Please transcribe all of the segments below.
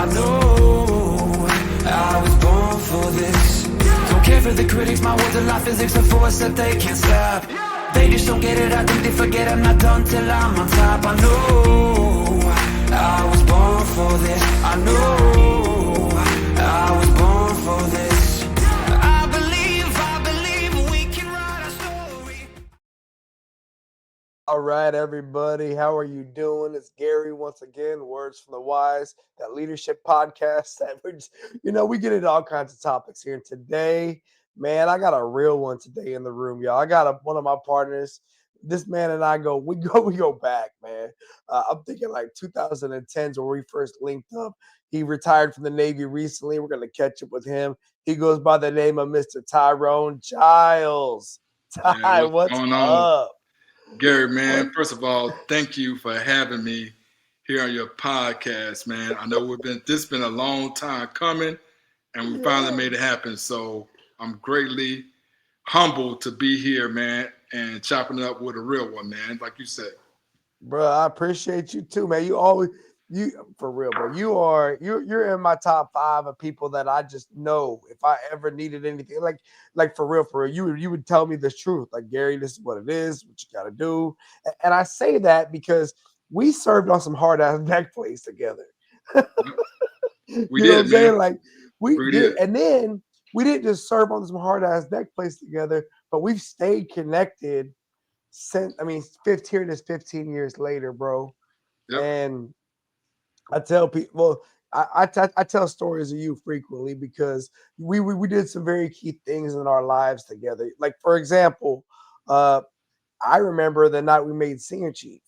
I know I was born for this. Don't care for the critics, my words are like physics, a force that they can't stop. They just don't get it, I think they forget I'm not done till I'm on top. I know I was born for this. I know I was born for this. I believe we can write our story. All right, everybody. How are you doing? It's Gary once again. Words from the Wise, that leadership podcast that we're just, we get into all kinds of topics here. And today, man, I got a real one today in the room, y'all. I got one of my partners. This man and I we go back, man. I'm thinking like 2010s when we first linked up. He retired from the Navy recently. We're gonna catch up with him. He goes by the name of Mr. Tyrone Giles. Man, Ty, what's what's going on? up? Gary, man, first of all, thank you for having me here on your podcast, man. I know this has been a long time coming, and we finally made it happen. So I'm greatly humbled to be here, man, and chopping it up with a real one, man, like you said. Bro, I appreciate you too, man. You for real, bro. You're in my top 5 of people that I just know if I ever needed anything, like for real, you would tell me the truth. Like, Gary, this is what it is, what you gotta do. And I say that because we served on some hard ass neck plays together. We You know what did, I'm man. saying? Like, we We did, did. and then we didn't just serve on some hard ass neck plays together, but we've stayed connected since. I mean, 15 years later, bro. Yep. And I tell people, I tell stories of you frequently because we did some very key things in our lives together. Like, for example, uh, I remember the night we made Senior Chief,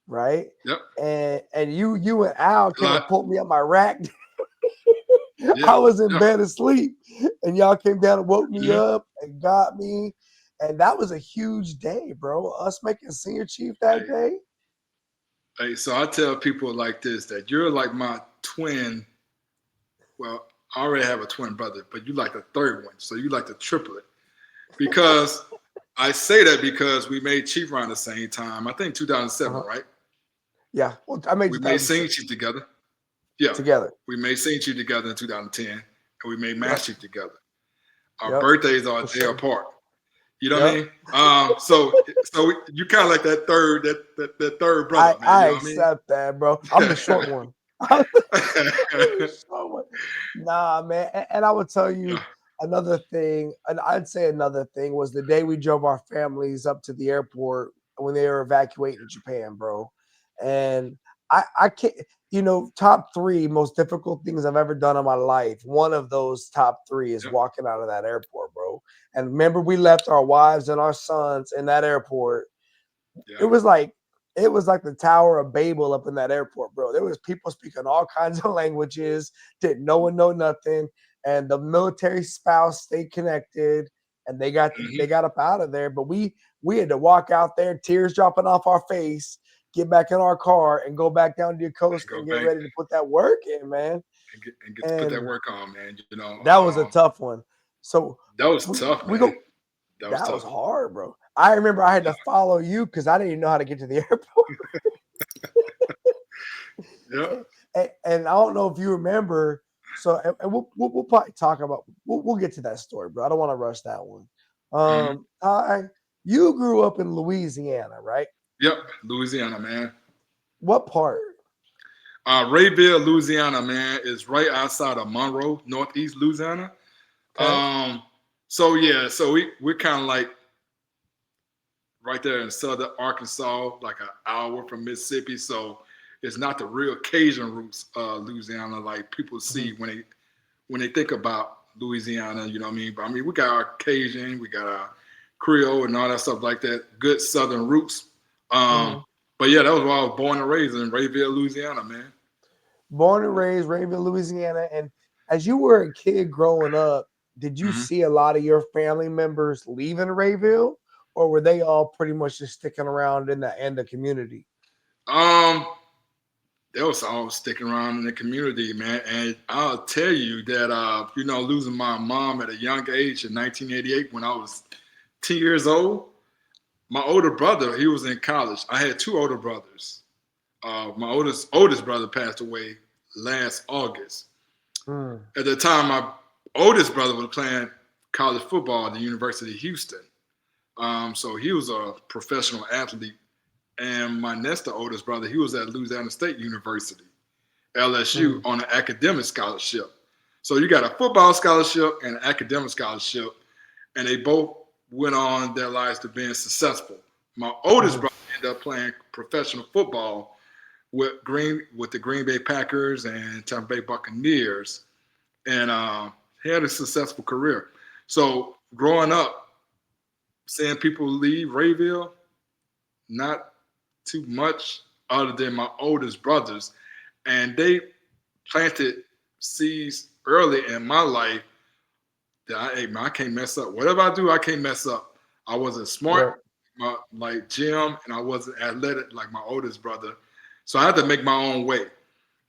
right? Yep. And you and Al came and Lot. pulled me up my rack. Yeah. I was in Yeah. bed asleep, and y'all came down and woke me Mhm. up and got me. And that was a huge day, bro. Us making Senior Chief that Hey, day. hey, so I tell people like this that you're like my twin. Well, I already have a twin brother, but you like the third one. So you like the triplet. Because I say that because we made Chief around the same time. I think 2007, Uh-huh. right? Yeah. Well, I made We made Sing 2006 Chief together. Yeah. together. We made Sing Chief together in 2010. And we made Yep. Master Chief together. Our Yep. birthdays are For a day sure. apart. You know what I Yep. mean? So you kind of like that third brother, man. I You know what accept that, bro. I'm the short one. I'm I the short one. Nah, man. And I would tell mean? you another thing, and I'd say another thing was the day we drove our families up to the airport when they were evacuating Japan, bro. And I can't, top 3 most difficult things I've ever done in my life. One of those top 3 is Yep. walking out of that airport, bro. And remember, we left our wives and our sons in that airport. It Yeah. was like it was like the Tower of Babel up in that airport, bro. There was people speaking all kinds of languages, didn't no one know nothing, and the military spouse stayed connected, and Hmm. they got up out of there. But we had to walk out there, tears dropping off our face, get back in our car, and go back down to the And coast go and get back ready to put that work in, man. and get to put that And work on, man. that was a tough one. So That was we, tough, we man. go. That was That was tough. hard, bro. I remember I had to follow you because I didn't even know how to get to the airport. Yeah. And I don't know if you remember. So, and we'll probably talk about. We'll get to that story, bro. I don't want to rush that one. Hmm. You grew up in Louisiana, right? Yep. Louisiana, man. What part? Rayville, Louisiana, man, is right outside of Monroe, Northeast Louisiana. Okay. So yeah, so we're kind of like right there in southern Arkansas, like an hour from Mississippi. So it's not the real Cajun roots Louisiana like people see Mhm. when they think about Louisiana. You know what I mean? But I mean, we got our Cajun, we got our Creole, and all that stuff like that. Good southern roots. Um, Mhm. but yeah, that was where I was born and raised in Rayville, Louisiana, man. Born and raised Rayville, Louisiana. And as you were a kid growing up, did you Hmm. see a lot of your family members leaving Rayville, or were they all pretty much just sticking around in the community? Um, they was all sticking around in the community, man. And I'll tell you that, losing my mom at a young age in 1988 when I was 10 years old, my older brother, he was in college. I had 2 older brothers. My oldest brother passed away last August. Mm. At the time, my oldest brother was playing college football at the University of Houston. So he was a professional athlete. And my next oldest brother, he was at Louisiana State University, LSU, on an academic scholarship. So you got a football scholarship and an academic scholarship, and they both went on their lives to being successful. My oldest brother ended up playing professional football with the Green Bay Packers and Tampa Bay Buccaneers, and he had a successful career. So growing up, seeing people leave Rayville, not too much other than my oldest brothers, and they planted seeds early in my life that I can't mess up. Whatever I do, I can't mess up. I wasn't smart like Jim, and I wasn't athletic like my oldest brother. So I had to make my own way.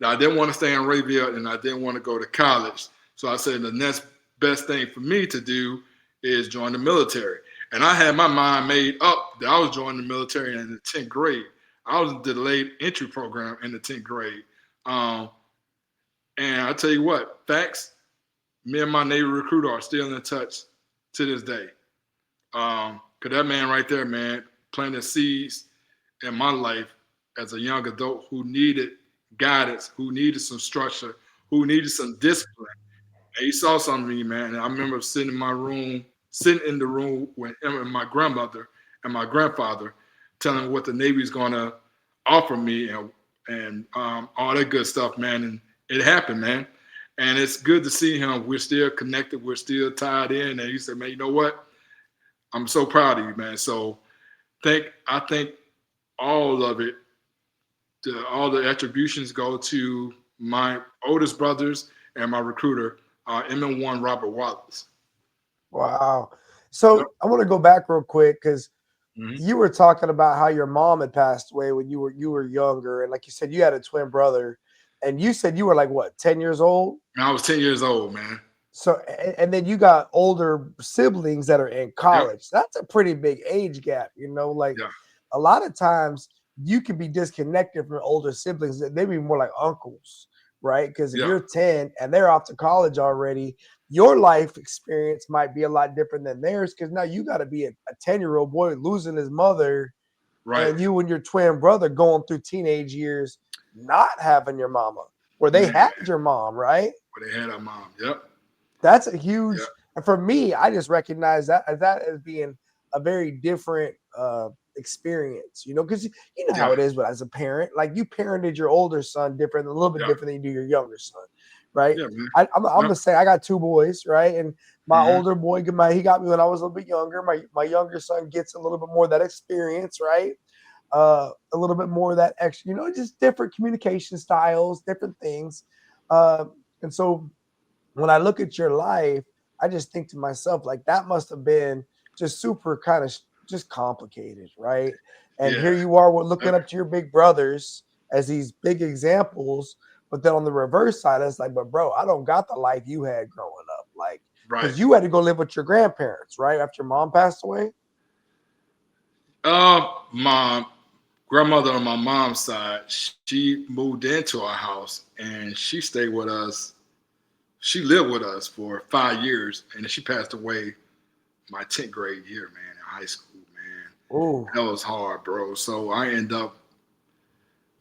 Now, I didn't want to stay in Rayville, and I didn't want to go to college. So I said the next best thing for me to do is join the military. And I had my mind made up that I was joining the military in the 10th grade. I was in the delayed entry program in the 10th grade. And I tell you what, facts, me and my Navy recruiter are still in touch to this day. Because that man right there, man, planted seeds in my life as a young adult who needed guidance, who needed some structure, who needed some discipline. And he saw something in me, man. And I remember sitting in the room with him and my grandmother and my grandfather, telling him what the Navy's going to offer me and all that good stuff, man. And it happened, man. And it's good to see him. We're still connected. We're still tied in. And he said, man, you know what? I'm so proud of you, man. So I think all of it, all the attributions go to my oldest brothers and my recruiter, M1 Robert Wallace. Wow. So I want to go back real quick because you were talking about how your mom had passed away when you were younger, and like you said, you had a twin brother, and you said you were like what, 10 years old? I was 10 years old, man. So and then you got older siblings that are in college. Yep. That's a pretty big age gap, you know. Like a lot of times you can be disconnected from older siblings. They be more like uncles, right? Because if you're 10 and they're off to college already, your life experience might be a lot different than theirs because now you got to be a 10-year-old boy losing his mother, right? And you and your twin brother going through teenage years, not having your mama, where they had your mom, right? Where they had our mom, yep. That's a huge, and for me, I just recognize that as being a very different experience, you know, because you know how it is, but as a parent, like you parented your older son different, a little bit different than you do your younger son, right? I'm gonna say I got two boys, right? And my older boy, he got me when I was a little bit younger. My younger son gets a little bit more of that experience, right? A little bit more of that extra, you know, just different communication styles, different things. And so when I look at your life, I just think to myself, like that must have been just super kind of just complicated, right? And here you are, we're looking up to your big brothers as these big examples, but then on the reverse side, it's like, but bro, I don't got the life you had growing up, like, because you had to go live with your grandparents, right? After your mom passed away. My grandmother on my mom's side, she moved into our house and she stayed with us. She lived with us for 5 years, and then she passed away my 10th grade year, man, in high school, man. Ooh. That was hard, bro. So I ended up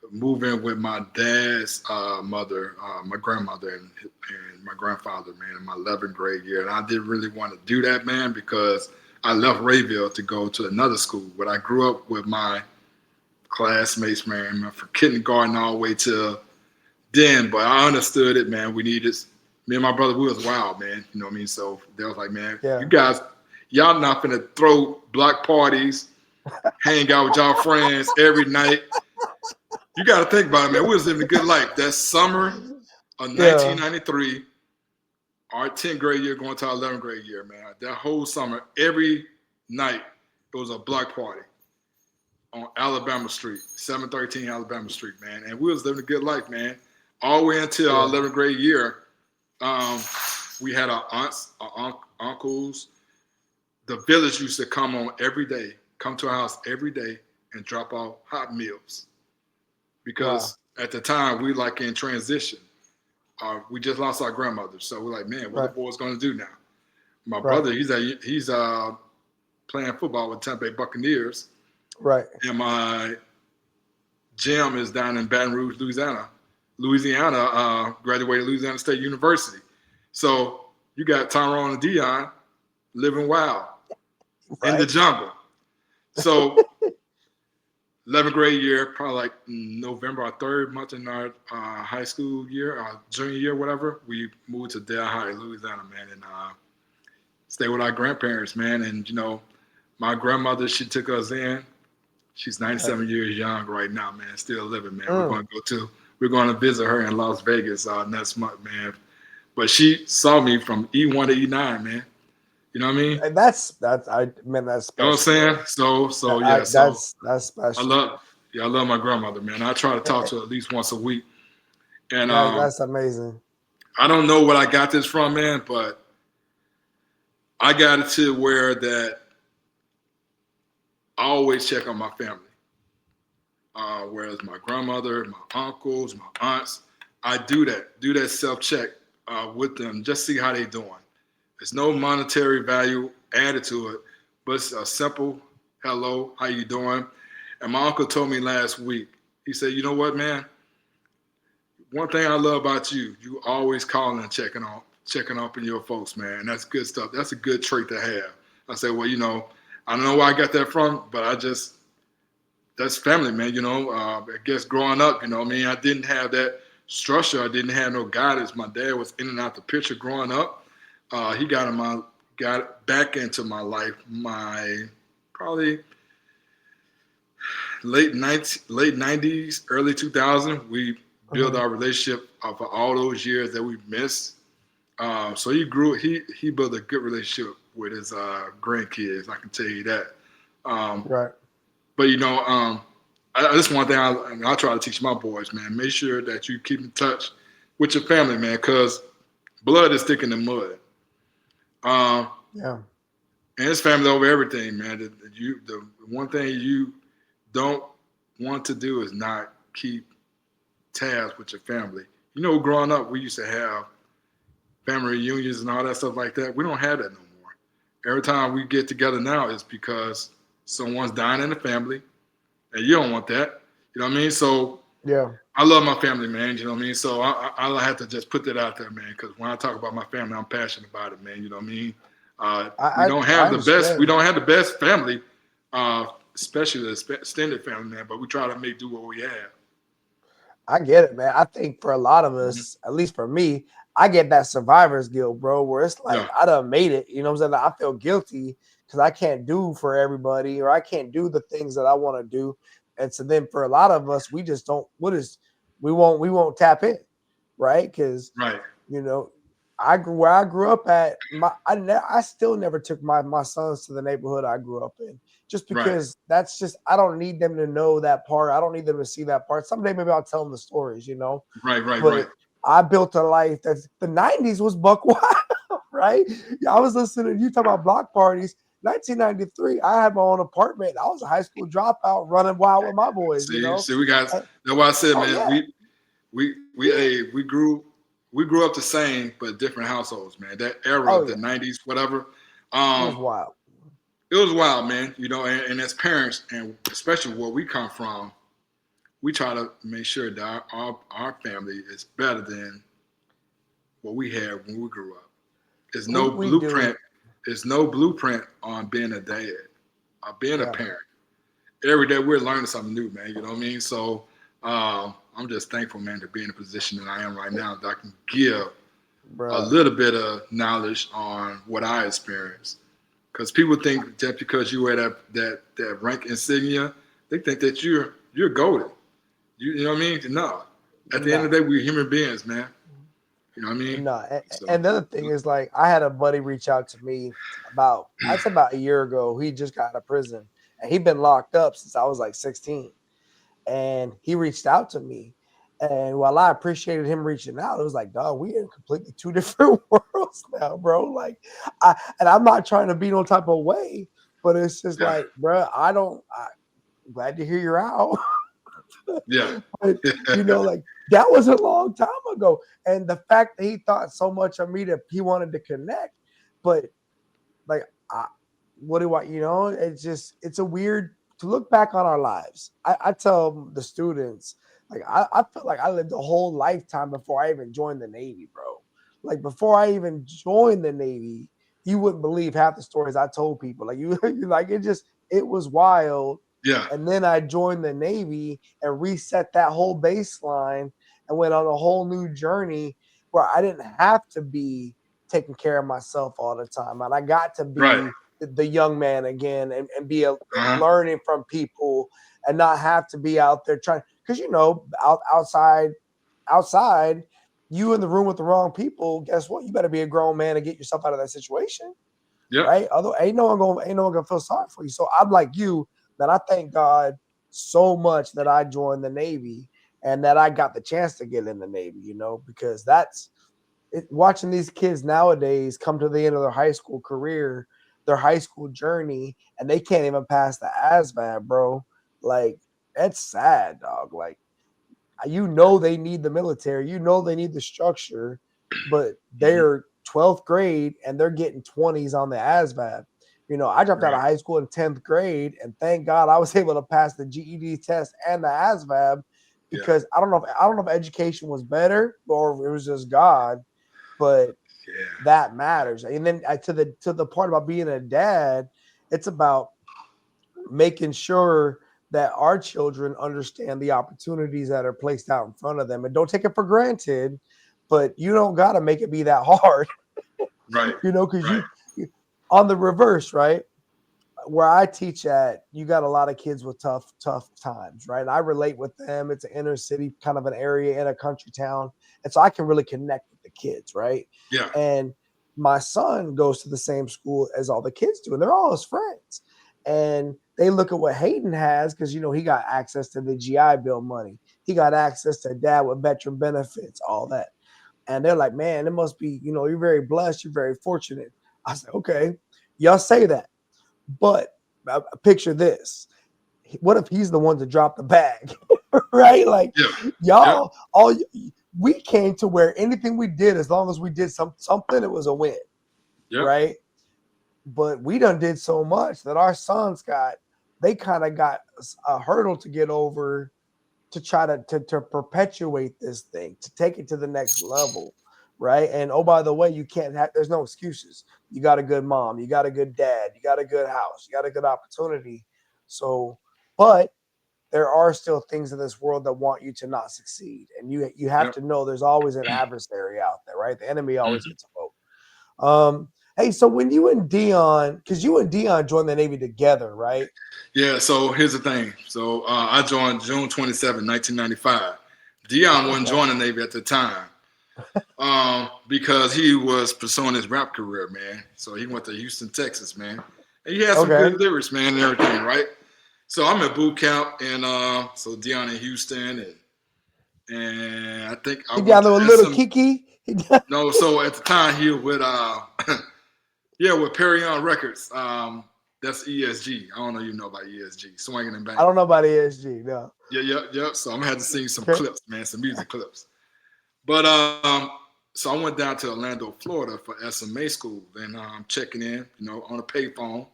moving with my dad's mother, my grandmother, and my grandfather, man, in my 11th grade year. And I didn't really want to do that, man, because I left Rayville to go to another school. But I grew up with my classmates, man, from kindergarten all the way to then. But I understood it, man. Me and my brother, we was wild, man. You know what I mean? So they was like, man, you guys, y'all not finna throw block parties, hang out with y'all friends every night. You got to think about it, man. We was living a good life. That summer of 1993, our 10th grade year going to our 11th grade year, man. That whole summer, every night, it was a block party on Alabama Street, 713 Alabama Street, man. And we was living a good life, man. All the way until our 11th grade year. We had our aunts, our uncles. The village used to come to our house every day and drop off hot meals. Because at the time, we like in transition. we just lost our grandmother, so we're like, man, what the Right. boys gonna do now? My Right. brother, he's playing football with Tampa Bay Buccaneers, Right. and my gym is down in Baton Rouge, Louisiana. Louisiana graduated Louisiana State University, so you got Tyrone and Dion living wild in the Right. jungle. So 11th grade year, probably like November, our third month in our high school year, junior year, whatever, we moved to Delhi, Louisiana, man, and stay with our grandparents, man. And, my grandmother, she took us in. She's 97 years young right now, man, still living, man. We're going to visit her in Las Vegas next month, man. But she saw me from E1 to E9, man. You know what I mean? And that's special. You know what I'm saying? So That's special. I love my grandmother, man. I try to talk to her at least once a week. And That's amazing. I don't know what I got this from, man, but I got it to where that I always check on my family. Whereas my grandmother, my uncles, my aunts, I do that self-check with them, just see how they doing. There's no monetary value added to it, but it's a simple hello, how you doing? And my uncle told me last week, he said, you know what, man? One thing I love about you, you always calling and checking up on your folks, man. That's good stuff. That's a good trait to have. I said, well, I don't know where I got that from, but that's family, man. I guess growing up, I didn't have that structure. I didn't have no guidance. My dad was in and out the picture growing up. He got back into my life, probably late 90s, early 2000s. We built our relationship for all those years that we missed. So he built a good relationship with his grandkids. I can tell you that. Right. But this one thing I try to teach my boys, man. Make sure that you keep in touch with your family, man, because blood is thick in the mud. Yeah. And it's family over everything, man. The one thing you don't want to do is not keep tabs with your family. Growing up, we used to have family reunions and all that stuff like that. We don't have that no more. Every time we get together now, it's because someone's dying in the family, and you don't want that. You know what I mean? So yeah, I love my family, man. You know what I mean? So I have to just put that out there, man, because when I talk about my family, I'm passionate about it, man. You know what I mean? We don't have the best. We don't have the best family, especially the extended family, man. But we try to make do what we have. I get it, man. I think for a lot of us, at least for me, I get that survivor's guilt, bro, where it's like I done made it. You know what I'm saying? I feel guilty because I can't do for everybody, or I can't do the things that I want to do. And so then for a lot of us, we just don't. We won't tap in, right? Because where I grew up at, I still never took my sons to the neighborhood I grew up in, just because that's just, I don't need them to know that part. I don't need them to see that part. Someday maybe I'll tell them the stories, Right. I built a life that's the 90s was buck wild, right? I was listening, you talk about block parties. 1993, I had my own apartment. I was a high school dropout running wild with my boys. See, we got. That's why I said, man, we grew up the same but different households, man. That era, the 90s, whatever. It was wild. It was wild, man. And as parents, and especially where we come from, we try to make sure that our family is better than what we had when we grew up. There's no blueprint. There's no blueprint on being a dad or being a parent. Every day we're learning something new, man. You know what I mean? So I'm just thankful, man, to be in the position that I am right now, that I can give a little bit of knowledge on what I experienced. Because people think just because you wear that rank insignia, they think that you're golden. You know what I mean? No. At the end of the day, we're human beings, man. You know what I mean? No. And the other thing is, like, I had a buddy reach out to me about a year ago. He just got out of prison, and he'd been locked up since I was like 16. And he reached out to me. And while I appreciated him reaching out, it was like, dog, we in completely two different worlds now, bro. Like, I'm not trying to be no type of way, but it's just like, bro, I'm glad to hear you're out. Yeah. But, like, That was a long time ago. And the fact that he thought so much of me that he wanted to connect, but like, what do I, it's just, it's a weird to look back on our lives. I tell the students, like, I felt like I lived a whole lifetime before I even joined the Navy, bro. Like, before I even joined the Navy, you wouldn't believe half the stories I told people. Like, like, it was wild. Yeah. And then I joined the Navy and reset that whole baseline and went on a whole new journey where I didn't have to be taking care of myself all the time. And I got to Right. be the young man again and be Uh-huh. learning from people and not have to be out there trying. Because, outside, you in the room with the wrong people, guess what? You better be a grown man and get yourself out of that situation. Yep. Right? Although ain't no one gonna feel sorry for you. So I'm like you, that I thank God so much that I joined the Navy and that I got the chance to get in the Navy, because that's it, watching these kids nowadays come to the end of their high school career, their high school journey, and they can't even pass the ASVAB, bro. Like, that's sad, dog. Like, they need the military, they need the structure, but they're 12th grade and they're getting 20s on the ASVAB. I dropped out of high school in 10th grade, and thank God I was able to pass the GED test and the ASVAB because I don't know if education was better or it was just God, but that matters. And then to the part about being a dad, it's about making sure that our children understand the opportunities that are placed out in front of them and don't take it for granted, but you don't got to make it be that hard. Right. Because you on the reverse, right? Where I teach at, you got a lot of kids with tough times, right? And I relate with them. It's an inner city kind of an area in a country town. And so I can really connect with the kids, right? Yeah. And my son goes to the same school as all the kids do, and they're all his friends. And they look at what Hayden has because, he got access to the GI Bill money. He got access to dad with veteran benefits, all that. And they're like, man, it must be, you're very blessed. You're very fortunate. I said, okay, y'all say that. But picture this. What if he's the one to drop the bag? Right? Like, y'all, we came to where anything we did, as long as we did something, it was a win. Right? But we done did so much that our sons they kind of got a hurdle to get over to try to perpetuate this thing, to take it to the next level. Right. And oh, by the way, there's no excuses. You got a good mom, you got a good dad, you got a good house, you got a good opportunity. So, but there are still things in this world that want you to not succeed. And you have to know there's always an adversary out there, right? The enemy always gets a vote. Hey, so when you and Dion, because you and Dion joined the Navy together, right? Yeah, so here's the thing. So I joined June 27, 1995. Dion wasn't joining the Navy at the time. Because he was pursuing his rap career, man. So he went to Houston, Texas, man. And he had some good lyrics, man, and everything, right? So I'm at boot camp, and so Dion in Houston, and I think I got a little Kiki. No, so at the time he was with with Perry On Records. That's ESG. I don't know if you know about ESG. Swinging and Banging. I don't know about ESG, no. Yeah. So I'm gonna have to sing some clips, man, some music clips. But so I went down to Orlando, Florida for SMA school. Then I'm checking in, on a payphone.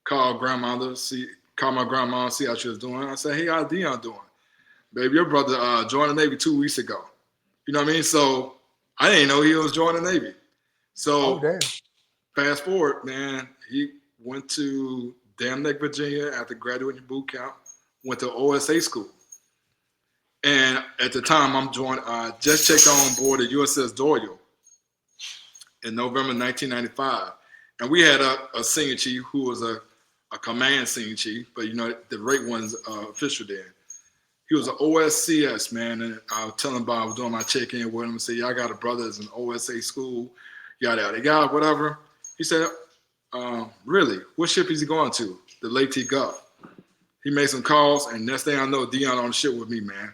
Call my grandma, see how she was doing. I said, hey, how's Dion doing? Baby, your brother joined the Navy 2 weeks ago. You know what I mean? So I didn't know he was joining the Navy. So fast forward, man, he went to Dam Neck, Virginia after graduating boot camp, went to OSA school. And at the time, I'm just checked on board at USS Doyle in November 1995. And we had a senior chief who was a command senior chief, but, the rate one's official then. He was an OSCS, man, and I was telling him about I was doing my check-in with him and said, I got a brother that's in OSA school, yada, yada, yada, whatever. He said, really? What ship is he going to? The Lake Gulf. He made some calls, and next thing I know, Dion on the ship with me, man.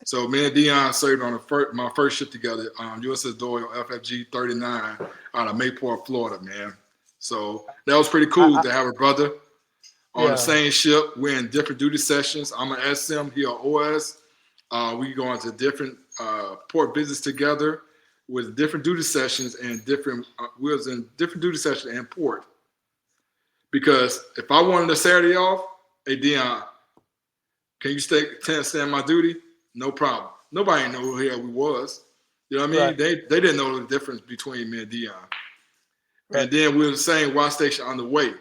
So me and Dion served on my first ship together, USS Doyle FFG 39 out of Mayport, Florida, man. So that was pretty cool to have a brother on the same ship. We're in different duty sessions. I'm an SM, he an OS. We go into different port visits together with different duty sessions and different. We was in different duty sessions and port. Because if I wanted a Saturday off, hey Dion, can you stand my duty? No problem. Nobody knew who the hell we was. You know what I mean? Right. They didn't know the difference between me and Dion. Right. And then we were the same watch station on the way.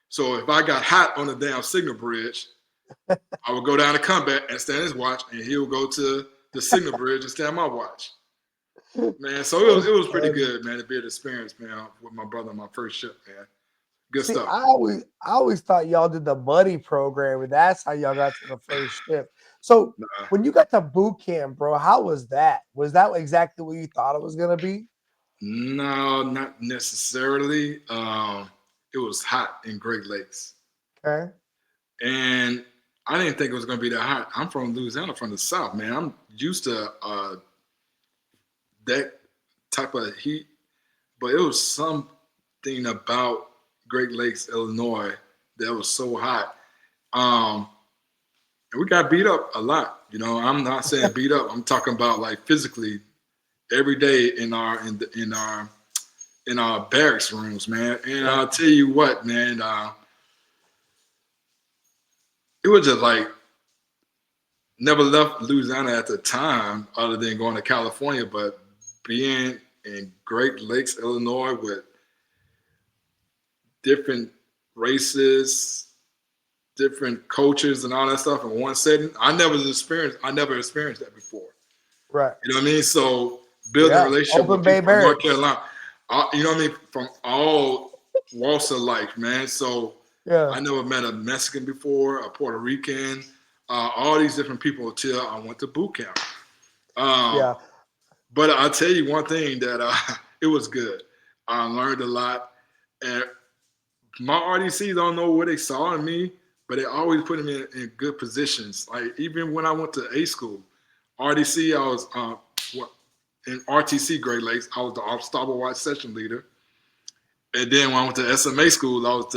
So if I got hot on the damn signal bridge, I would go down to combat and stand his watch, and he would go to the signal bridge and stand my watch. Man, so it was pretty good, man, to be an experience, man, with my brother on my first ship, man. Good See, stuff. I always thought y'all did the buddy program, and that's how y'all got to the first ship. So Nah. when you got to boot camp, bro, how was that? Was that exactly what you thought it was gonna be? No, not necessarily. It was hot in Great Lakes. Okay. And I didn't think it was going to be that hot. I'm from Louisiana, from the South, man. I'm used to that type of heat. But it was something about Great Lakes, Illinois that was so hot. And we got beat up a lot. You know, I'm not saying beat up. I'm talking about like physically every day in our barracks rooms, man. And I'll tell you what, man, it was just like never left Louisiana at the time other than going to California, but being in Great Lakes, Illinois with different races, different cultures and all that stuff in one setting. I never experienced that before. Right. You know what I mean? So building a relationship Open with Bay people from North Barracks. Carolina, you know what I mean? From all walks of life, man. So Yeah. I never met a Mexican before, a Puerto Rican, all these different people until I went to boot camp. Yeah. But I'll tell you one thing that it was good. I learned a lot. And my RDCs don't know what they saw in me, but they always put me in good positions. Like even when I went to A school, RDC, I was in RTC Great Lakes, I was the Starboard Watch session leader. And then when I went to SMA school, I was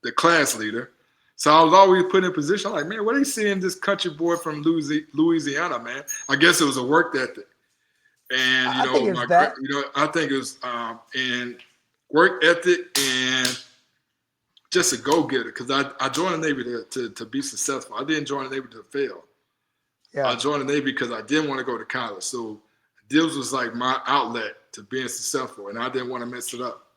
the class leader. So I was always put in position. I'm like, man, what are they seeing this country boy from Louisiana, man? I guess it was a work ethic. And, I think it's that. I think it was in work ethic and just a go-getter. Because I joined the Navy to be successful. I didn't join the Navy to fail. Yeah. I joined the Navy because I didn't want to go to college. So this was like my outlet to being successful, and I didn't want to mess it up.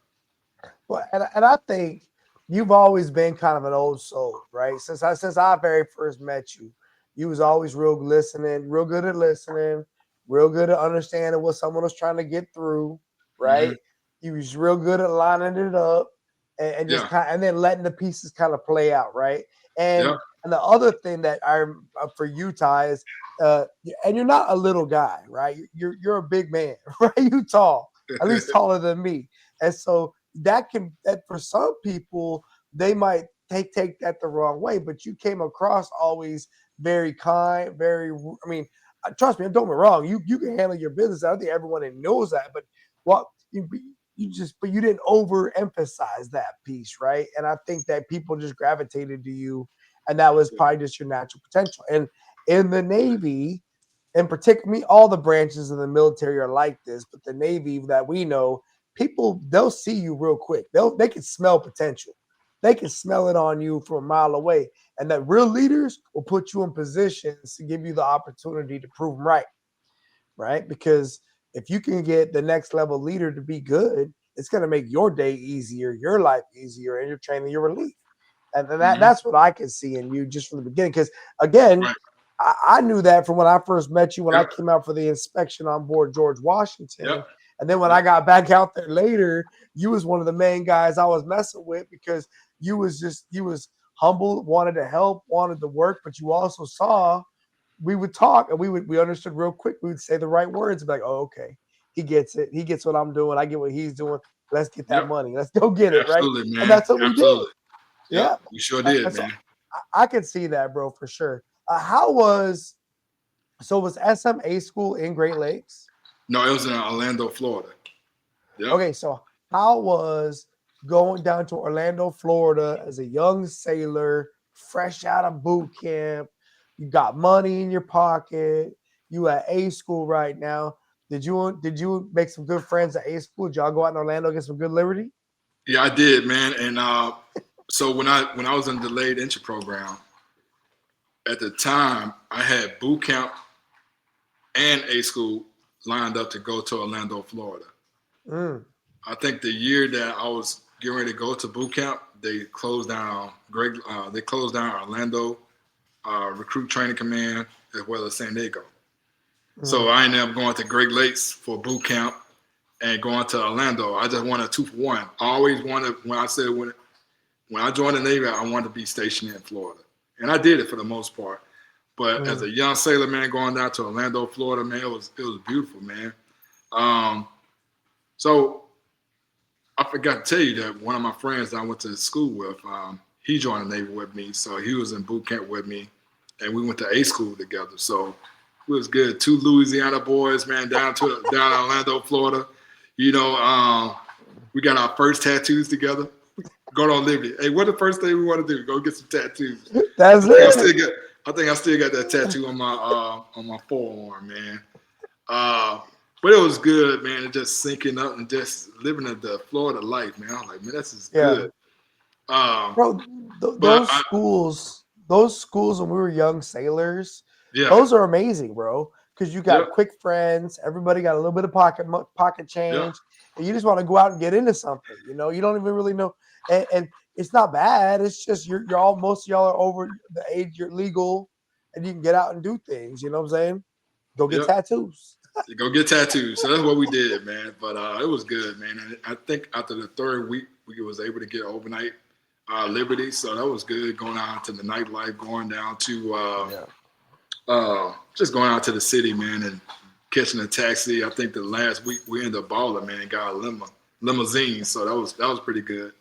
Well, and I think you've always been kind of an old soul, right? Since I very first met you, you was always real good at listening, real good at understanding what someone was trying to get through, right? Mm-hmm. You was real good at lining it up and just kind of, and then letting the pieces kind of play out, right? And the other thing that for you, Ty, is and you're not a little guy, right? You're a big man, right? You tall, at least taller than me, and so that for some people they might take that the wrong way, but you came across always very kind, trust me, don't get me wrong, you can handle your business. I think everyone knows that, but but you didn't overemphasize that piece, right? And I think that people just gravitated to you, and that was probably just your natural potential. And in the Navy, in particular, all the branches of the military are like this, but the Navy that we know, people, they'll see you real quick. They can smell potential. They can smell it on you from a mile away. And that real leaders will put you in positions to give you the opportunity to prove them right? Because if you can get the next level leader to be good, it's going to make your day easier, your life easier, and your training, your relief. And that's what I can see in you just from the beginning. Because again, I knew that from when I first met you, when I came out for the inspection on board George Washington. And then when I got back out there later, you was one of the main guys I was messing with, because you was humble, wanted to help, wanted to work, but you also saw we would talk and we understood real quick. We would say the right words, and be like, oh, okay, he gets it. He gets what I'm doing. I get what he's doing. Let's get that money. Let's go get it, right? Man. And that's what we did. Yeah, we sure did, so man. I could see that, bro, for sure. Was SMA school in Great Lakes? No, it was in Orlando, Florida. Yep. Okay, so how was going down to Orlando, Florida as a young sailor, fresh out of boot camp, You got money in your pocket. You at A school right now. Did you make some good friends at A school? Did y'all go out in Orlando get some good liberty? Yeah, I did, man. And so when I was in the delayed entry program, at the time I had boot camp and A school lined up to go to Orlando, Florida. Mm. I think the year that I was getting ready to go to boot camp, they closed down Orlando Recruit Training Command as well as San Diego. So I ended up going to Great Lakes for boot camp and going to Orlando. I just wanted 2 for 1. I always wanted, when I joined the Navy, I wanted to be stationed in Florida. And I did it for the most part. But as a young sailor, man, going down to Orlando, Florida, man, it was beautiful, man. So I forgot to tell you that one of my friends that I went to school with, he joined the Navy with me. So he was in boot camp with me. And we went to A school together. So it was good. 2 Louisiana boys, man, down Orlando, Florida. You know, we got our first tattoos together. Going on Liberty. Hey, what the first thing we want to do? Go get some tattoos. That's it. I think I still got that tattoo on my forearm, man. But it was good, man. And just syncing up and just living the Florida life, man. I was like, man, this is good. Bro, those schools when we were young sailors, those are amazing, bro. Because you got quick friends, everybody got a little bit of pocket change, and you just want to go out and get into something. You know, you don't even really know, and it's not bad. It's just most of y'all are over the age you're legal, and you can get out and do things. You know what I'm saying? Go get tattoos. Go get tattoos. So that's what we did, man. But it was good, man. And I think after the 3rd week, we was able to get overnight liberty. So that was good. Going out to the nightlife, going down to just going out to the city, man, and catching a taxi. I think the last week we ended up balling, man, and got a limousine. So that was pretty good.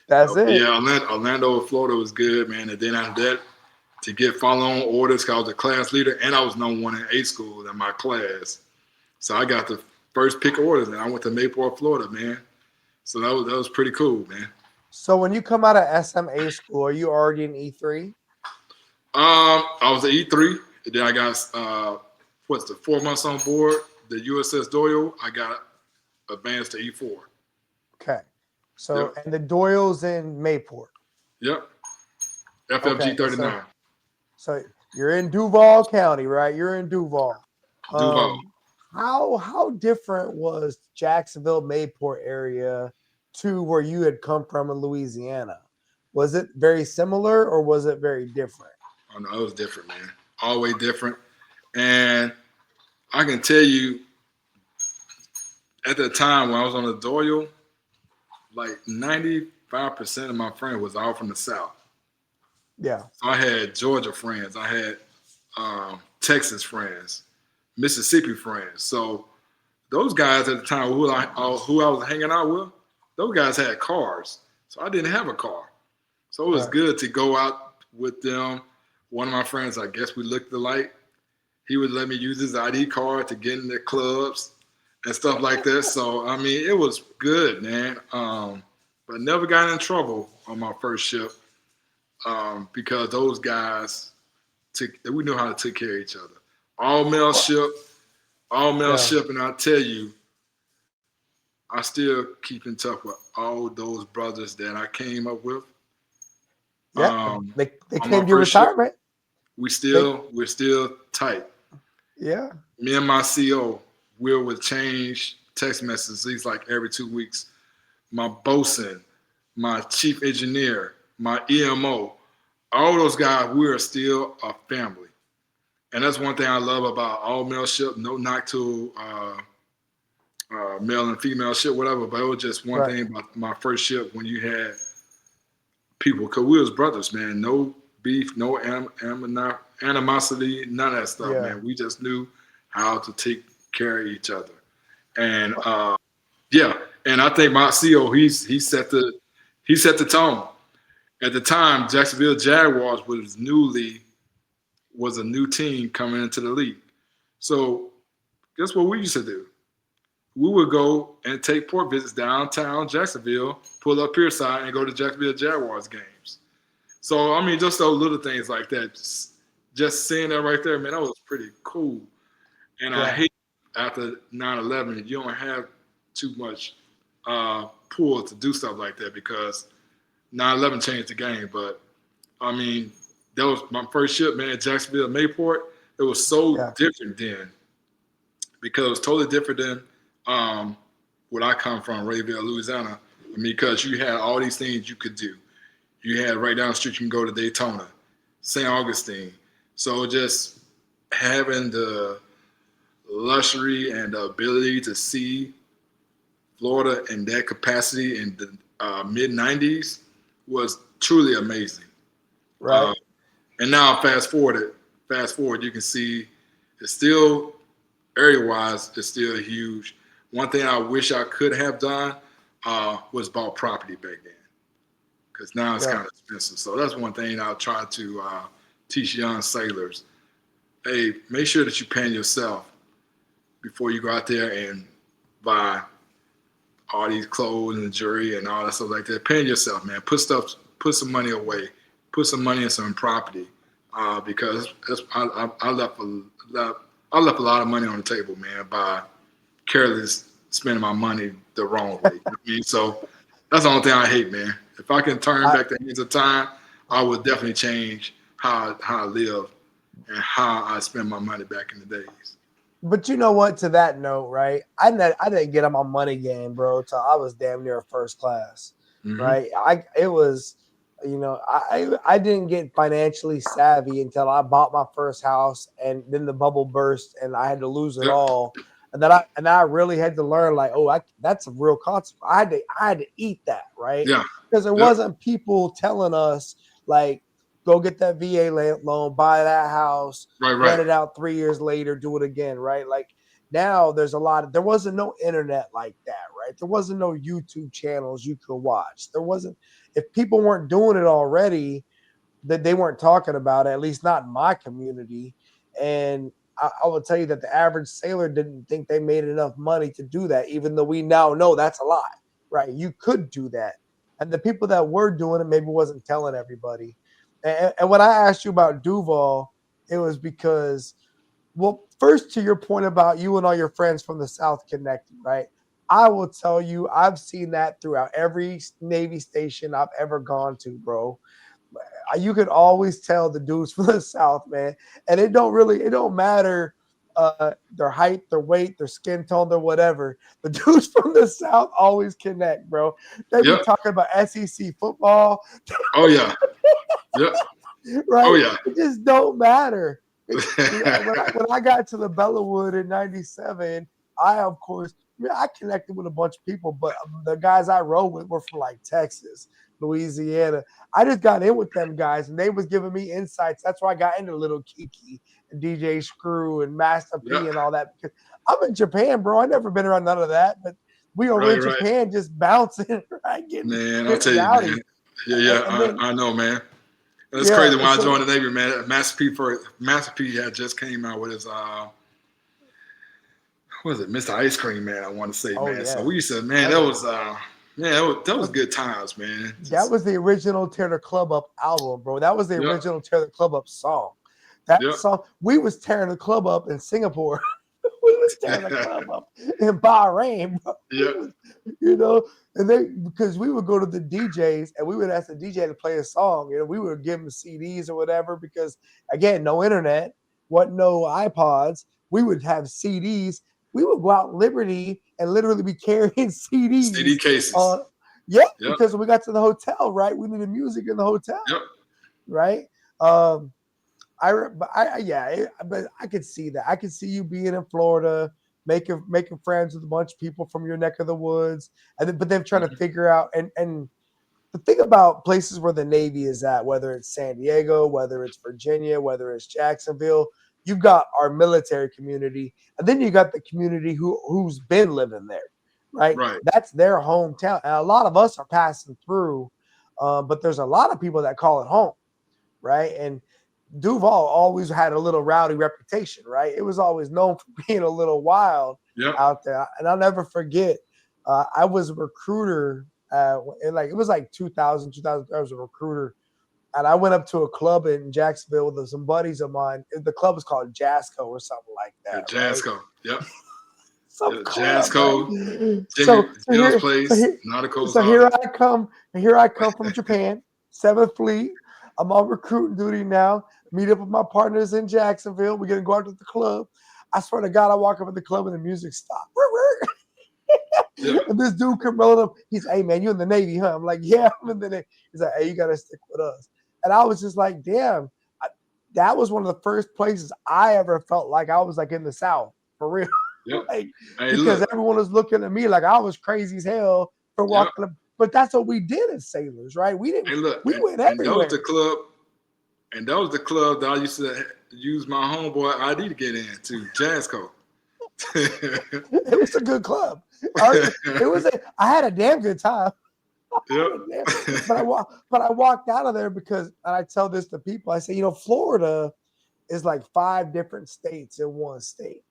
That's it. Yeah, Orlando, Florida was good, man. And then after that, to get follow-on orders, because I was a class leader, and I was number 1 in A school in my class. So I got the first pick orders, and I went to Mayport, Florida, man. So that was pretty cool, man. So when you come out of SMA school, are you already in E3? I was at E3, and then I got 4 months on board the USS Doyle. I got advanced to E4. Okay. So and the Doyle's in Mayport. Yep. FFG 39. So you're in Duval County, right? You're in Duval. How different was Jacksonville, Mayport area to where you had come from in Louisiana? Was it very similar or was it very different? Oh no, it was different, man. Always different. And I can tell you, at the time when I was on the Doyle, like 95% of my friends was all from the South. Yeah. So I had Georgia friends. I had Texas friends, Mississippi friends. So those guys at the time who I was hanging out with, those guys had cars. So I didn't have a car. So it was good to go out with them. One of my friends, I guess we looked alike. He would let me use his ID card to get in the clubs and stuff like that. So, I mean, it was good, man. But never got in trouble on my first ship because those guys, we knew how to take care of each other. All male ship, and I tell you, I still keep in touch with all those brothers that I came up with. Yeah, they came to your retirement. Ship, we're still tight. Yeah. Me and my CO, we would change text messages at least like every 2 weeks. My bosun, my chief engineer, my EMO, all those guys, we are still a family. And that's one thing I love about all male ship. No knock to male and female ship, whatever. But it was just one thing about my first ship when you had people, because we was brothers, man. No beef, no animosity, none of that stuff, man. We just knew how to take care of each other. And and I think my CO, he set the tone. At the time, Jacksonville Jaguars was a new team coming into the league. So guess what we used to do? We would go and take port visits downtown Jacksonville, pull up Pierside, and go to Jacksonville Jaguars games. So, I mean, just those little things like that, just seeing that right there, man, that was pretty cool. And I Yeah. hate after 9/11, you don't have too much pull to do stuff like that because 9/11 changed the game. But I mean, that was my first ship, man, at Jacksonville Mayport. It was so Yeah. different then because it was totally different than where I come from, Rayville, Louisiana. I mean, because you had all these things you could do. You had right down the street, you can go to Daytona, St. Augustine. So just having the luxury and the ability to see Florida in that capacity in the mid 90s was truly amazing. Right. And now fast forward, you can see it's still area wise, it's still huge. One thing I wish I could have done was bought property back then, because now it's Yeah. kind of expensive. So that's one thing I'll try to teach young sailors. Hey, make sure that you paying yourself before you go out there and buy all these clothes and jewelry and all that stuff like that. Paying yourself, man. Put some money away. Put some money in some property, because I left a lot of money on the table, man, by careless spending my money the wrong way. You know what I mean? So that's the only thing I hate, man. If I can turn back the hands of time, I would definitely change how I live and how I spend my money back in the days. But you know what? To that note, right? I didn't get on my money game, bro, till I was damn near first class, Mm-hmm. right? It was, I didn't get financially savvy until I bought my first house, and then the bubble burst, and I had to lose it Yep. all, and I really had to learn, like, oh, that's a real consequence. I had to eat that, right? Yeah. Because there Yep. wasn't people telling us like, go get that VA loan, buy that house, Right. rent Right. it out 3 years later, do it again, right? Like now there wasn't no internet like that, right? There wasn't no YouTube channels you could watch. There wasn't, if people weren't doing it already, that they weren't talking about it, at least not in my community. And I will tell you that the average sailor didn't think they made enough money to do that, even though we now know that's a lie, right? You could do that. And the people that were doing it maybe wasn't telling everybody. And when I asked you about Duval, it was because, well, first to your point about you and all your friends from the South connecting, right? I will tell you, I've seen that throughout every Navy station I've ever gone to, bro. You could always tell the dudes from the South, man. And it don't matter their height, their weight, their skin tone, their whatever. The dudes from the South always connect, bro. They be Yep. talking about SEC football, Oh yeah. Yep. right? Oh yeah. It just don't matter. When I got to the Bellawood in '97, I of course, I connected with a bunch of people, but the guys I rode with were from like Texas, Louisiana. I just got in with them guys, and they was giving me insights. That's why I got into Little Kiki and DJ Screw and Master P Yep. and all that. Because I'm in Japan, bro. I never been around none of that, but we over in Right. Right. Japan just bouncing, right, Man, I'll getting tell you, man. rowdy. Yeah. And then I know, man. It's yeah, crazy when and I so joined the Navy, man. Master P had just came out with his what was it, Mr. Ice Cream Man, I want to say, oh man. So yeah, we used to, man, that that was was good times, man. that Just, was the original Tear the Club Up album, bro. That was the yep, original Tear the Club Up song. That yep. song, we was tearing the club up in Singapore. We was tearing the club up in Bahrain, bro. We Yep. was, you know, and they because we would go to the DJs and we would ask the DJ to play a song. We would give them CDs or whatever because again, no internet, what no iPods. We would have CDs. We would go out Liberty and literally be carrying CD CDs. cases. Uh, yeah, Yep. because when we got to the hotel, right, we needed music in the hotel, Yep. right? But but I could see that. I could see you being in Florida, making friends with a bunch of people from your neck of the woods, and then but then trying to Mhm. figure out and the thing about places where the Navy is at, whether it's San Diego, whether it's Virginia, whether it's Jacksonville, you've got our military community, and then you got the community who's been living there, right? Right. That's their hometown, and a lot of us are passing through, but there's a lot of people that call it home, right? And Duval always had a little rowdy reputation, right? It was always known for being a little wild Yep. out there. And I'll never forget, I was a recruiter, and like it was like 2000, I was a recruiter And I went up to a club in Jacksonville with some buddies of mine. The club is called Jasco or something like Yeah, that, right? Jasco. Yep. Some Yeah, club, Jasco, right? Jimmy So Jill's here, place, Nautico's, so all here that. I come, and here I come from Japan, 7th Fleet. I'm on recruiting duty now. Meet up with my partners in Jacksonville. We're gonna go out to the club. I swear to God, I walk up at the club and the music stopped. Yeah. And this dude come rolling up. He's, hey man, you in the Navy, huh? I'm like, yeah, I'm in the Navy. He's like, hey, you gotta stick with us. And I was just like, damn, that was one of the first places I ever felt like I was like in the South for real. Yep. Like, Hey, because look. everyone was looking at me like I was crazy as hell for Yep. walking up. But that's what we did as sailors, right? We didn't. Hey, look. We went And that was everywhere. the club. And that was the club that I used to use my homeboy ID to get into, Jasco. It was a good club. It was. I had a damn good time. Yep. But I walked out of there because, and I tell this to people. I say, you know, Florida is like 5 different states in one state,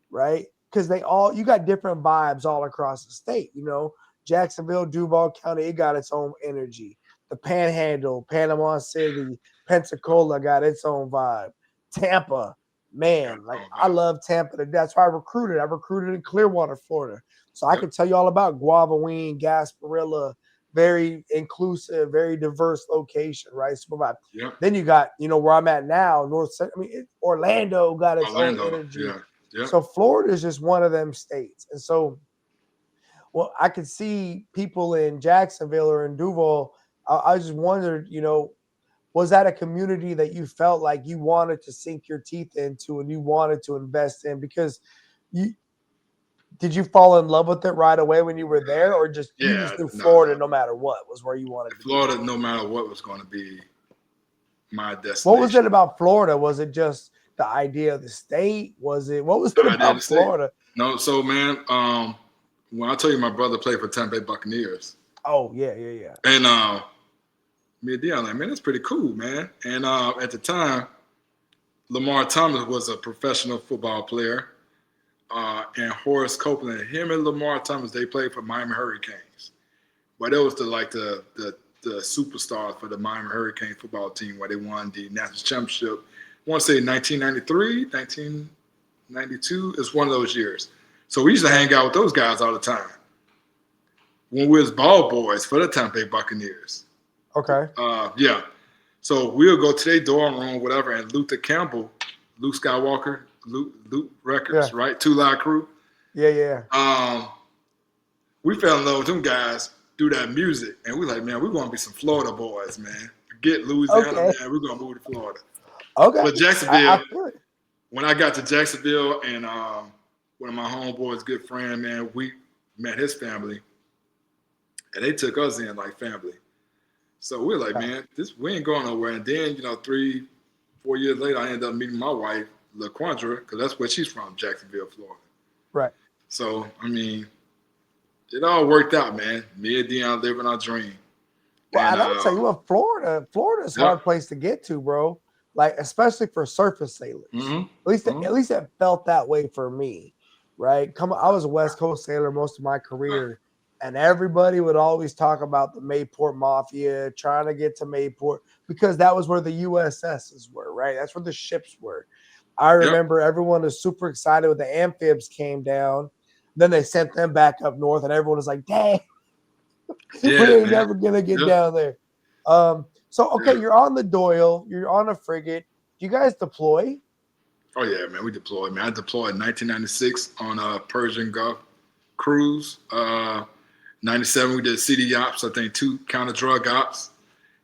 right? Because you got different vibes all across the state. You know, Jacksonville, Duval County, it got its own energy. The Panhandle, Panama City, Pensacola got its own vibe. Tampa, man, like I love Tampa. That's why I recruited. I recruited in Clearwater, Florida. So I can tell you all about Guava Wing, Gasparilla, very inclusive, very diverse location, right? Super vibe. Yep. Then you got, you know, where I'm at now, Orlando got its own energy. Yeah. Yep. So Florida is just one of them states. And so, well, I could see people in Jacksonville or in Duval. I just wondered, you know, was that a community that you felt like you wanted to sink your teeth into and you wanted to invest in? Because did you fall in love with it right away when you were there, or just you just knew Florida no matter what was where you wanted to be? Florida, no matter what, was going to be my destination. What was it about Florida? Was it just the idea of the state? What was it about Florida? No, so man, when I tell you my brother played for Tampa Bay Buccaneers. Oh, yeah. And me and Dion, like, man, that's pretty cool, man. And at the time, Lamar Thomas was a professional football player. And Horace Copeland, him and Lamar Thomas, they played for Miami Hurricanes. But it was the superstars for the Miami Hurricane football team where they won the national championship. I want to say 1993, 1992. It's one of those years. So we used to hang out with those guys all the time when we was ball boys for the Tampa Bay Buccaneers. Okay. Yeah. So we'll go to their dorm room, whatever, and Luther Campbell, Luke Skywalker, Loot Records, right? Two Live Crew. Yeah. We fell in love with them guys through that music, and we're like, man, we're gonna be some Florida boys, man. Forget Louisiana, man. We're gonna move to Florida. Okay. But Jacksonville, when I got to Jacksonville, and one of my homeboys' good friend, man, we met his family, and they took us in like family. So we're like, man, we ain't going nowhere. And then, 3-4 years later, I ended up meeting my wife, LaQuandra, because that's where she's from, Jacksonville, Florida. Right. So, I mean, it all worked out, man. Me and Dion living our dream. Well, and I'll tell you what, Florida's a hard place to get to, bro. Like, especially for surface sailors. Mm-hmm. At least it felt that way for me, right? I was a West Coast sailor most of my career, and everybody would always talk about the Mayport Mafia, trying to get to Mayport, because that was where the USSs were, right? That's where the ships were. I remember everyone was super excited when the amphibs came down. Then they sent them back up north, and everyone was like, dang, we ain't never going to get down there. You're on the Doyle. You're on a frigate. Do you guys deploy? Oh, yeah, man. We deployed, man. I deployed in 1996 on a Persian Gulf cruise. 97, we did CD ops, I think 2 counter-drug ops.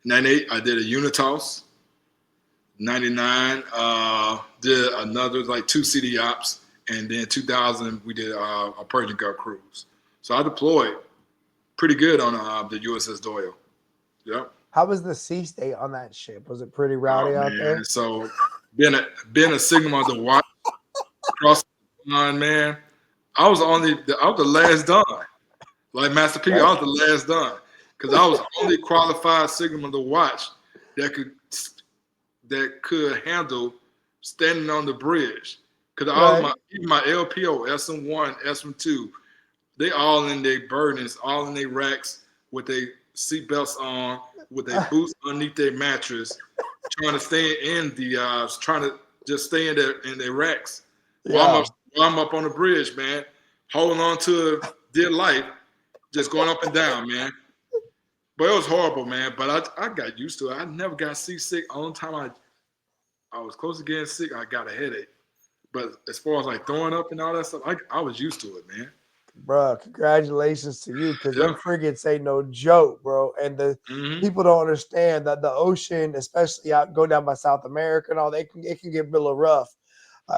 98, I did a Unitos. 99, did another, 2 CD ops. And then 2000, we did a Persian Gulf cruise. So I deployed pretty good on the USS Doyle. Yep. How was the sea state on that ship? Was it pretty rowdy out there? So being a signal to watch across the line, man, I was the last done. Like Master P, I was the last done because I was the only qualified signal to watch that could handle standing on the bridge. Because even my LPO, SM1, SM2, they all in their burdens, all in their racks with their seatbelts on, with their boots underneath their mattress, trying to stay in trying to just stay in their racks. Yeah. While I'm up on the bridge, man, holding on to dear life, just going up and down, man. But it was horrible, man. But I got used to it. I never got seasick. Only time I was close to getting sick, I got a headache. But as far as like throwing up and all that stuff, I was used to it, man. Bro, congratulations to you, because them Yeah. frigates ain't no joke, bro. And the Mm-hmm. people don't understand that the ocean, especially out go down by South America and all, it can get a little rough.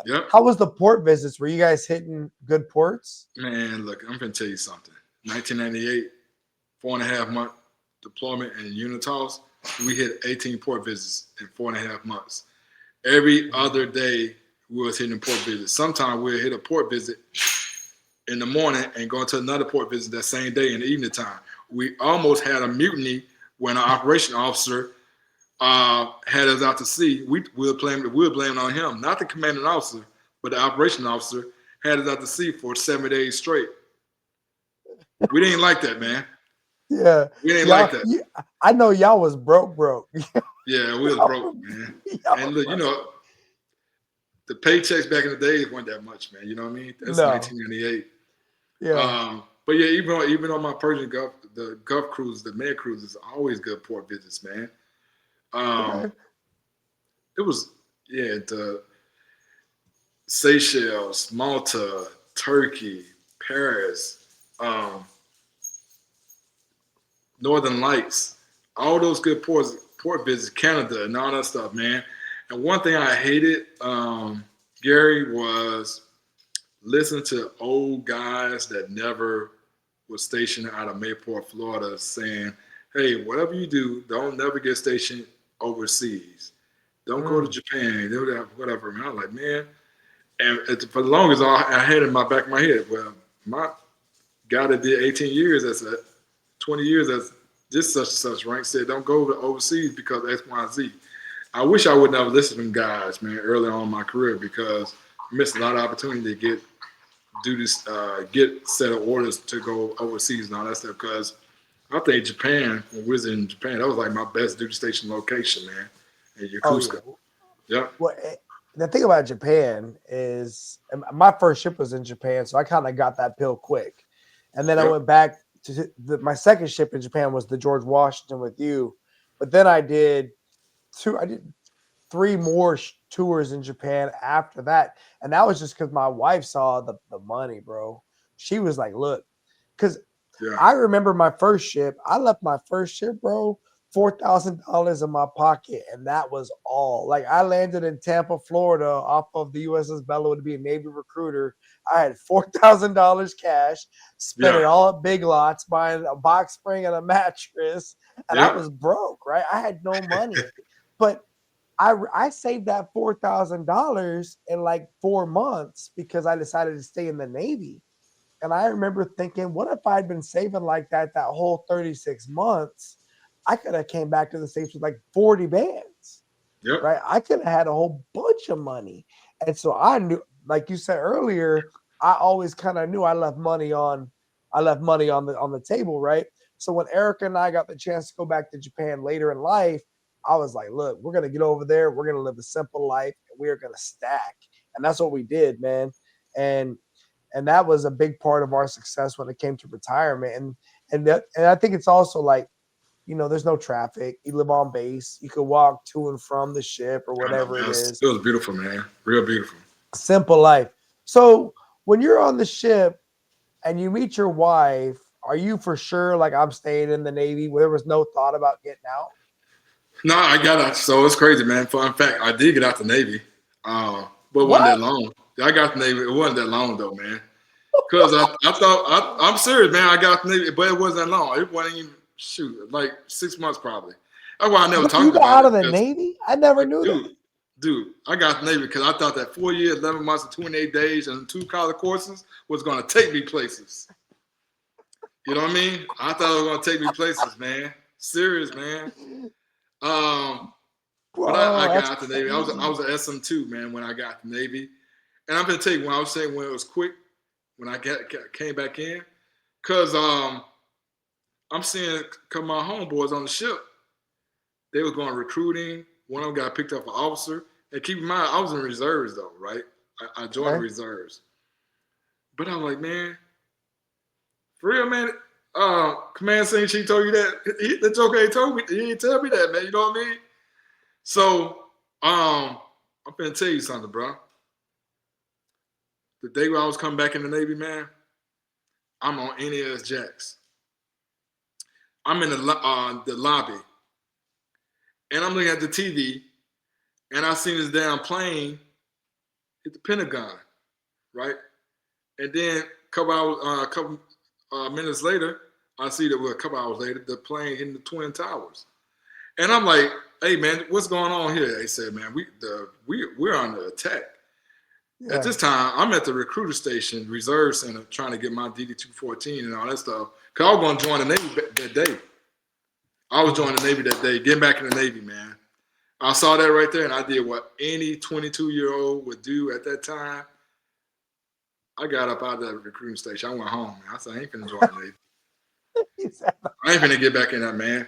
Yep. How was the port visits? Were you guys hitting good ports? Man, look, I'm gonna tell you something. 1998, 4.5 month deployment in Unitas, we hit 18 port visits in 4.5 months. Every other day we was hitting port visits. Sometimes we'll hit a port visit in the morning and go to another port visit that same day in the evening time. We almost had a mutiny when our operation officer had us out to sea. We'll blame it on him, not the commanding officer, but the operation officer had us out to sea for 7 days straight. We didn't like that, man. Yeah. We didn't like that. I know y'all was broke. Yeah, we was broke, man. And look, the paychecks back in the days weren't that much, man. You know what I mean? That's 1998. Yeah. But yeah, even on my Persian Gulf, the Gulf cruise, the Med cruises, always good port visits, man. Okay. It was the Seychelles, Malta, Turkey, Paris, Northern Lights, all those good port visits, Canada, and all that stuff, man. And one thing I hated, Gary, was listening to old guys that never was stationed out of Mayport, Florida, saying, "Hey, whatever you do, don't never get stationed overseas. Don't go to Japan, do that, whatever." Man, I was like, man. And for the longest, I had in my back of my head, well, my guy that did 18 years, that's 20 years, as this such and such rank, said, don't go overseas because X, Y, Z. I wish I would never listen to them guys, man, early on in my career, because I missed a lot of opportunity to get set of orders to go overseas and all that stuff. Because I think Japan, when we was in Japan, that was like my best duty station location, man, in Yokosuka. Oh, yeah. Well, the thing about Japan is my first ship was in Japan, so I kind of got that pill quick. And then I went back to my second ship in Japan was the George Washington with you. But then I did 3 more tours in Japan after that. And that was just because my wife saw the money, bro. She was like, look, because I remember my first ship. I left my first ship, bro, $4,000 in my pocket, and that was all. Like, I landed in Tampa, Florida, off of the USS Bella to be a Navy recruiter. I had $4,000 cash, spent it all at Big Lots, buying a box spring and a mattress, and I was broke, right? I had no money, but I saved that $4,000 in like 4 months because I decided to stay in the Navy. And I remember thinking, what if I'd been saving like that whole 36 months? I could have came back to the States with like 40 bands, right? I could have had a whole bunch of money. And so I knew, like you said earlier, I always kind of knew I left money on the table, right? So when Erica and I got the chance to go back to Japan later in life, I was like, look, we're going to get over there. We're going to live a simple life, and we are going to stack. And that's what we did, man. And that was a big part of our success when it came to retirement. And I think it's also like, there's no traffic. You live on base. You can walk to and from the ship or whatever it is. It was beautiful, man. Real beautiful. Simple life. So when you're on the ship and you meet your wife, are you for sure like, I'm staying in the Navy? There was no thought about getting out? No, I got out. So it's crazy, man. Fun fact, I did get out the Navy, but it wasn't that long. I got the Navy. It wasn't that long, though, man. Because I thought, I'm serious, man. I got the Navy, but it wasn't that long. It wasn't even, like 6 months probably. That's why I never talked about it. You got out of the Navy? I never knew that. Dude, I got the Navy because I thought that 4 years, 11 months, and 28 days, and 2 college courses was going to take me places. You know what I mean? I thought it was going to take me places, man. Serious, man. But I got out the Navy. I was an SM2, man, when I got the Navy. And I'm going to tell you, when I was saying when it was quick, when I came back in, because I'm seeing a couple of my homeboys on the ship. They was going recruiting. One of them got picked up for officer. And keep in mind, I was in reserves though, right? I joined the reserves. But I'm like, man, for real, man. Command Center Chief told you that. That's okay. He told me. He didn't tell me that, man. You know what I mean? So, I'm finna tell you something, bro. The day when I was coming back in the Navy, man, I'm on NAS Jacks. I'm in the lobby, and I'm looking at the TV, and I seen this damn plane hit the Pentagon, right? And then a couple minutes later, I see that a couple hours later, the plane hitting the Twin Towers, and I'm like, "Hey, man, what's going on here?" They said, "Man, we're under attack." Yeah. At this time, I'm at the recruiter station, reserve center, trying to get my DD-214 and all that stuff. Because I was going to join the Navy that day. I was joining the Navy that day, getting back in the Navy, man. I saw that right there, and I did what any 22-year-old would do at that time. I got up out of that recruiting station. I went home, man. I said, I ain't finna join the Navy. I ain't finna get back in that, man.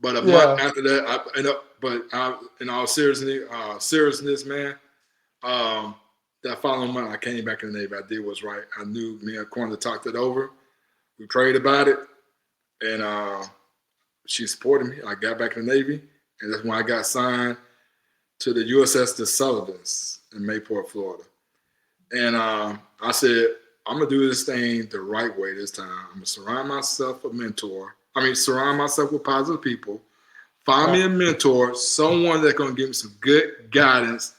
But a month after that, in all seriousness, man, that following month, I came back in the Navy. I did what's right. I knew me and Quanta talked it over. We prayed about it, and she supported me. I got back in the Navy, and that's when I got signed to the USS the Sullivans in Mayport, Florida. And I said, I'm going to do this thing the right way this time. I'm going to surround myself surround myself with positive people, find me a mentor, someone that's going to give me some good guidance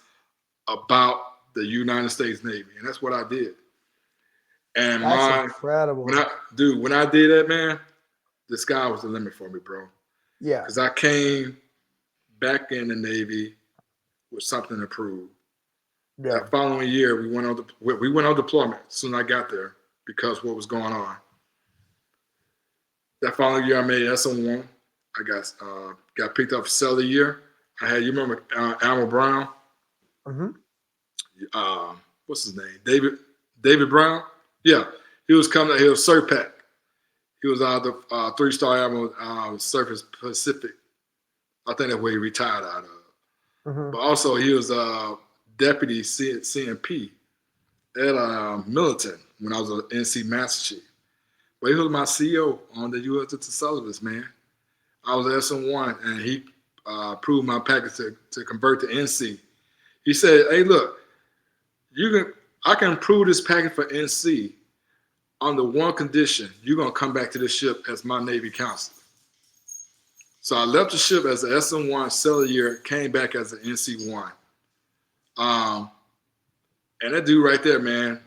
about the United States Navy, and that's what I did. And that's incredible. When I did that, man, the sky was the limit for me, bro. Yeah. Because I came back in the Navy with something to prove. Yeah. That following year, we went on deployment as soon as I got there because what was going on. That following year, I made SM1. I got picked up for Cell of the Year. I had, you remember Admiral Brown? Mm-hmm. What's his name? David Brown? Yeah. He was coming. He was SERPAC. He was out of the 3-star Admiral Surface Pacific. I think that's where he retired out of. Mm-hmm. But also he was deputy CMP at Militant when I was an NC Master Chief. But he was my CEO on the USS Sullivans, man. I was at SM1, and he approved my package to convert to NC. He said, "Hey, look, I can approve this package for NC on the one condition: you're gonna come back to this ship as my Navy counselor." So I left the ship as an SM1 Cell of the Year, came back as an NC1. And that dude right there, man,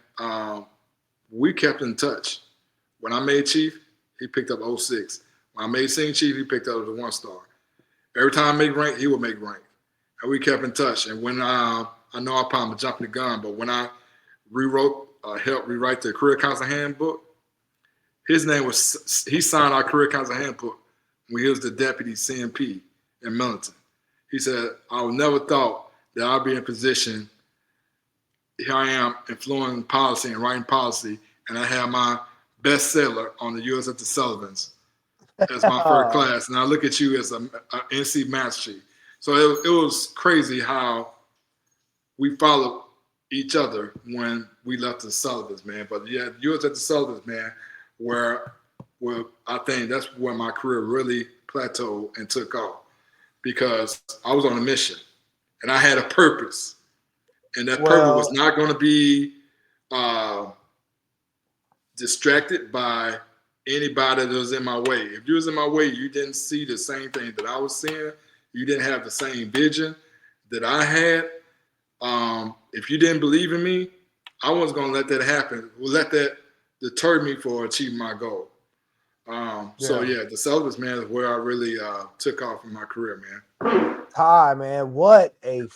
we kept in touch. When I made Chief, he picked up 06. When I made Senior Chief, he picked up the 1-star. Every time I made rank, he would make rank. And we kept in touch. And when I know I probably jumping the gun, but when I helped rewrite the Career Counselor Handbook, his name was, he signed our Career Counselor Handbook when he was the deputy CMP in Militant. He said, I would never thought that I'd be in position. Here I am influencing policy and writing policy, and I have my bestseller on the USS the Sullivans as my first class. And I look at you as a NC Master Chief. So it was crazy how we followed each other when we left the Sullivans, man. But yeah, USS the Sullivans, man, where I think that's where my career really plateaued and took off, because I was on a mission and I had a purpose, and that purpose was not going to be distracted by anybody that was in my way. If you was in my way, you didn't see the same thing that I was seeing. You didn't have the same vision that I had. If you didn't believe in me, I wasn't going to let that happen. Let that deter me for achieving my goal. So yeah, the Sullivans, man, is where I really took off in my career, man. Ty, man, what a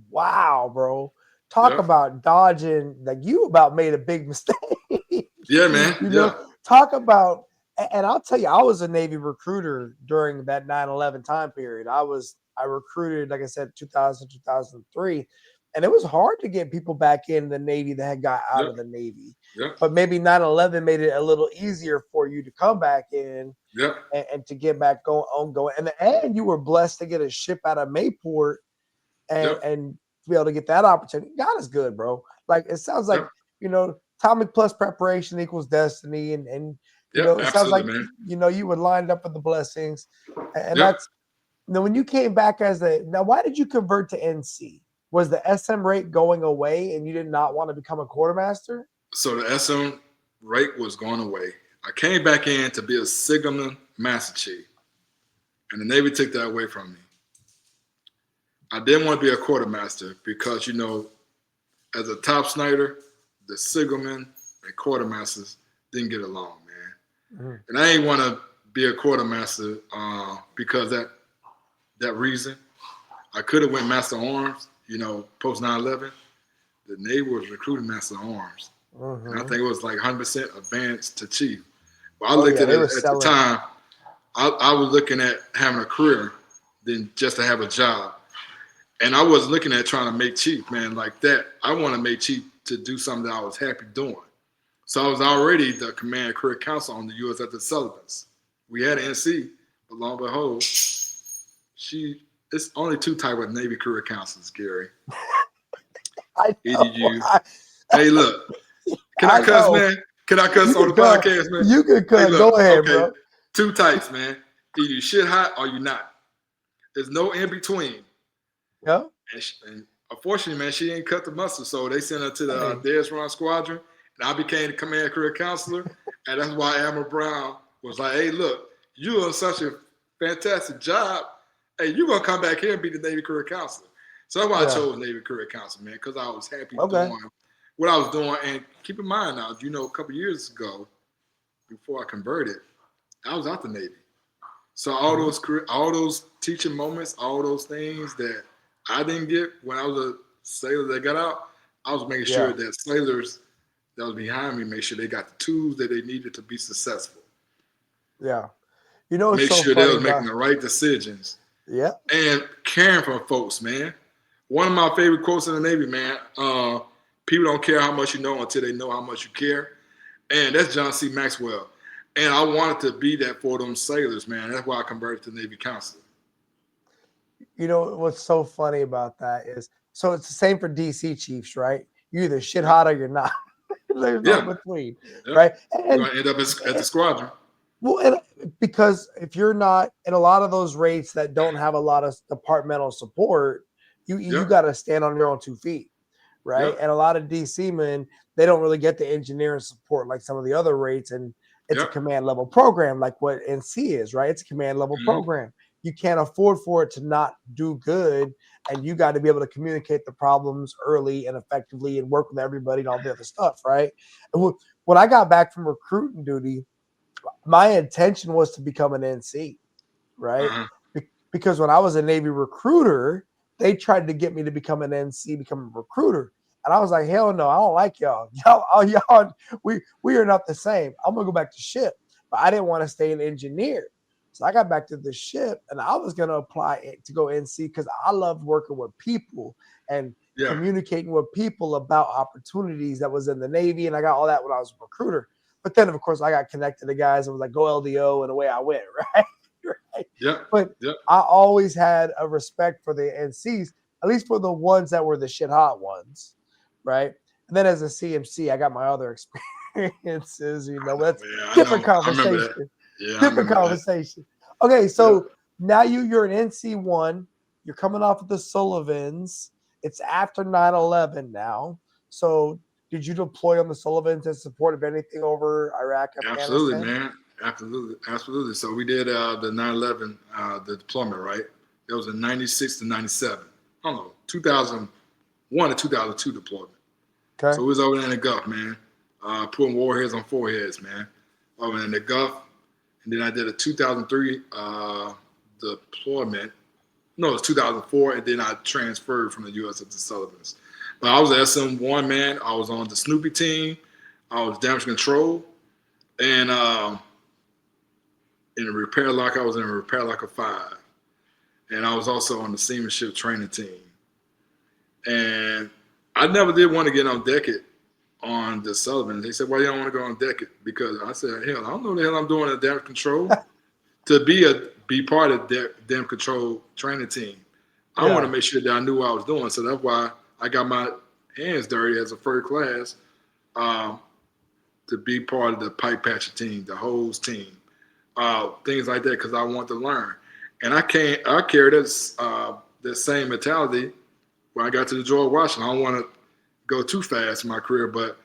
wow, bro. Talk about dodging, like you about made a big mistake. Yeah, man. You know, talk about, and I'll tell you, I was a Navy recruiter during that 9/11 time period. I recruited, like I said, 2000, 2003. And it was hard to get people back in the Navy that had got out Yep. of the Navy. Yep. But maybe 9/11 made it a little easier for you to come back in Yep. and to get back going. And you were blessed to get a ship out of Mayport Yep. and to be able to get that opportunity. God is good, bro. Like it sounds like, Yep. Atomic plus preparation equals destiny. And Yep. it sounds like, Absolutely, man. you were lined up with the blessings. And Yep. that's, when you came back now, why did you convert to NC? Was the SM rate going away and you did not want to become a quartermaster? So the SM rate was going away. I came back in to be a signalman master chief, and the Navy took that away from me. I didn't want to be a quartermaster because, as a top sniper, the signalmen and quartermasters didn't get along, man. Mm-hmm. And I ain't want to be a quartermaster because that reason. I could have went Master Arms, post 9/11. The Navy was recruiting Master Arms. Mm-hmm. And I think it was like 100% advanced to chief. But I looked at it at the time, I was looking at having a career than just to have a job. And I wasn't looking at trying to make chief, man, like that. I want to make chief to do something that I was happy doing. So I was already the command career counsel on the USS Sullivans. We had an NC, but lo and behold, it's only two type of Navy career counselors, Gary. EDU. Hey, look. Can I cuss, man? Can I cuss on the podcast, man? You can cuss. Hey, go ahead, bro. Two types, man. Either you shit hot or you not. There's no in between. Yeah. And unfortunately, man, she didn't cut the mustard, so they sent her to the Des Ron Squadron, and I became the command career counselor, and that's why Admiral Brown was like, "Hey, look, you're doing such a fantastic job. Hey, you're gonna come back here and be the Navy career counselor." So that's why I chose Navy career counselor, man, because I was happy doing what I was doing. And keep in mind now, a couple years ago, before I converted, I was out the Navy. So all those teaching moments, all those things that I didn't get when I was a sailor that got out, I was making sure that sailors that was behind me make sure they got the tools that they needed to be successful. Yeah. Make sure they was making the right decisions. Yeah. And caring for folks, man. One of my favorite quotes in the Navy, man, people don't care how much you know until they know how much you care. And that's John C. Maxwell. And I wanted to be that for them sailors, man. That's why I converted to Navy counselor. What's so funny about that is, so it's the same for DC chiefs, right? You either shit hot or you're not. There's no between, right? And you're going to end up at the squadron. Well, because if you're not in a lot of those rates that don't have a lot of departmental support, you got to stand on your own 2 feet, right? And a lot of DC men, they don't really get the engineering support like some of the other rates, and it's a command level program like what NC is, right? It's a command level program. You can't afford for it to not do good, and you got to be able to communicate the problems early and effectively and work with everybody and all the other stuff, right? When I got back from recruiting duty, my intention was to become an NC, right? Because when I was a Navy recruiter, they tried to get me to become an NC, become a recruiter. And I was like, hell no, I don't like y'all. Y'all, we are not the same. I'm going to go back to ship. But I didn't want to stay an engineer. So I got back to the ship, and I was going to apply to go NC because I loved working with people and communicating with people about opportunities that was in the Navy. And I got all that when I was a recruiter. But then, of course, I got connected to guys and was like, go LDO, and away I went, right? Right. Yeah. But I always had a respect for the NCs, at least for the ones that were the shit hot ones, right? And then as a CMC, I got my other experiences, that's different conversation. Different conversation. Okay, so now you're an NC1. You're coming off of the Sullivans. It's after 9/11 now. So did you deploy on the Sullivans in support of anything over Iraq, Afghanistan? Absolutely, man. Absolutely. So we did the 9/11, the deployment, right? That was in 96 to 97. I don't know, 2001 to 2002 deployment. Okay. So we was over there in the Gulf, man. Putting warheads on foreheads, man. Over in the Gulf. And then I did a 2003 deployment. No, it was 2004, and then I transferred from the USS Sullivans. But I was an SM1, man. I was on the Snoopy team. I was damage control. And in the repair lock, I was in a repair lock of 5. And I was also on the seamanship training team. And I never did want to get on Deckett on the Sullivan. They said, "Why you don't want to go on Deckett?" Because I said, "Hell, I don't know what the hell I'm doing at damage control to be part of damage control training team. I want to make sure that I knew what I was doing." So that's why I got my hands dirty as a first class to be part of the pipe patcher team, the hose team, things like that, because I want to learn. And I carried this same mentality when I got to the George Washington. I don't want to go too fast in my career, but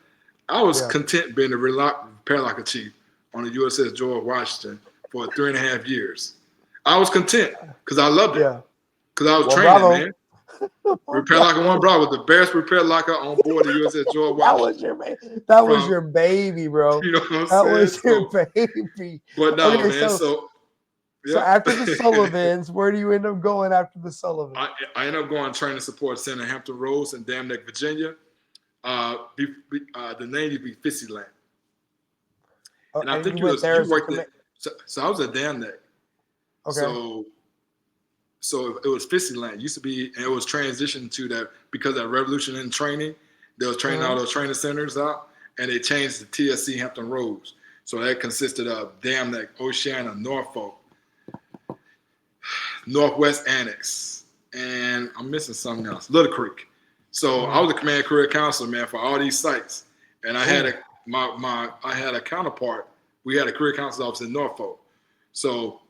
I was content being the repair locker chief on the USS George Washington for 3.5 years. I was content because I loved it. Because I was training, man. Repair Locker 1 Bravo, the best repair locker on board the USS George Washington. That was your baby, bro. You know what I'm that saying? was your baby. But no, man. So after the Sullivans, where do you end up going after the Sullivans? I ended up going to training support center in Hampton Roads in Dam Neck, Virginia. The name used to be Fissyland. And I think you worked there. So I was at Dam Neck. Okay. So it was Fissyland. It used to be, and it was transitioned to that because of revolution in training. They was training all those training centers out, and they changed to TSC Hampton Roads. So that consisted of Dam Neck, Oceana, Norfolk, Northwest Annex, and I'm missing something else, Little Creek. So I was the command career counselor, man, for all these sites, and I had I had a counterpart. We had a career counselor office in Norfolk, so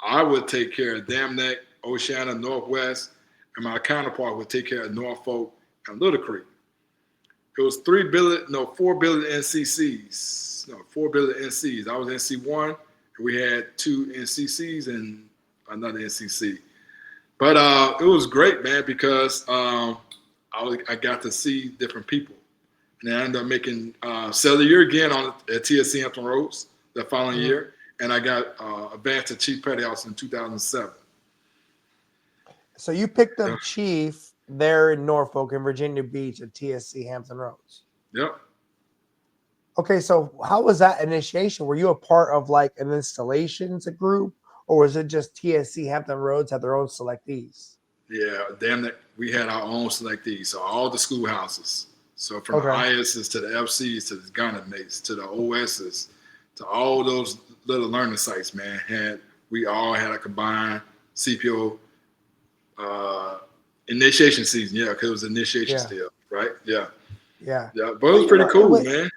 I would take care of Dam Neck, Oceana, Northwest, and my counterpart would take care of Norfolk and Little Creek. It was 4 billion NCCs. No, 4 billion NCs. I was NC1, and we had 2 NCCs and another NCC. But it was great, man, because I got to see different people. And I ended up making sell the year again at TSC Hampton Roads the following year. And I got advanced to Chief Petty Officer in 2007. So you picked up chief there in Norfolk and Virginia Beach at TSC Hampton Roads. Yep. Okay, so how was that initiation? Were you a part of like an installations group, or was it just TSC Hampton Roads had their own selectees? Yeah, damn it. We had our own selectees. So all the schoolhouses. So from the ISs to the FCs to the gunner mates to the OSs to all those little learning sites, man, we all had a combined CPO initiation season, because it was initiation still, right? Yeah. But it was pretty cool, man.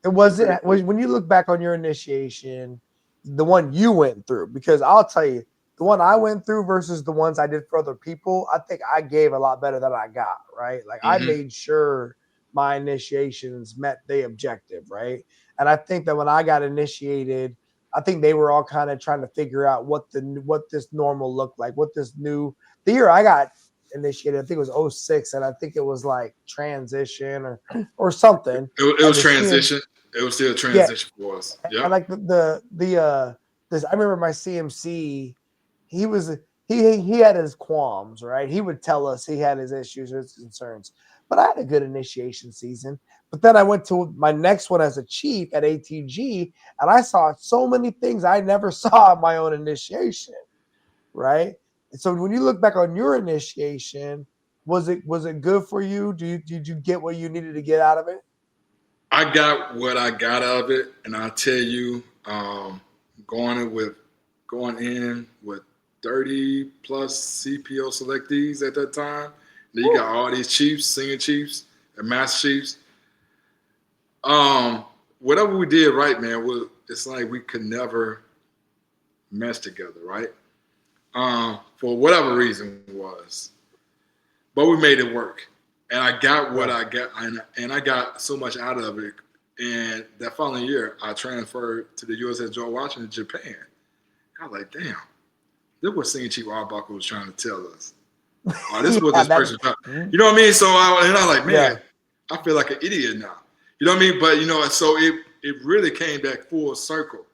When you look back on your initiation, the one you went through, because I'll tell you, the one I went through versus the ones I did for other people, I think I gave a lot better than I got, right? Like I made sure my initiations met the objective, right? And I think that when I got initiated, I think they were all kind of trying to figure out what this normal looked like, the year I got initiated, I think it was 06, and I think it was like transition or something. It was transition. It was still transition for us. Yeah. And like I remember my CMC, he had his qualms, right? He would tell us he had his issues, his concerns. But I had a good initiation season. But then I went to my next one as a chief at ATG, and I saw so many things I never saw in my own initiation, right? And so when you look back on your initiation, was it good for you? Did you get what you needed to get out of it? I got what I got out of it, and I'll tell you, going in with 30 plus CPO selectees at that time. Then you got all these chiefs, senior chiefs, and master chiefs. Whatever we did right, man, it's like we could never mesh together, right? For whatever reason it was. But we made it work. And I got what I got, and I got so much out of it. And that following year, I transferred to the USS George Washington, Japan. I was like, damn, this is what Senior Chief Arbuckle was trying to tell us. This is what this person trying. You know what I mean? So I was like, man, I feel like an idiot now. You know what I mean? But, so it really came back full circle.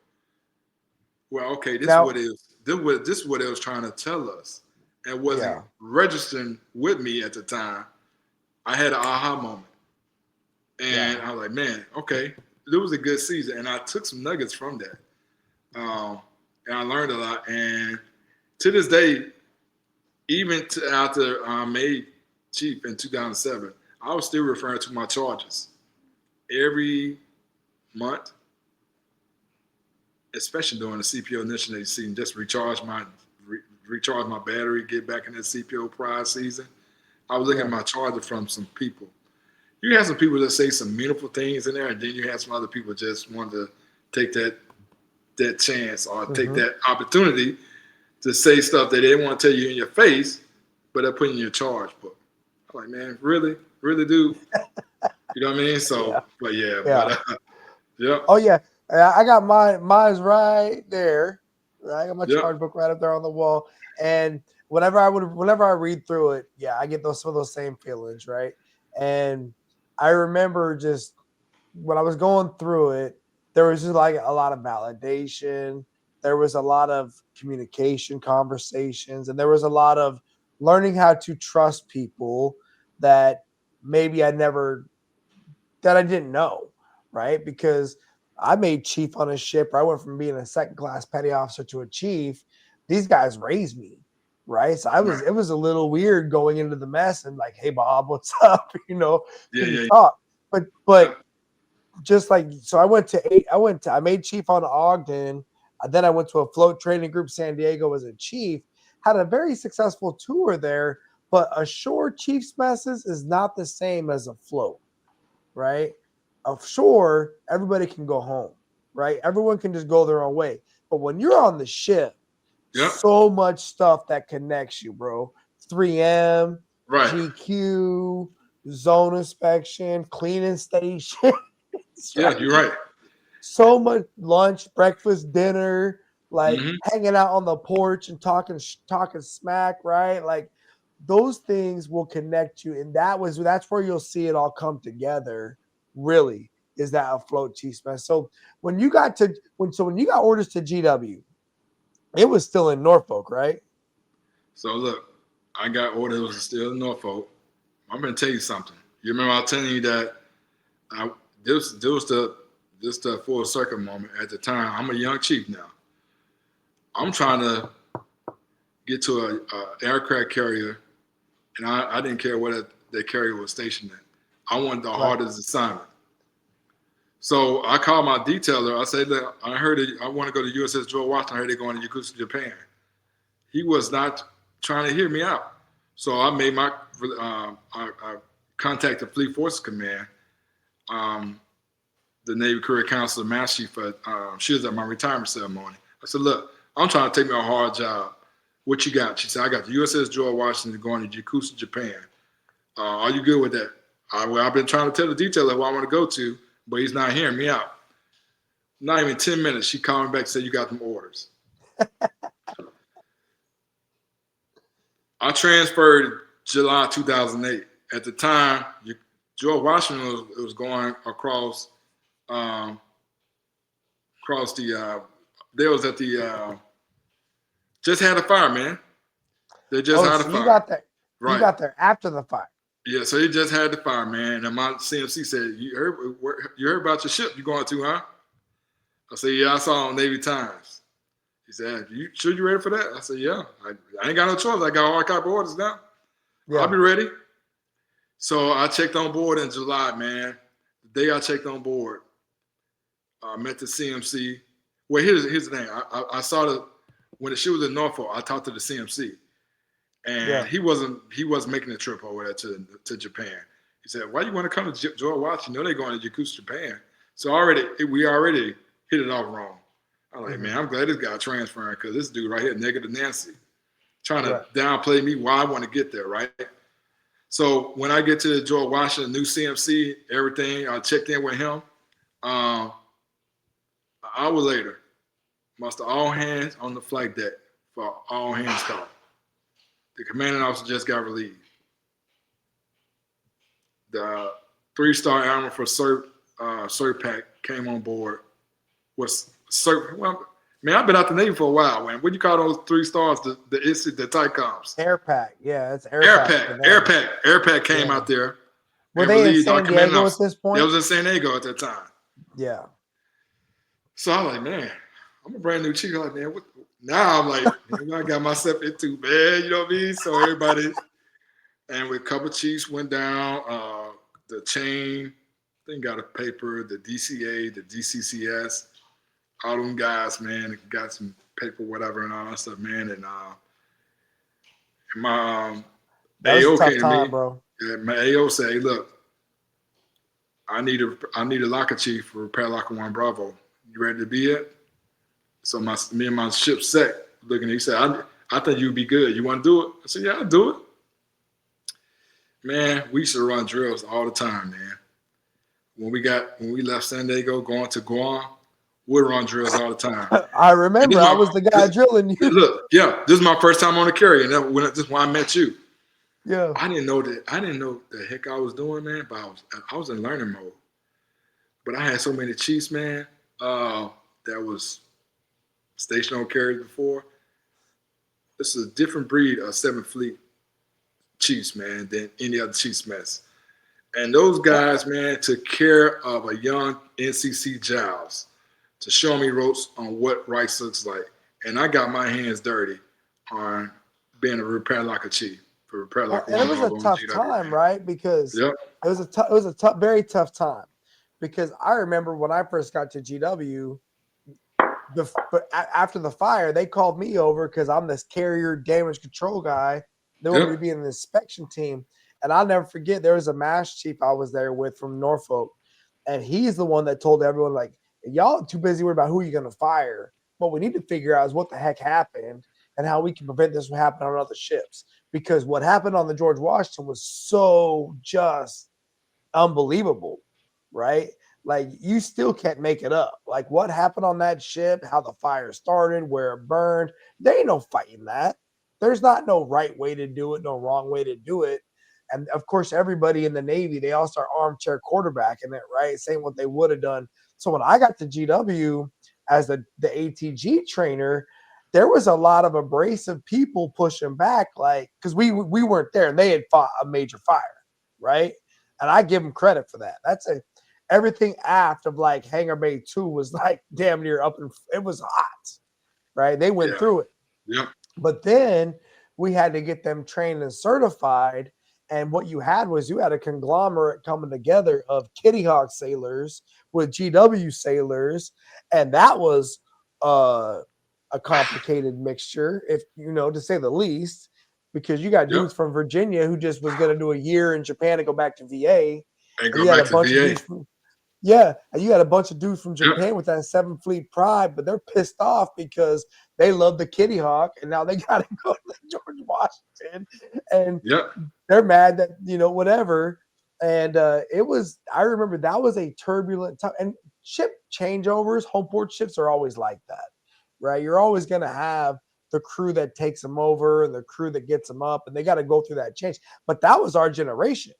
Well, okay, this is what it is. This is what it was trying to tell us. And wasn't registering with me at the time. I had an aha moment. And I was like, man, okay, it was a good season. And I took some nuggets from that. And I learned a lot. And to this day, even after I made chief in 2007, I was still referring to my charges every month, especially during the CPO initiative season, just recharge my battery, get back in that CPO prior season. I was looking at my charger from some people. You have some people that say some meaningful things in there, and then you have some other people just want to take that chance or take that opportunity to say stuff that they didn't want to tell you in your face, but they're putting in your charge book. I'm like, man, really, dude? You know what I mean? So, but yeah. Oh yeah, I got mine's right there. I got my charge book right up there on the wall, and whenever I read through it, I get some of those same feelings, right? And I remember just when I was going through it, there was just like a lot of validation. There was a lot of communication conversations, and there was a lot of learning how to trust people that maybe I didn't know, right? Because I made chief on a ship. I went from being a second class petty officer to a chief. These guys raised me, right? So it was a little weird going into the mess and like, hey Bob, what's up? Talk. But just like, so I made chief on Ogden. Then I went to a float training group, San Diego, as a chief, had a very successful tour there, but ashore chief's messes is not the same as a float, right? Offshore, everybody can go home, right? Everyone can just go their own way. But when you're on the ship, so much stuff that connects you, bro. 3M, GQ, zone inspection, cleaning station. Right? You're right. So much lunch, breakfast, dinner, like hanging out on the porch and talking smack, right? Like those things will connect you, and that's where you'll see it all come together. Really, is that afloat chief mess? So when you got orders to GW, it was still in Norfolk, right? So look, I got orders still in Norfolk. I'm gonna tell you something. You remember I was telling you that this was the full circle moment at the time. I'm a young chief now. I'm trying to get to a aircraft carrier, and I didn't care where that carrier was stationed at. I wanted the hardest assignment. So I called my detailer. I said, look, I want to go to USS George Washington. I heard they're going to Yokosuka, Japan. He was not trying to hear me out. So I made I contacted Fleet Forces Command, the Navy Career Council Master Chief. She was at my retirement ceremony. I said, look, I'm trying to take me a hard job. What you got? She said, I got the USS George Washington going to Yokosuka, Japan. Are you good with that? I've been trying to tell the detailer who I want to go to, but he's not hearing me out. Not even 10 minutes, she called me back and said, you got them orders. I transferred July 2008. At the time, George Washington was going across they was at the just had a fire, man. They just had a fire. You got there after the fire. Yeah, so he just had the fire, man. And my CMC said, you heard about your ship you going to, huh? I said, yeah, I saw it on Navy Times. He said, you sure you ready for that? I said, yeah. I ain't got no choice. I got hard copy orders now. Yeah. I'll be ready. So I checked on board in July, man. The day I checked on board, I met the CMC. Well, here's the thing. I saw when the ship was in Norfolk, I talked to the CMC. And he wasn't making the trip over there to Japan. He said, why you want to come to George Washington? You know they're going to Yokosuka, Japan. So we already hit it off wrong. I'm like, man, I'm glad this guy transferring because this dude right here, Negative Nancy, trying to downplay me why I want to get there, right? So when I get to the George Washington, new CMC, everything, I checked in with him. An hour later, muster all hands on the flight deck for all hands call. The commanding officer just got relieved. The 3-star admiral for Serpac came on board. Man, I've been out the Navy for a while, man. What do you call those 3 stars? The TICOMs. Airpac, yeah, it's Airpac. Airpac came out there. Were they in San Diego at this point? They was in San Diego at that time. Yeah. So I'm like, man, I'm a brand new chief. I'm like, man, now I'm like, I got myself into, man. You know what I mean? So everybody, And with a couple chiefs went down, the chain, then got a paper, the DCA, the DCCS, all them guys, man, got some paper, whatever, and all that stuff, man. And my That was a AO tough came to time, me. bro. And my AO said, "Hey, look, I need a locker chief for Repair Locker 1 Bravo. You ready to be it?" So me and my ship sec looking. He said, "I think you'd be good. You want to do it?" I said, "Yeah, I'll do it." Man, we used to run drills all the time, man. When we left San Diego going to Guam, we'd run drills all the time. I remember I was the guy drilling you. Look, yeah, this is my first time on the carrier, and this is when I met you. Yeah. I didn't know the heck I was doing, man, but I was in learning mode. But I had so many chiefs, man, that was stationary carriers before. This is a different breed of 7th Fleet chiefs, man, than any other chiefs mess. And those guys, man, took care of a young NCC Giles to show me ropes on what rice looks like. And I got my hands dirty on being a Repair Locker chief for Repair Locker 1 And it was a Bravo tough GW, time, man. right? Because Yep. it was a tough, very tough time. Because I remember when I first got to GW, after the fire, they called me over because I'm this carrier damage control guy. They want me to be in the inspection team. And I'll never forget, there was a mass chief I was there with from Norfolk. And he's the one that told everyone, like, y'all too busy worried about who you're going to fire. What we need to figure out is what the heck happened and how we can prevent this from happening on other ships. Because what happened on the George Washington was so just unbelievable, right? Like, you still can't make it up. Like, what happened on that ship, how the fire started, where it burned, there ain't no fighting that. There's not no right way to do it, no wrong way to do it. And of course, everybody in the Navy, they all start armchair quarterbacking it, right? Saying what they would have done. So when I got to GW as the ATG trainer, there was a lot of abrasive people pushing back, like, because we weren't there and they had fought a major fire, right? And I give them credit for that. Everything aft of like Hangar Bay 2 was like damn near up, and it was hot, right? They went through it. Yep. But then we had to get them trained and certified. And what you had was you had a conglomerate coming together of Kitty Hawk sailors with GW sailors. And that was a complicated mixture, if you know, to say the least, because you got dudes from Virginia who just was going to do a year in Japan and go back to VA. And go back to VA. And you got a bunch of dudes from Japan with that 7th Fleet pride, but they're pissed off because they love the Kitty Hawk, and now they got to go to the George Washington, and they're mad that, you know, whatever. And I remember that was a turbulent time. And ship changeovers, homeport ships are always like that, right? You're always going to have the crew that takes them over and the crew that gets them up, and they got to go through that change. But that was our generation.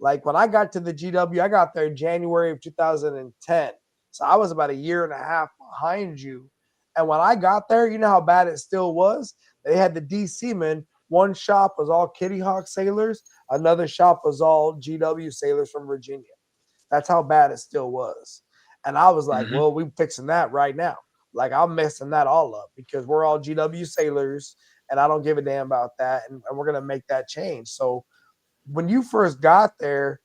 Like, when I got to the GW, I got there in January of 2010. So I was about a year and a half behind you. And when I got there, you know how bad it still was? They had the DC men. One shop was all Kitty Hawk sailors. Another shop was all GW sailors from Virginia. That's how bad it still was. And I was like, well, we're fixing that right now. Like, I'm messing that all up because we're all GW sailors, and I don't give a damn about that. And we're going to make that change. So when you first got there,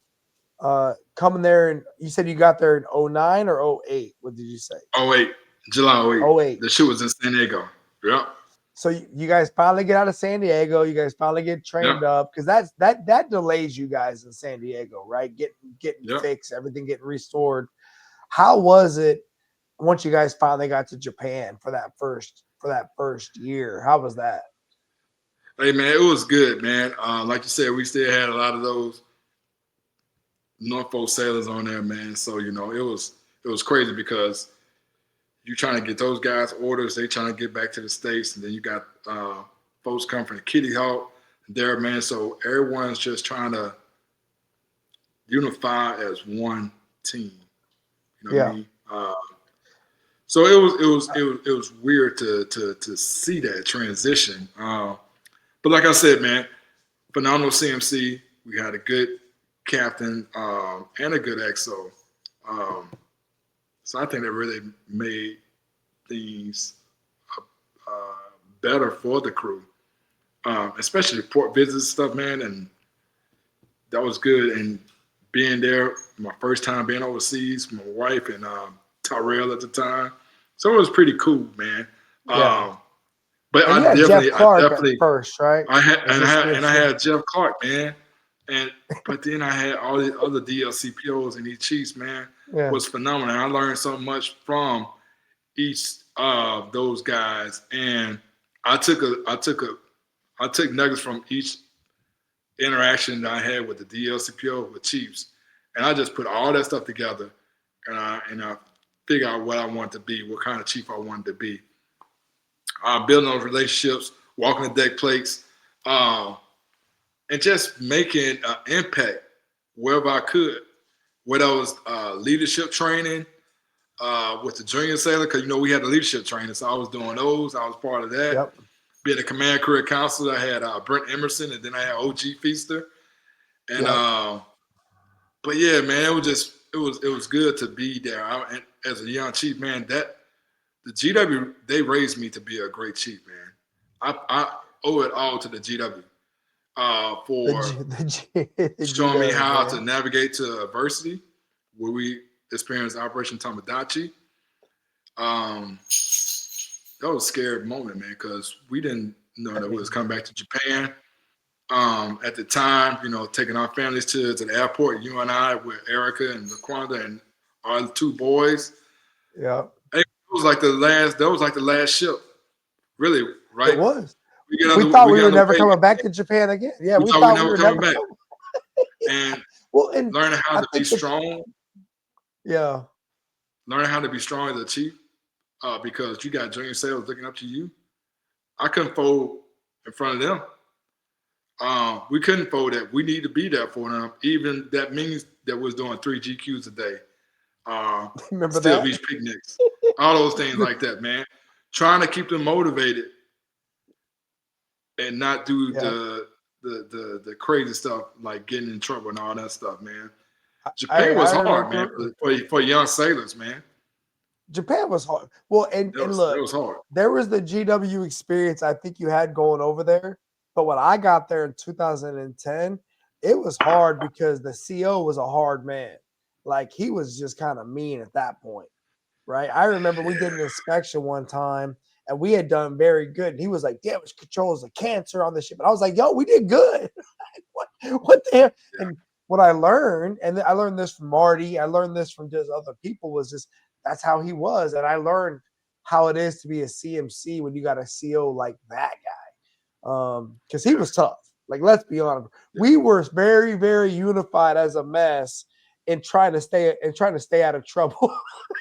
coming there, and you said you got there in 09 or 08. What did you say? 08, July 08. 08. The shit was in San Diego. Yep. So you guys finally get out of San Diego. You guys finally get trained up, because that delays you guys in San Diego, right? Getting fixed, everything getting restored. How was it once you guys finally got to Japan for that first year? How was that? Hey man, it was good, man. Like you said, we still had a lot of those Norfolk sailors on there, man. So, you know, it was crazy because you trying to get those guys orders, they trying to get back to the States, and then you got folks come from the Kitty Hawk there, man. So everyone's just trying to unify as one team. You know what I mean? So it was weird to see that transition. But like I said, man, phenomenal CMC. We had a good captain and a good XO. So I think that really made things better for the crew, especially port visits stuff, man. And that was good. And being there, my first time being overseas, my wife and Tyrell at the time, so it was pretty cool, man. Yeah. But And you had Jeff Clark at first, right? I had Jeff Clark, man. But then I had all the other DLCPOs and these Chiefs, man. Yeah. Was phenomenal. I learned so much from each of those guys, and I took nuggets from each interaction that I had with the DLCPO with Chiefs, and I just put all that stuff together, and I figured out what I wanted to be, what kind of chief I wanted to be. Building those relationships, walking the deck plates, and just making an impact wherever I could. Whether it was leadership training with the junior sailor, because we had the leadership training, so I was doing those. I was part of that. Yep. Being a command career counselor, I had Brent Emerson, and then I had OG Feaster. And but yeah, man, it was good to be there. And as a young chief, man, that the GW, they raised me to be a great chief, man. I owe it all to the GW for showing me how to navigate to adversity, where we experienced Operation Tomodachi. That was a scary moment, man, because we didn't know that we was coming back to Japan. At the time, taking our families to the airport, you and I with Erica and Laquanda and our two boys. Yeah. It was like the last ship, really, right? It was. We thought we were never coming back to Japan again. Yeah, we thought we were never coming back. And and learning how to be strong. Yeah. Learning how to be strong as a chief, because you got junior sailors looking up to you. I couldn't fold in front of them. We couldn't fold that. We need to be there for them. Even that means that was doing 3 GQs a day. Remember Still that? Beach picnics, all those things like that, man. Trying to keep them motivated and not do the crazy stuff like getting in trouble and all that stuff, man. Japan was hard, man, for young sailors, man. Japan was hard. Well, and look, it was hard. There was the GW experience I think you had going over there. But when I got there in 2010, it was hard because the CO was a hard man. Like, he was just kind of mean at that point, right? I remember we did an inspection one time, and we had done very good. And he was like, damage control is a cancer on the ship. And I was like, yo, we did good. what the hell? Yeah. And what I learned, and I learned this from Marty, I learned this from just other people, was just that's how he was. And I learned how it is to be a CMC when you got a CO like that guy. Because he was tough. Like, let's be honest. We were very, very unified as a mess in trying to stay out of trouble.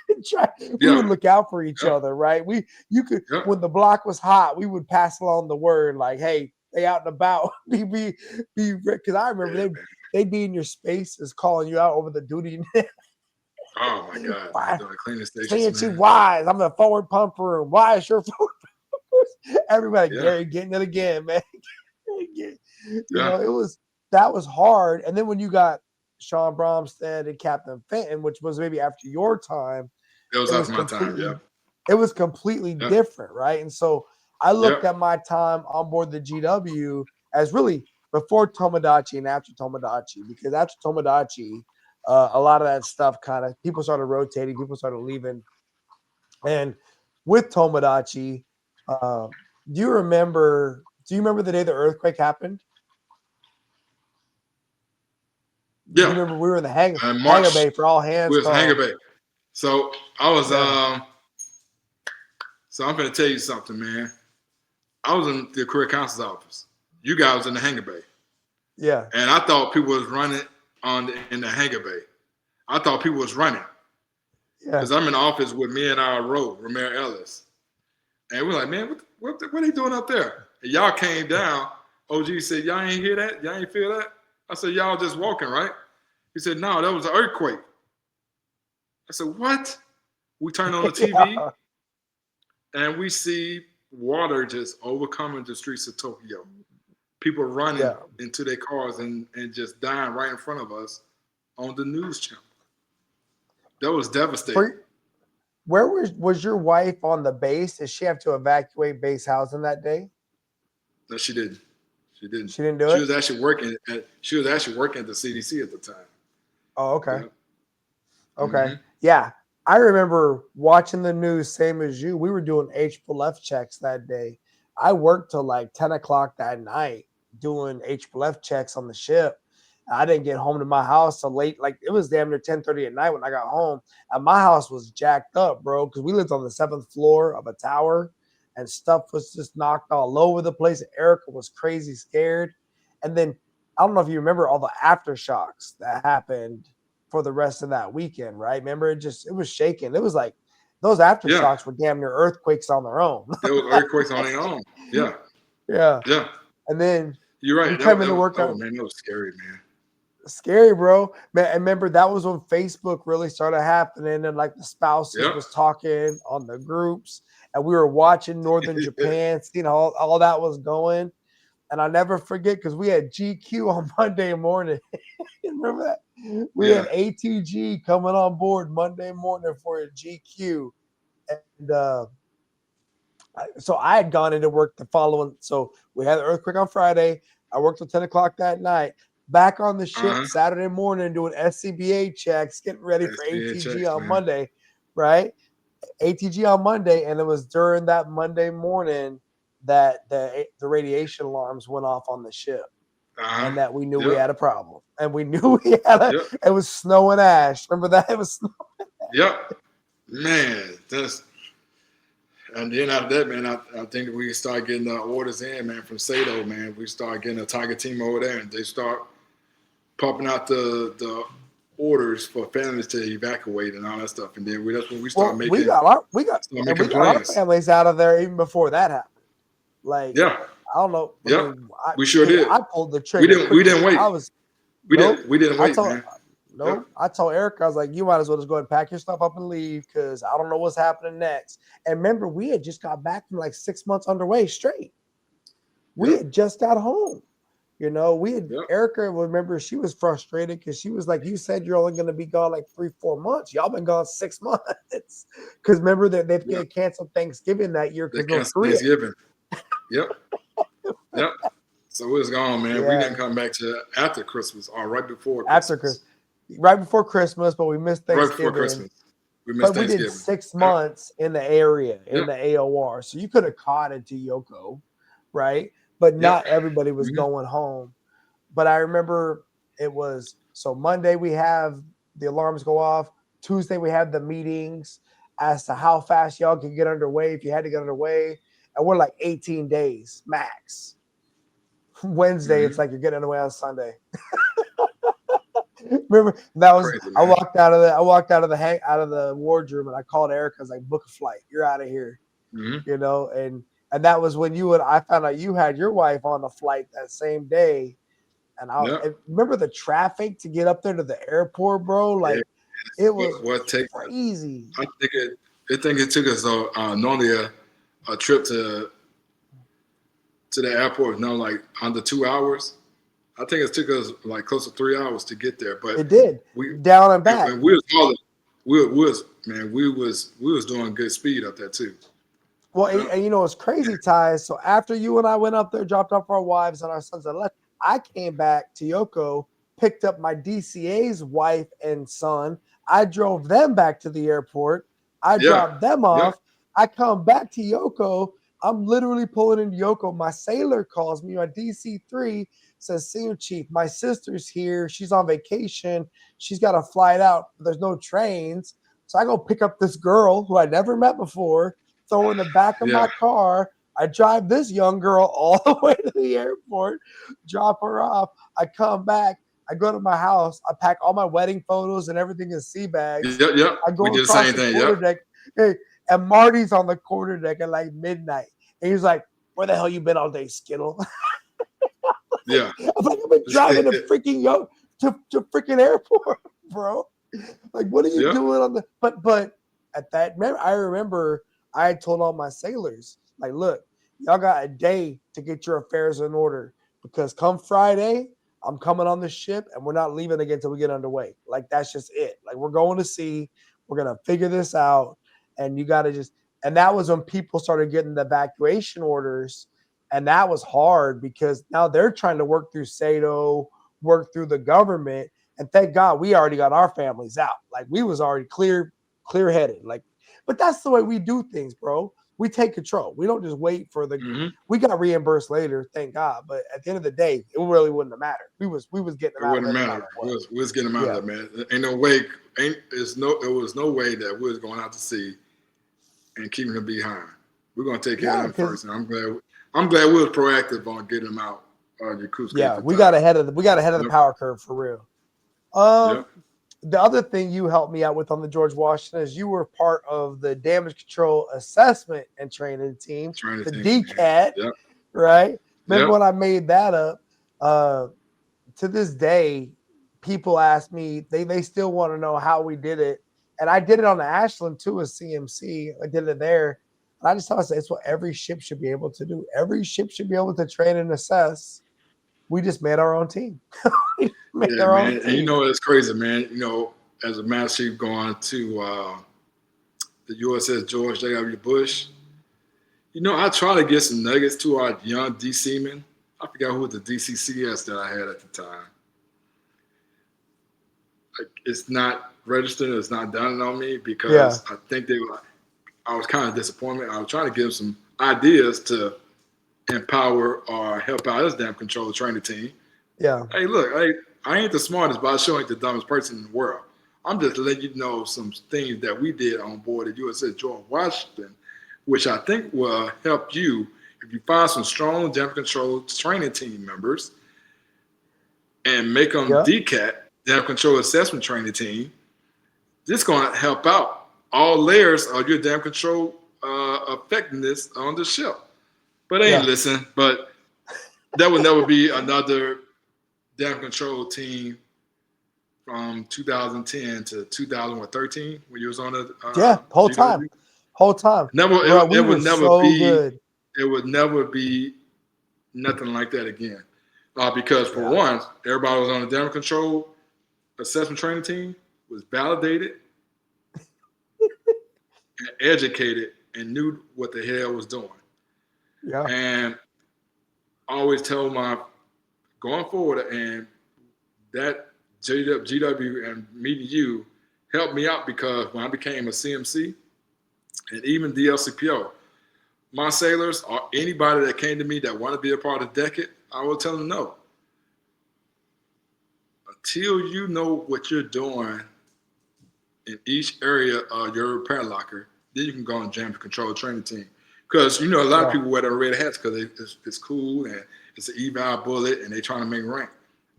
We would look out for each other, right? You could when the block was hot, we would pass along the word like, "Hey, stay out and about." Be because I remember they'd be in your spaces calling you out over the duty. Oh my God! Why? Cleaning CNC Wise, I'm the forward pumper. Why is your forward pumper? Everybody, Gary, getting it again, man. You know, that was hard. And then when you got Sean Bromstead and Captain Fenton, which was maybe after your time, it was after my time. Yeah, it was completely different, right? And so I looked at my time on board the GW as really before Tomodachi and after Tomodachi, because after Tomodachi, a lot of that stuff kind of people started rotating, people started leaving, and with Tomodachi, do you remember the day the earthquake happened? Yeah. You remember we were in the hangar bay for all hands. We was hangar bay. So I was so I'm gonna tell you something, man. I was in the career counsel's office. You guys was in the hangar bay. Yeah. And I thought people was running in the hangar bay. I thought people was running. Yeah. Because I'm in the office with me and our row, Ramir Ellis. And we're like, man, what are they doing up there? And y'all came down. OG said, y'all ain't hear that? Y'all ain't feel that? I said, y'all just walking, right? He said, no, that was an earthquake. I said, what? We turn on the TV and we see water just overcoming the streets of Tokyo. People running into their cars and just dying right in front of us on the news channel. That was devastating. Where was your wife on the base? Did she have to evacuate base housing that day? No, she didn't. She didn't. She didn't do She it? was actually working at. She was actually working at the CDC at the time. Oh, okay. Yeah. Okay. Mm-hmm. Yeah. I remember watching the news, same as you. We were doing H+F checks that day. I worked till like 10 o'clock that night doing H+F checks on the ship. I didn't get home to my house till late. Like it was damn near 10:30 at night when I got home. And my house was jacked up, bro, because we lived on the 7th floor of a tower and stuff was just knocked all over the place. Erica was crazy scared. And then I don't know if you remember all the aftershocks that happened for the rest of that weekend, right? Remember, it was shaking. It was like those Yeah. aftershocks were damn near earthquakes on their own. There was earthquakes on their own. Yeah. Yeah. Yeah. And then You're we right. come into work Oh on man, that was scary, man. scary, bro. Man, and remember that was when Facebook really started happening, and like the spouses Yep. was talking on the groups, and we were watching Northern Japan, seeing all that was going. And I never forget because we had GQ on Monday morning. Remember that? We Yeah. had ATG coming on board Monday morning for a GQ. And so I had gone into work the following. So we had the earthquake on Friday. I worked till 10 o'clock that night. Back on the ship Uh-huh. Saturday morning doing SCBA checks, getting ready for SBA ATG checks, on man. Monday, right? ATG on Monday, and it was during that Monday morning that the radiation alarms went off on the ship, Uh-huh. and that we knew we Yep. had a problem, and we knew we had Yep. it was snow and ash. Remember that? It was snow. Yep. Man, and then after that, man, I think we start getting the orders in, man, from Sato, man. We start getting a Tiger team over there, and they start pumping out the orders for families to evacuate and all that stuff. And then that's when we start Well, we making got our plans. families out of there even before that happened. Like Yeah. I don't know. I Yep. mean, We sure did. I pulled the We trigger. didn't. We didn't quickly. wait. I was We nope. didn't. We didn't I wait, told man. nope. Yep. I told Eric, I was like, you might as well just go ahead and pack your stuff up and leave because I don't know what's happening next. And remember, we had just got back from like 6 months underway straight. We Yep. had just got home. You know, we had Yep. Erica, remember, she was frustrated because she was like, you said you're only going to be gone like 3-4 months. Y'all been gone 6 months. Because remember that they Yep. canceled Thanksgiving that year They because North canceled Korea. Thanksgiving. Yep. Yep. So we was gone, man. Yeah. We didn't come back to after Christmas or right before Christmas. After Christmas. Right before Christmas, but we missed Thanksgiving. Right before Christmas. We missed But we Thanksgiving. did 6 months in the area, in Yep. the AOR. So you could have caught it to Yoko, right? But not everybody was Mhm. going home. But I remember it was so Monday we have the alarms go off. Tuesday we have the meetings as to how fast y'all can get underway if you had to get underway. And we're like 18 days max. Wednesday, it's like you're getting underway on Sunday. Remember that was Crazy, I man. walked out of the wardroom and I called Erica. I was like, book a flight. You're out of here. Mhm. You know, and that was when I found out you had your wife on the flight that same day. And Yep. remember the traffic to get up there to the airport, bro. Like Yeah. it was What take? crazy. I think it took us normally a trip to the airport, like under 2 hours. I think it took us like close to 3 hours to get there. But It did we down and back. and we was hauling. We was doing good speed up there too. Well, and you know it's crazy, Ty. So after you and I went up there, dropped off our wives and our sons and left, I came back to Yoko, picked up my DCA's wife and son. I drove them back to the airport. I dropped them off. I come back to Yoko. I'm literally pulling into Yoko. My sailor calls me, my DC-3 says, Senior Chief, my sister's here. She's on vacation. She's got a flight out. There's no trains. So I go pick up this girl who I never met before, throw her in the back of my car. I drive this young girl all the way to the airport, drop her off. I come back. I go to my house. I pack all my wedding photos and everything in sea bags. Yep. I go We did the across same the thing. quarter deck. Hey, and Marty's on the quarter deck at like midnight. And he's like, where the hell you been all day, Skittle? Yeah. I'm like, I've been driving to freaking to freaking airport, bro. Like, what are you doing on the but at that I remember I had told all my sailors, like, look, y'all got a day to get your affairs in order because come Friday, I'm coming on the ship and we're not leaving again until we get underway. Like, that's just it. Like, we're going to sea. We're going to figure this out. And you got to and that was when people started getting the evacuation orders. And that was hard because now they're trying to work through SATO, work through the government. And thank God we already got our families out. Like we was already clear-headed. Like, but that's the way we do things, bro. We take control. We don't just wait for the we got reimbursed later, thank God. But at the end of the day, it really wouldn't have mattered. We was getting them It out of wouldn't there no matter. matter what. We was getting them out of there, man. Ain't no way. It was no way that we was going out to sea and keeping them behind. We're gonna take care of them first. And I'm glad we was proactive on getting them out. Yeah, we got ahead of the power curve for real. The other thing you helped me out with on the George Washington is you were part of the damage control assessment and training team, the DCAT, right? Remember when I made that up? To this day, people ask me, they still want to know how we did it. And I did it on the Ashland too as CMC. I did it there. And I just thought it's what every ship should be able to do. Every ship should be able to train and assess. We just made our own team. Man. And you know, it's crazy, man. You know, as a master chief going to the USS George W. Bush, you know, I try to get some nuggets to our young DC men. I forgot who the DCCS that I had at the time. Like, it's not registered. It's not done on me because I think I was kind of disappointed. I was trying to give them some ideas to empower or help out this damn control training team. Yeah. Hey, look, I ain't the smartest, but I sure ain't the dumbest person in the world. I'm just letting you know some things that we did on board the USS George Washington, which I think will help you if you find some strong damage control training team members and make them DCAT, damage control assessment training team. This is going to help out all layers of your damage control effectiveness on the ship. But they ain't listen. But that would never be another damage control team from 2010 to 2013 when you was on the whole time. It would never be nothing like that again. Because for one, everybody was on the damage control assessment training team, was validated and educated and knew what the hell was doing. Yeah. And I always tell my going forward, and that GW and meeting you helped me out because when I became a CMC and even DLCPO, my sailors or anybody that came to me that want to be a part of DECAT, I will tell them no. Until you know what you're doing in each area of your repair locker, then you can go and jam the control training team. Because, you know, a lot of people wear their red hats because it's cool and it's an eval bullet and they're trying to make rank.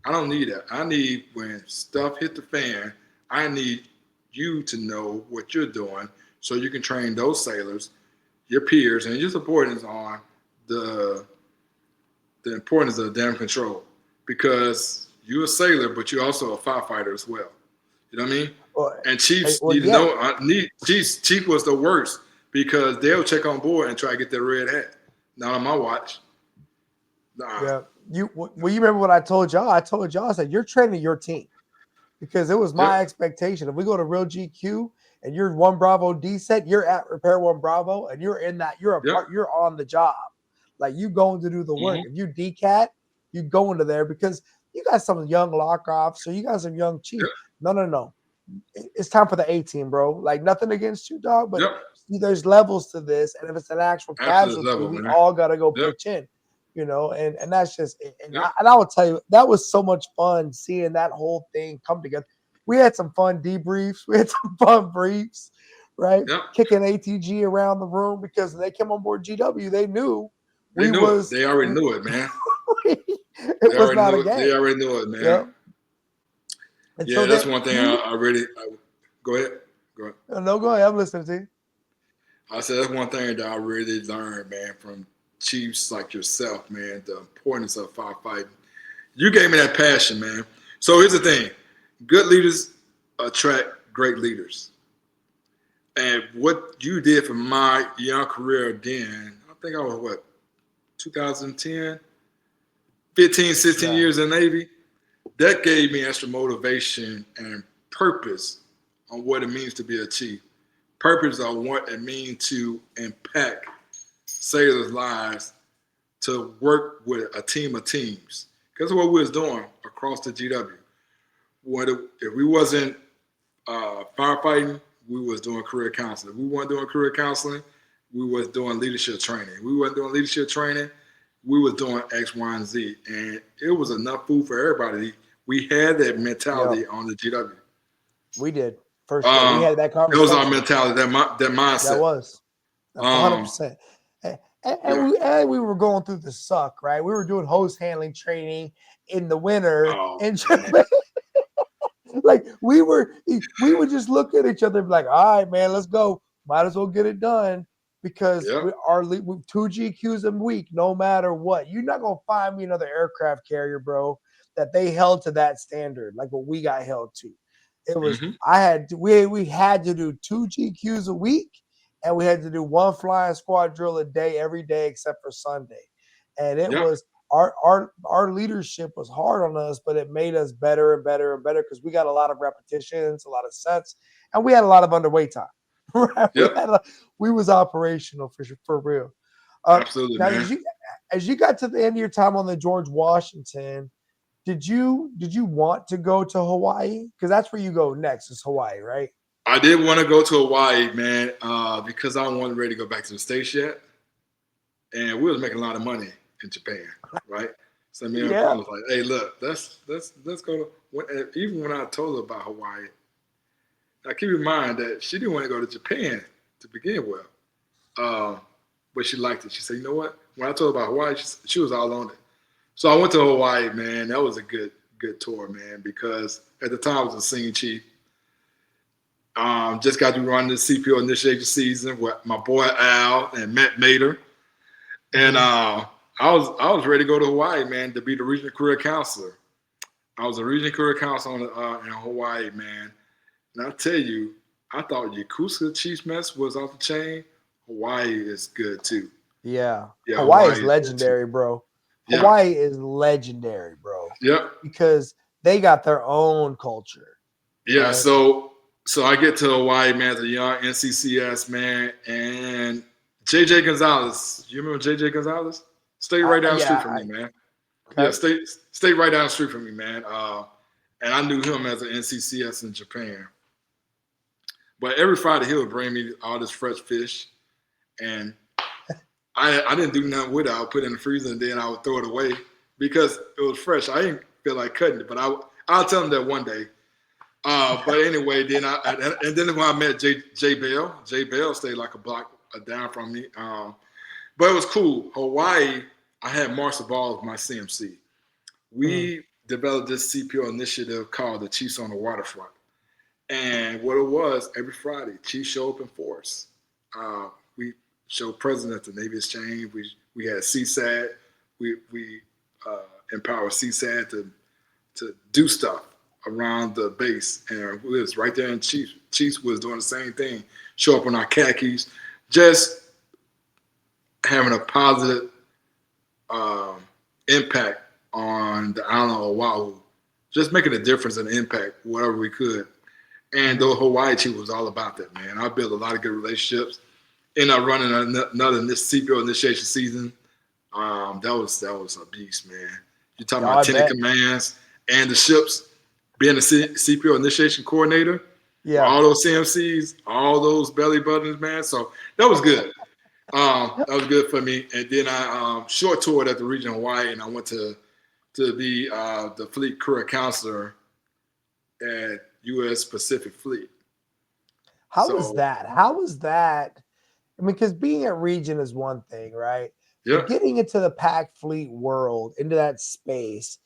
I don't need that. I need when stuff hit the fan, I need you to know what you're doing so you can train those sailors, your peers, and your subordinates on the importance of damage control. Because you're a sailor, but you're also a firefighter as well. You know what I mean? And chiefs need to know. Chief was the worst because they'll check on board and try to get their red hat. Not on my watch. Nah. Yeah. You remember what I told y'all? I said you're training your team because it was my expectation. If we go to Real GQ and you're 1 Bravo D set, you're at Repair 1 Bravo and you're in that. You're a part. You're on the job. Like you going to do the work. If you DCAT, you go into there because you got some young lock offs or you got some young chiefs. No. It's time for the A team, bro. Like nothing against you, dog, but there's levels to this, and if it's an actual casualty, we all got to go pitch in, you know. And that's just. And I will tell you, that was so much fun seeing that whole thing come together. We had some fun debriefs. We had some fun briefs, right? Kicking ATG around the room because when they came on board GW, they knew They already knew it, man. It was not a game. They already knew it, man. And so that's one thing I really go ahead. No, go ahead. I'm listening to you. I said that's one thing that I really learned, man, from chiefs like yourself, man, the importance of firefighting. You gave me that passion, man. So here's the thing. Good leaders attract great leaders. And what you did for my young career then, I think I was 2010, 15, 16 years in the Navy. That gave me extra motivation and purpose on what it means to be a chief. Purpose on what it means to impact sailors' lives to work with a team of teams. Because what we was doing across the GW. If we wasn't firefighting, we was doing career counseling. If we weren't doing career counseling, we was doing leadership training. We weren't doing leadership training, we was doing X, Y, and Z. And it was enough food for everybody. We had that mentality on the GW. We did. For sure. We had that conversation. It was our mentality, that mindset. That was 100%. And we were going through the suck, right? We were doing hose handling training in the winter in Japan. Like we would just look at each other and be like, all right, man, let's go. Might as well get it done because we 2 GQs a week, no matter what. You're not gonna find me another aircraft carrier, bro, that they held to that standard, like what we got held to. It was we had to do 2 GQs a week, and we had to do 1 flying squad drill a day every day except for Sunday. And it was our leadership was hard on us, but it made us better and better and better because we got a lot of repetitions, a lot of sets, and we had a lot of underway time. Right? We was operational for real. Absolutely. Now, man. as you got to the end of your time on the George Washington, did you want to go to Hawaii? Because that's where you go next is Hawaii, right? I did want to go to Hawaii, man, because I wasn't ready to go back to the States yet. And we was making a lot of money in Japan, right? So me and my partner was like, hey, look, let's go to, even when I told her about Hawaii, now keep in mind that she didn't want to go to Japan to begin with. But she liked it. She said, you know what? When I told her about Hawaii, she was all on it. So I went to Hawaii, man. That was a good tour, man, because at the time I was a senior chief. Just got to run the CPO initiation season with my boy Al and Matt Mater. And I was ready to go to Hawaii, man, to be the regional career counselor. I was a regional career counselor in Hawaii, man. And I tell you, I thought Yokosuka Chiefs mess was off the chain. Hawaii is good too. Yeah Hawaii is legendary, bro. Yeah. Hawaii is legendary, bro. Yep. Because they got their own culture. Yeah. Right? So I get to Hawaii, man, as a young NCCS, man, and JJ Gonzalez. You remember JJ Gonzalez? Stay right down the street from me, man. Okay. Yeah, stay right down the street from me, man. And I knew him as an NCCS in Japan. But every Friday he would bring me all this fresh fish, and I didn't do nothing with it. I would put it in the freezer and then I would throw it away because it was fresh. I didn't feel like cutting it, but I'll tell him that one day. But anyway, then when I met Jay Bell stayed like a block down from me. But it was cool. Hawaii, I had Marcel Ball as my CMC. We developed this CPO initiative called the Chiefs on the Waterfront. And what it was, every Friday, Chiefs show up in force. We showed President at the Navy Exchange. We had CSAT. We empowered CSAT to do stuff around the base. And we was right there in Chiefs. Chiefs was doing the same thing. Show up on our khakis. Just having a positive impact on the island of Oahu. Just making a difference and impact wherever we could. And the Hawaii Chief was all about that, man. I built a lot of good relationships. Ended up running another CPO initiation season. That was a beast, man. You're talking about 10 commands and the ships, being a CPO initiation coordinator. Yeah. All those CMCs, all those belly buttons, man. So that was good. That was good for me. And then I short toured at the region of Hawaii, and I went to be the fleet career counselor at U.S. Pacific Fleet. How was that? I mean, because being at region is one thing, right? Yeah. But getting into the PAC fleet world, into that space,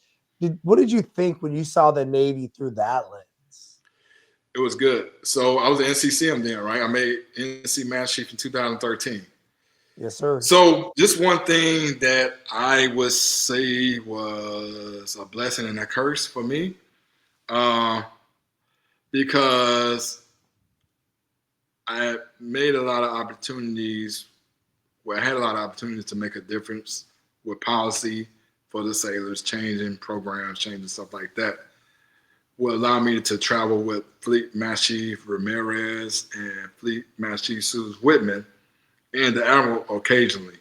what did you think when you saw the Navy through that lens? It was good. So I was an NCCM then, right? I made NC Master Chief in 2013. Yes, sir. So just one thing that I would say was a blessing and a curse for me, because I made a lot of opportunities where I had a lot of opportunities to make a difference with policy for the sailors, changing programs, changing stuff like that, will allow me to travel with Fleet Master Chief Ramirez and Fleet Master Chief Suze Whitman and the Admiral occasionally.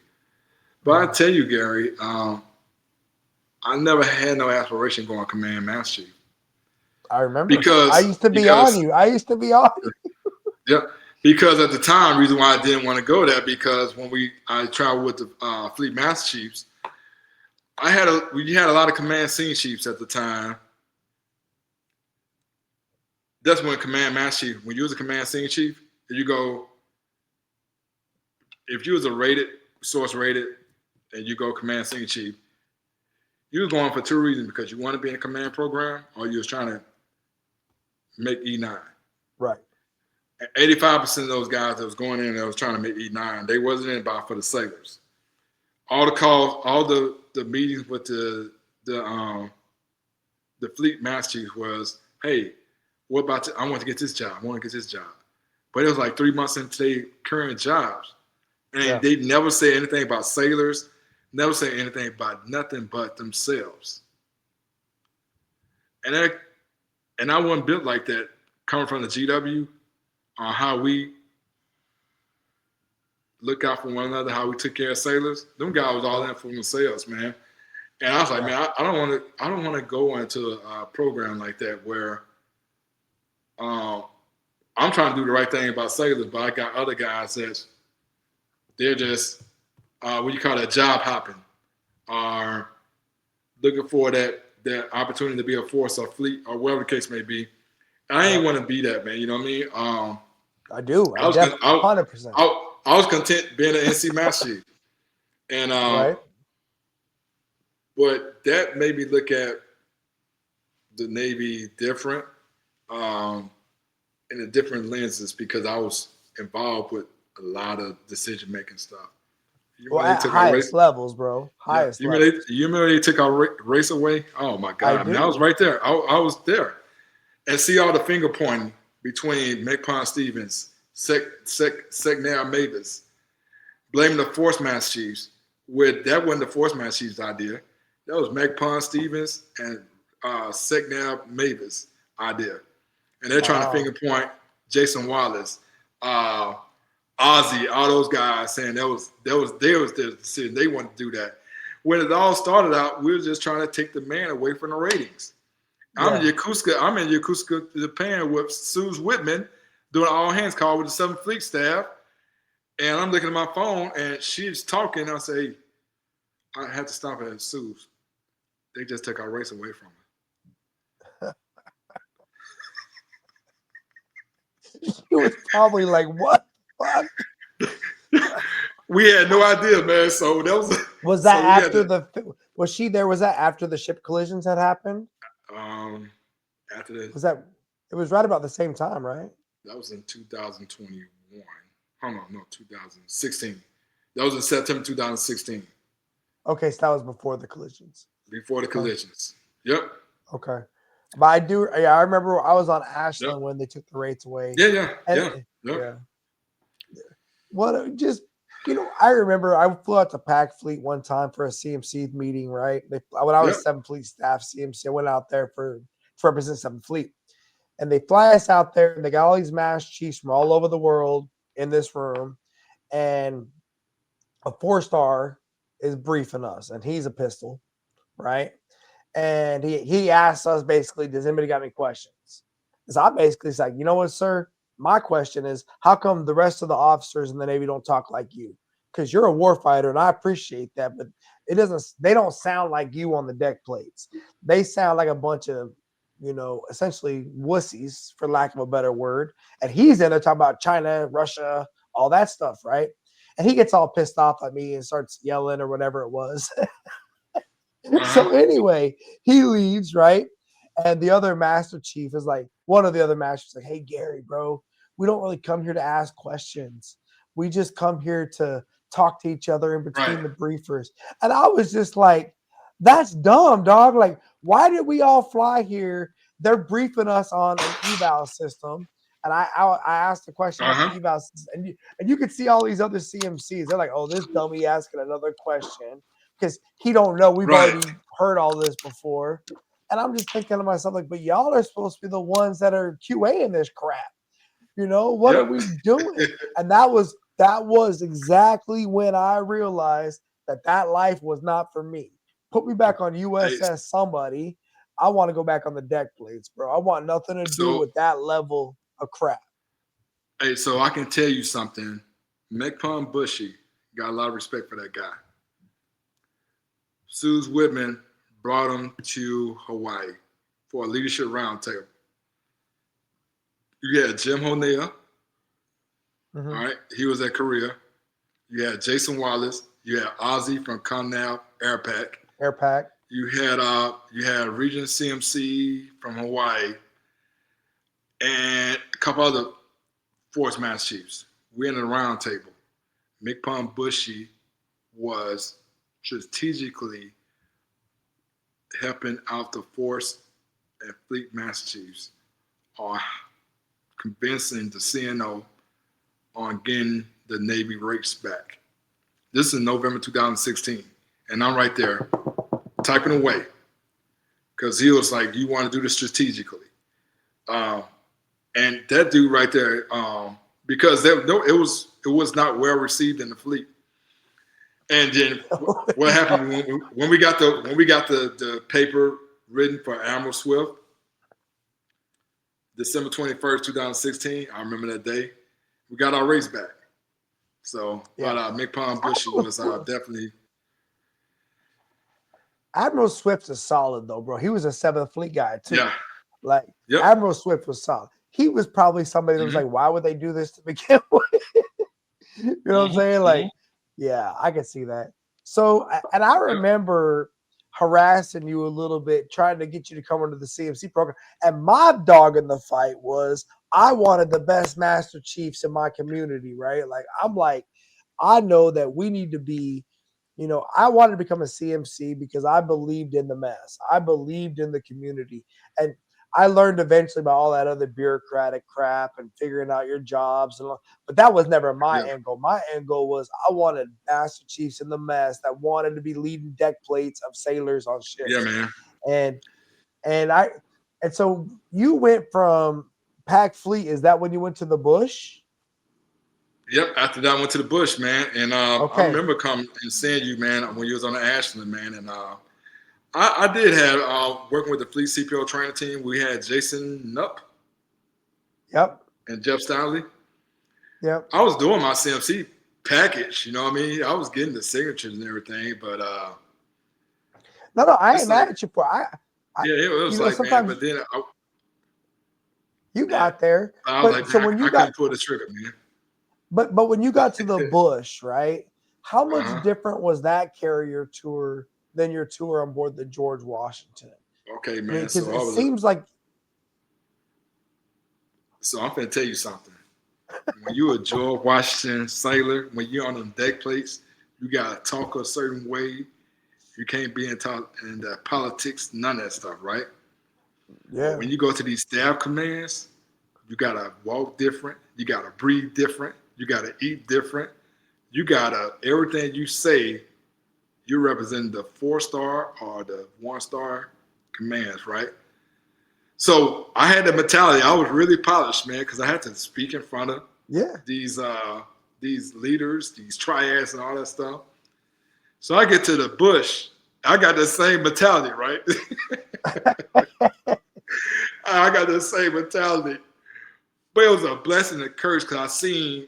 But I tell you, Gary, I never had no aspiration going command master chief I remember. I because used to be on because you. I used to be on you. yeah, because at the time, reason why I didn't want to go there because when I traveled with the fleet master chiefs, we had a lot of command scene chiefs at the time. That's when command master chief, when you was a command scene chief, you go, if you was a source rated, and you go command scene chief, you was going for two reasons because you want to be in a command program or you was trying to make E9. Right. 85% of those guys that was going in that was trying to make E9, they wasn't in about for the sailors. All the calls, all the meetings with the fleet master chief was, hey, what about I want to get this job. I want to get this job. But it was like 3 months into their current jobs. And they never say anything about sailors, never say anything about nothing but themselves. And I wasn't built like that coming from the GW on how we look out for one another, how we took care of sailors. Them guys was all in for themselves, man. And I was like, man, I don't want to go into a program like that where I'm trying to do the right thing about sailors, but I got other guys they're just what you call that, job hopping, or looking for that opportunity to be a force or fleet or whatever the case may be. And I ain't want to be that, man. You know what I mean? I do. I definitely 100%. I was content being an NC master chief, and right. But that made me look at the Navy different, in the different lenses because I was involved with a lot of decision making stuff. At highest levels, bro. Highest levels. You remember they took our race away? Oh my God! I was right there. I was there, and see all the finger pointing between McPon Stevens, Secnair Mavis, blaming the Force Master Chiefs. That wasn't the Force Master Chiefs' idea. That was McPon Stevens and Secnair Mavis' idea, and they're trying to finger point Jason Wallace. Ozzy, all those guys saying that was their decision. They wanted to do that. When it all started out, we were just trying to take the man away from the ratings. I'm in Yokosuka, Japan with Suze Whitman doing an all hands call with the 7th Fleet staff. And I'm looking at my phone and she's talking. I say, I had to stop at Suze. They just took our race away from her. She was probably like, what? We had no idea, man. So that was that after was she there? Was that after the ship collisions had happened? After that, it was right about the same time, right? That was in 2021. Hold on, no, 2016. That was in September 2016. Okay, so that was before the collisions. Before the collisions. Yep. Okay. But I remember I was on Ashland when they took the rates away. Yeah. What I remember I flew out to Pac Fleet one time for a CMC meeting, right? When I was 7th Fleet staff CMC, I went out there to represent 7th Fleet. And they fly us out there, and they got all these master chiefs from all over the world in this room. And a 4-star is briefing us, and he's a pistol, right? And he asked us basically, does anybody got any questions? So I basically said, you know what, sir? My question is, how come the rest of the officers in the Navy don't talk like you? Because you're a warfighter, and I appreciate that, but they don't sound like you on the deck plates. They sound like a bunch of, essentially wussies, for lack of a better word. And he's in there talking about China, Russia, all that stuff, right? And he gets all pissed off at me and starts yelling or whatever it was. So anyway, he leaves, right? And the other master chief is like, one of the other masters like, hey, Gary, bro, we don't really come here to ask questions. We just come here to talk to each other in between the briefers. And I was just like, that's dumb, dog. Like, why did we all fly here? They're briefing us on an eval system. And I asked the question about the eval system. And you could see all these other CMCs. They're like, oh, this dummy asking another question. Because he don't know. We've already heard all this before. And I'm just thinking to myself, like, but y'all are supposed to be the ones that are QA in this crap. What are we doing? And that was exactly when I realized that life was not for me. Put me back on USS somebody. I want to go back on the deck plates, bro. I want nothing to do with that level of crap. Hey, so I can tell you something. Mekpom Bushy, got a lot of respect for that guy. Suze Whitman brought him to Hawaii for a leadership roundtable. You had Jim O'Neill. All right, he was at Korea. You had Jason Wallace. You had Ozzy from Connow Airpac. You had Regent CMC from Hawaii, and a couple other Force Master Chiefs. We're in a round table. Mekpom Bushy was strategically helping out the Force and Fleet Master Chiefs on convincing the CNO on getting the Navy rates back. This is November 2016, and I'm right there typing away because he was like, "You want to do this strategically," and that dude right there, because it was not well received in the fleet. And then what happened when we got the paper written for Admiral Swift, December 21st, 2016. I remember that day. We got our race back. So, but Mekpom Bushy was definitely. Admiral Swift is solid though, bro. He was a 7th Fleet guy too. Yeah. Like Admiral Swift was solid. He was probably somebody that was like, why would they do this to begin with? You know what I'm saying? Like, yeah, I can see that. So, and I remember harassing you a little bit, trying to get you to come into the CMC program. And my dog in the fight was I wanted the best Master Chiefs in my community, right? Like, I'm like, I know that we need to be, you know, I wanted to become a CMC because I believed in the mess. I believed in the community. And I learned eventually about all that other bureaucratic crap and figuring out your jobs. But that was never my end goal. My end goal was I wanted Master Chiefs in the mess that wanted to be leading deck plates of sailors on ships. Yeah, man. And so you went from Pac Fleet. Is that when you went to the Bush? Yep. After that, I went to the Bush, man. And I remember coming and seeing you, man, when you was on the Ashland, man. And I did have working with the Fleet CPO training team. We had Jason Nupp. Yep. And Jeff Stanley. Yep. I was doing my CMC package, you know what I mean? I was getting the signatures and everything, but no, I ain't mad at you for it was like, man, but then you got there. I was like, so when you couldn't pull the trigger, man. But when you got to the Bush, right? How much different was that carrier tour than your tour on board the George Washington? Okay, man. Because it seems like. So I'm gonna tell you something. When you're a George Washington sailor, when you're on them deck plates, you gotta talk a certain way. You can't be in politics, none of that stuff, right? Yeah. When you go to these staff commands, you gotta walk different. You gotta breathe different. You gotta eat different. You gotta everything you say. You're representing the 4-star or the 1-star commands, right? So I had the mentality. I was really polished, man, because I had to speak in front of these leaders, these triads, and all that stuff. So I get to the Bush. I got the same mentality, right? I got the same mentality. But it was a blessing and a curse because I seen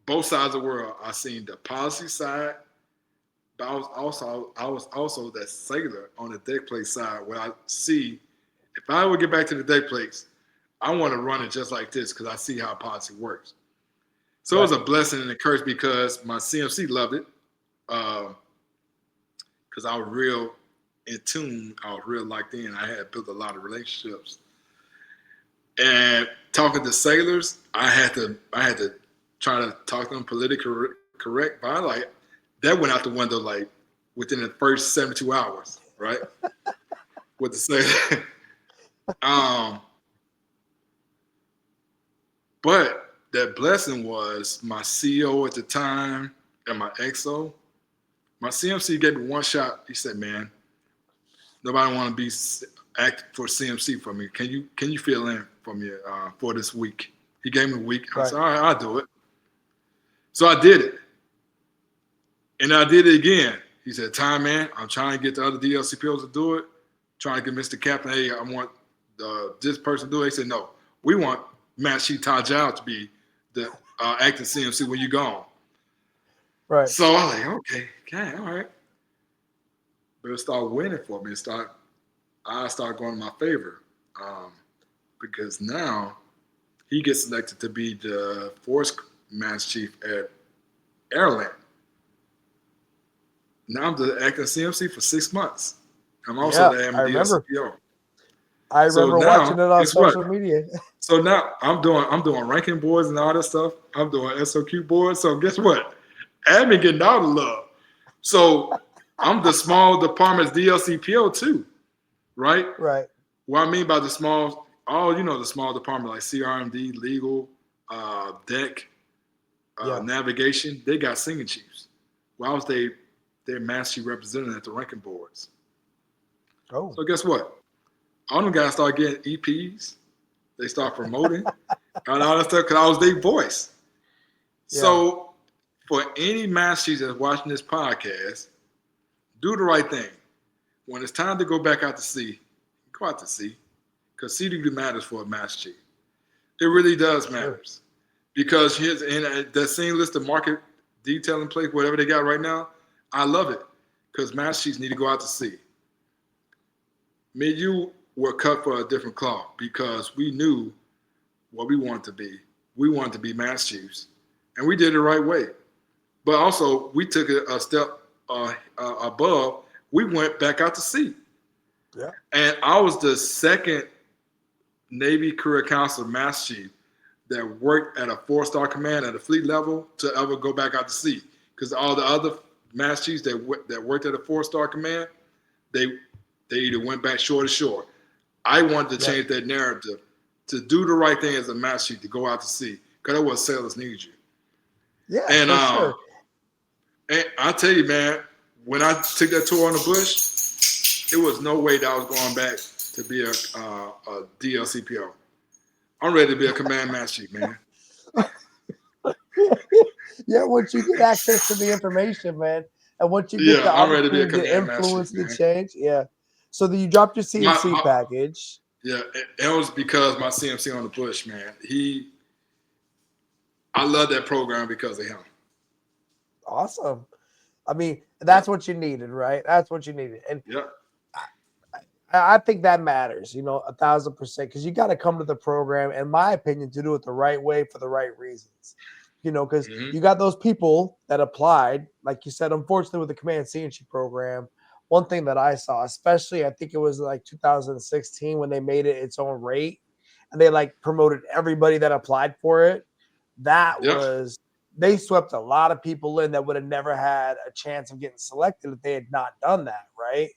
both sides of the world. I seen the policy side, but I was also that sailor on the deck plate side where I see if I ever get back to the deck plates, I want to run it just like this because I see how policy works. So it was a blessing and a curse because my CMC loved it because I was real in tune. I was real locked in. I had built a lot of relationships. And talking to sailors, I had to try to talk to them politically correct. But that went out the window like within the first 72 hours, right? With the sailor. But that blessing was my CEO at the time and my XO. My CMC gave me one shot. He said, "Man, nobody want to be acting for CMC for me. Can you fill in for me for this week?" He gave me a week. I said, "All right, I'll do it." So I did it. And I did it again. He said, "Time, man, I'm trying to get the other DLCPOs to do it. Trying to get Mr. Captain, hey, I want this person to do it." He said, "No, we want Master Chief Tajal to be the acting CMC when you're gone." Right. So I was like, okay, all right. But it started winning for me. I started going in my favor because now he gets selected to be the Force Master Chief at Airland. Now I'm the acting CMC for 6 months. I'm also the DLCPO. I remember watching it on social media. So now I'm doing ranking boards and all that stuff. I'm doing SOQ boards. So guess what? Admin getting all the love. So I'm the small department's DLCPO too, right? Right. What I mean by the small, the small department like CRMD, legal, deck, navigation, they got senior chiefs. Well, I was their master chief representative at the ranking boards. Oh. So guess what? All them guys start getting EPs. They start promoting and all that stuff because I was their voice. Yeah. So for any master chief that's watching this podcast, do the right thing. When it's time to go back out to sea, go out to sea because sea duty matters for a master chief. It really does matters because here's in that same list of market detailing place, whatever they got right now, I love it because master chiefs need to go out to sea. Me and you were cut for a different cloth because we knew what we wanted to be. We wanted to be master chiefs, and we did it the right way. But also, we took it a step above. We went back out to sea. Yeah. And I was the second Navy Career Council master chief that worked at a 4-star command at a fleet level to ever go back out to sea. Because all the other master chiefs that worked at a 4-star command, they either went back shore to shore. I wanted to change that narrative to do the right thing as a master chief to go out to sea because that's what sailors need you. Yeah, and for sure. And I tell you, man, when I took that tour on the bush, it was no way that I was going back to be a DLCPO. I'm ready to be a command master chief, man. Yeah, once you get access to the information, man, and once you get the opportunity to influence the change, So then you dropped your CMC package. Yeah, it was because my CMC on the bush, man. I love that program because of him. Awesome. I mean, that's what you needed, right? That's what you needed. And I think that matters, 1,000%, because you got to come to the program, in my opinion, to do it the right way for the right reasons. Because you got those people that applied, like you said, unfortunately with the Command CNC program, one thing that I saw, especially I think it was like 2016 when they made it its own rate and they promoted everybody that applied for it. That was, they swept a lot of people in that would have never had a chance of getting selected if they had not done that, right?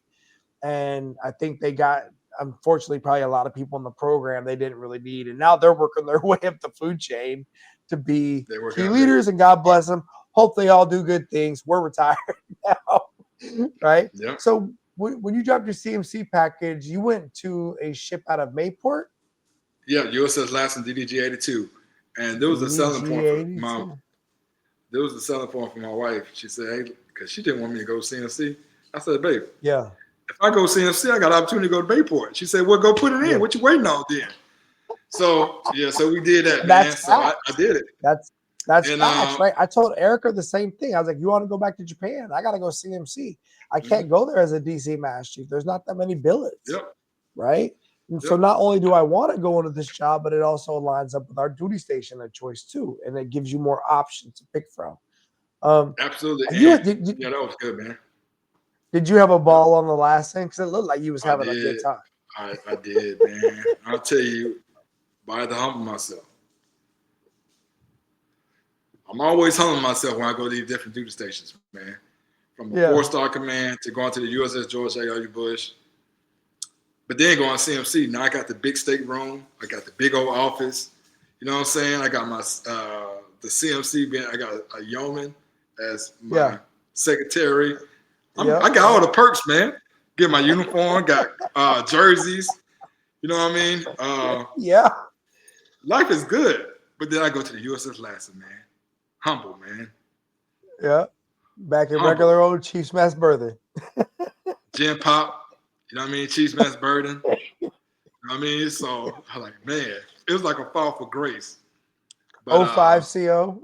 And I think they got, unfortunately, probably a lot of people in the program they didn't really need. And now they're working their way up the food chain to be key leaders, and God bless them. Hope they all do good things. We're retired now, right? Yeah. So when you dropped your CMC package, you went to a ship out of Mayport? Yeah, USS Lassen DDG 82. And there was a selling point for my wife. She said, hey, because she didn't want me to go CMC. I said, babe, if I go CMC, I got an opportunity to go to Bayport. She said, well, go put it in. What you waiting on then? So we did that, man. So I did it. That's facts, right? I told Erica the same thing. I was like, you want to go back to Japan? I got to go CMC. I can't go there as a DC Master Chief. There's not that many billets, right? And so not only do I want to go into this job, but it also aligns up with our duty station of choice too. And it gives you more options to pick from. Absolutely. That was good, man. Did you have a ball on the last thing? Because it looked like you was having a good time. I did, man. I'll tell you, but I had to humble myself. I'm always humbling myself when I go to these different duty stations, man. From a 4-star command to going to the USS George A.W. Bush. But then going to CMC, now I got the big stateroom. I got the big old office. You know what I'm saying? I got my the CMC, I got a yeoman as my secretary. I got all the perks, man. Get my uniform, got jerseys. You know what I mean? Life is good. But then I go to the USS Lassen, man. Humble, man. Back in Humble. regular old Chiefs mess birthday. Gin Pop, you know what I mean? Chiefs Mess Burden. You know what I mean? So I'm like, man, it was like a fall for grace. But 05 CO.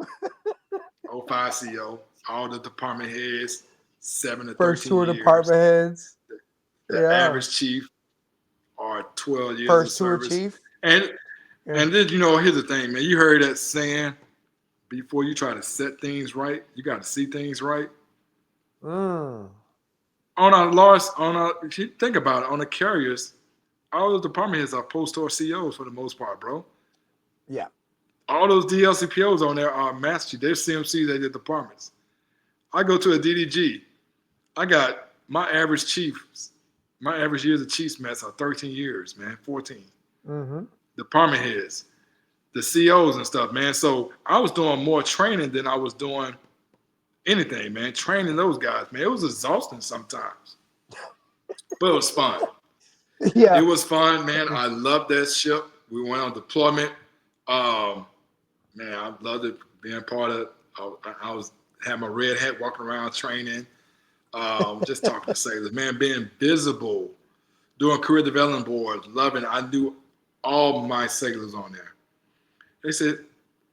05 CO, all the department heads, 7 to 13 First tour years. department heads. The Yeah. average chief are 12 years First of tour service. chief. And Yeah. then, you know, here's the thing, man. You heard that saying, before you try to set things right, you got to see things right. Mm. If you think about it, on the carriers, all those department heads are post-tour CEOs for the most part, bro. Yeah. All those DLCPOs on there are master. They're CMCs at the departments. I go to a DDG. I got my average chiefs. My average years of Chiefs mess are 13 years, man, 14. Mm-hmm. Department heads, the COs and stuff, man. So I was doing more training than I was doing anything, man. Training those guys, man. It was exhausting sometimes, but it was fun. Yeah. It was fun, man. I loved that ship. We went on deployment. Man, I loved it being part of. I was had my red hat, walking around training, just talking to sailors, man, being visible, doing career development boards, loving it. I knew all my sailors on there. They said,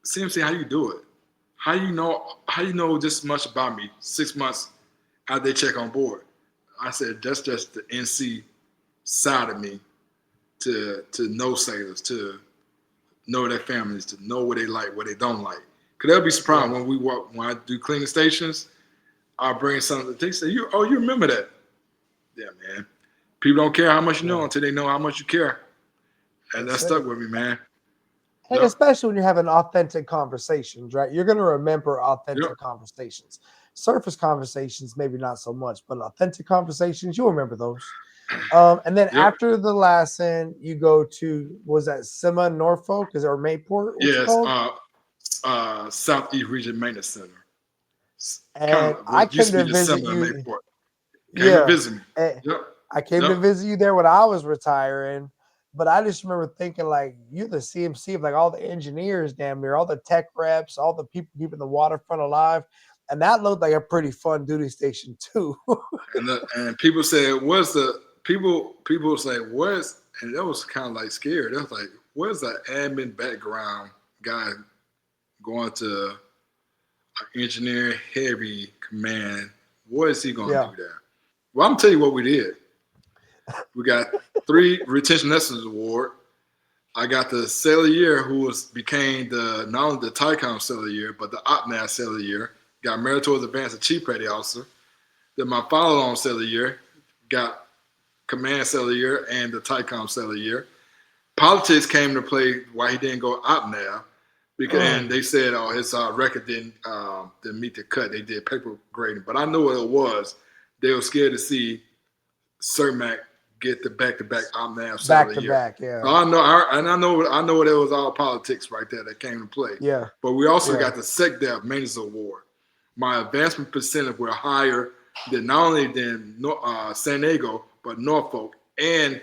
CMC, how you do it? How you know this much about me 6 months after they check on board? I said, that's just the NC side of me to know sailors, to know their families, to know what they like, what they don't like. Because they'll be surprised when I do cleaning stations, I'll bring something. They say, you remember that? Yeah, man. People don't care how much you know until they know how much you care. And that stuck with me, man. And especially when you're having authentic conversations, right? You're going to remember authentic conversations. Surface conversations, maybe not so much, but authentic conversations, you'll remember those. And then after the Lassen, you go to, was that SEMA Norfolk? Is it or Mayport? Yes, Southeast Region Maintenance Center. And I came to visit you. Yeah, visit me. I came to visit you there when I was retiring, but I just remember thinking, like, you're the CMC of like all the engineers, damn near, all the tech reps, all the people keeping the waterfront alive. And that looked like a pretty fun duty station too. and people say, what's the people say, where's, and that was kind of like scared. That was like, where's the admin background guy going to an engineer heavy command? What is he going to do there? Well, I'm gonna tell you what we did. We got 3 retention excellence award. I got the Sailor of the Year, who became not only the TICOM Sailor of the Year, but the OPNAS Sailor of the Year. Got Meritorious Advance of Chief Petty Officer. Then my follow-on Sailor of the Year got Command Sailor of the Year and the TICOM Sailor of the Year. Politics came to play why he didn't go OPNAV, because and they said, his record didn't meet the cut. They did paper grading, but I know what it was. They were scared to see CERMAC get the back-to-back OPNAV Sailor of the Year. Back-to-back, yeah. So I know it was all politics right there that came to play. Yeah. But we also got the SecDef Maintenance Award. My advancement percentage were higher than not only San Diego, but Norfolk and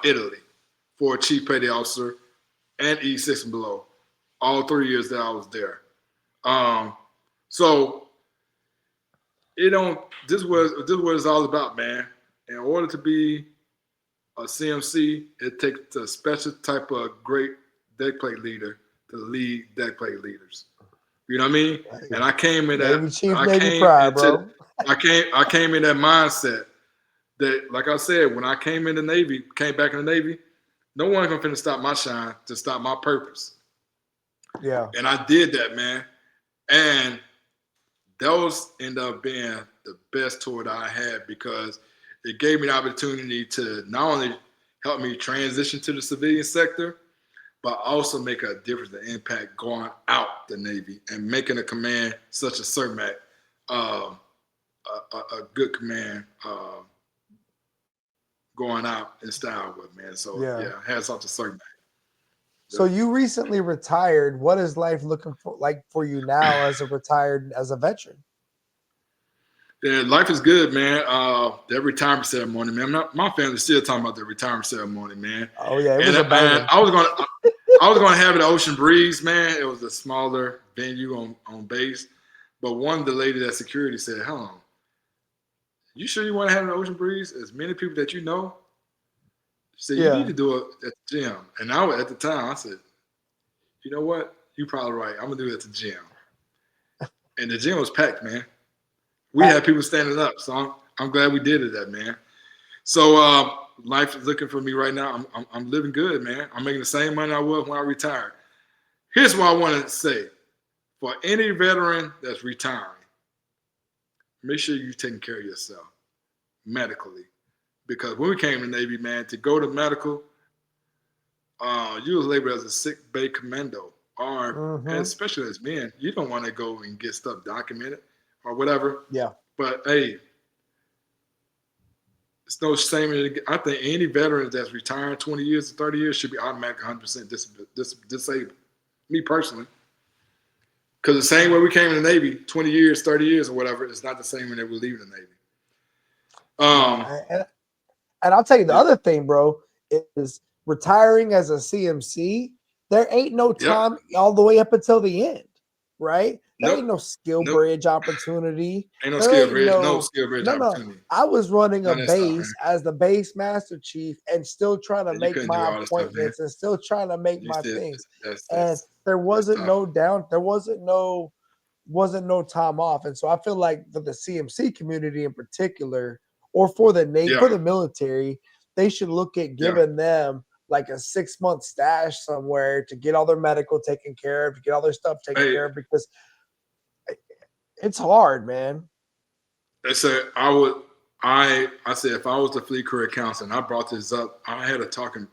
Italy for Chief Petty Officer and E6 and below. All 3 years that I was there. So this was what it's all about, man. In order to be a CMC, it takes a special type of great deck plate leader to lead deck plate leaders. You know what I mean? And I came in that. I came in that mindset that, like I said, when I came back in the Navy, no one's gonna finna stop my shine to stop my purpose. Yeah. And I did that, man. And those ended up being the best tour that I had, because it gave me the opportunity to not only help me transition to the civilian sector, but also make a difference and impact going out the Navy and making a command such as CERMAC a good command going out in style with, man. So hats off to CERMAC. So you recently retired. What is life looking like for you now as a veteran? Yeah, life is good, man. That retirement ceremony, man. My family's still talking about the retirement ceremony, man. Oh yeah, it was a banger. I was gonna have it at Ocean Breeze, man. It was a smaller venue on base, But one of the ladies at security said, hold on, you sure you want to have an Ocean Breeze? As many people that you know? She said, you need to do it at the gym. And at the time, I said, you know what? You're probably right. I'm going to do it at the gym. And the gym was packed, man. We had people standing up. So I'm glad we did it, man. So life is looking for me right now. I'm living good, man. I'm making the same money I was when I retired. Here's what I want to say. For any veteran that's retiring, make sure you're taking care of yourself medically. Because when we came to the Navy, man, to go to medical, you was labeled as a sick bay commando. Or especially as men, you don't want to go and get stuff documented or whatever. Yeah. But hey, it's no shame. I think any veteran that's retired 20 years to 30 years should be automatically 100% disabled. Me personally. Because the same way we came in the Navy, 20 years, 30 years or whatever, it's not the same when they were leaving the Navy. And I'll tell you the other thing, bro, is retiring as a CMC, there ain't no time all the way up until the end, right? There ain't no skill bridge opportunity. Ain't no skill bridge, no skill bridge opportunity. I was running a base as the base master chief and still trying to make my appointments and still trying to make my things. And there wasn't no time off. And so I feel like for the CMC community in particular, or for the Navy, for the military, they should look at giving them like a 6-month stash somewhere to get all their medical taken care of, to get all their stuff taken care of, because it's hard, man. I said if I was the fleet career counselor, and I brought this up, I had a talking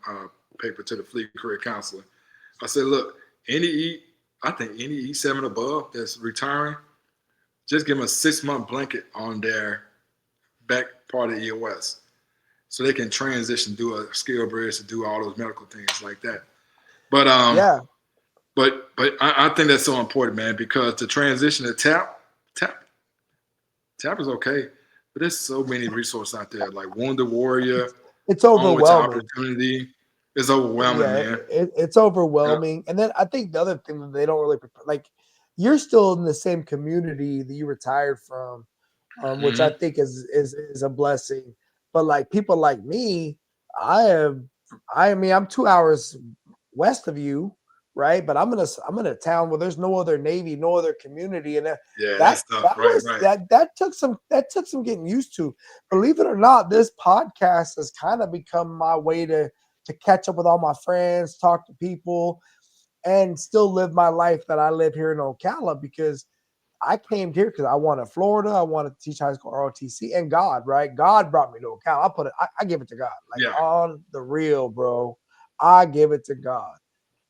paper to the fleet career counselor. I said, look, any E7 above that's retiring, just give them a 6-month blanket on their back part of EOS, so they can transition, do a skill bridge to do all those medical things like that. But but I think that's so important, man, because the transition to TAP is okay, but there's so many resources out there, like Wounded Warrior. It's overwhelming. Opportunity is overwhelming, man. It's overwhelming. And then I think the other thing that they don't really like, you're still in the same community that you retired from, which I think is a blessing. But like people like me, I'm 2 hours west of you, right? But I'm in a town where there's no other Navy, no other community, and that took some getting used to. Believe it or not, this podcast has kind of become my way to catch up with all my friends, talk to people, and still live my life that I live here in Ocala, because I came here because I wanted Florida. I wanted to teach high school ROTC, and God, right? God brought me to Ocala. I give it to God. On the real, bro. I give it to God.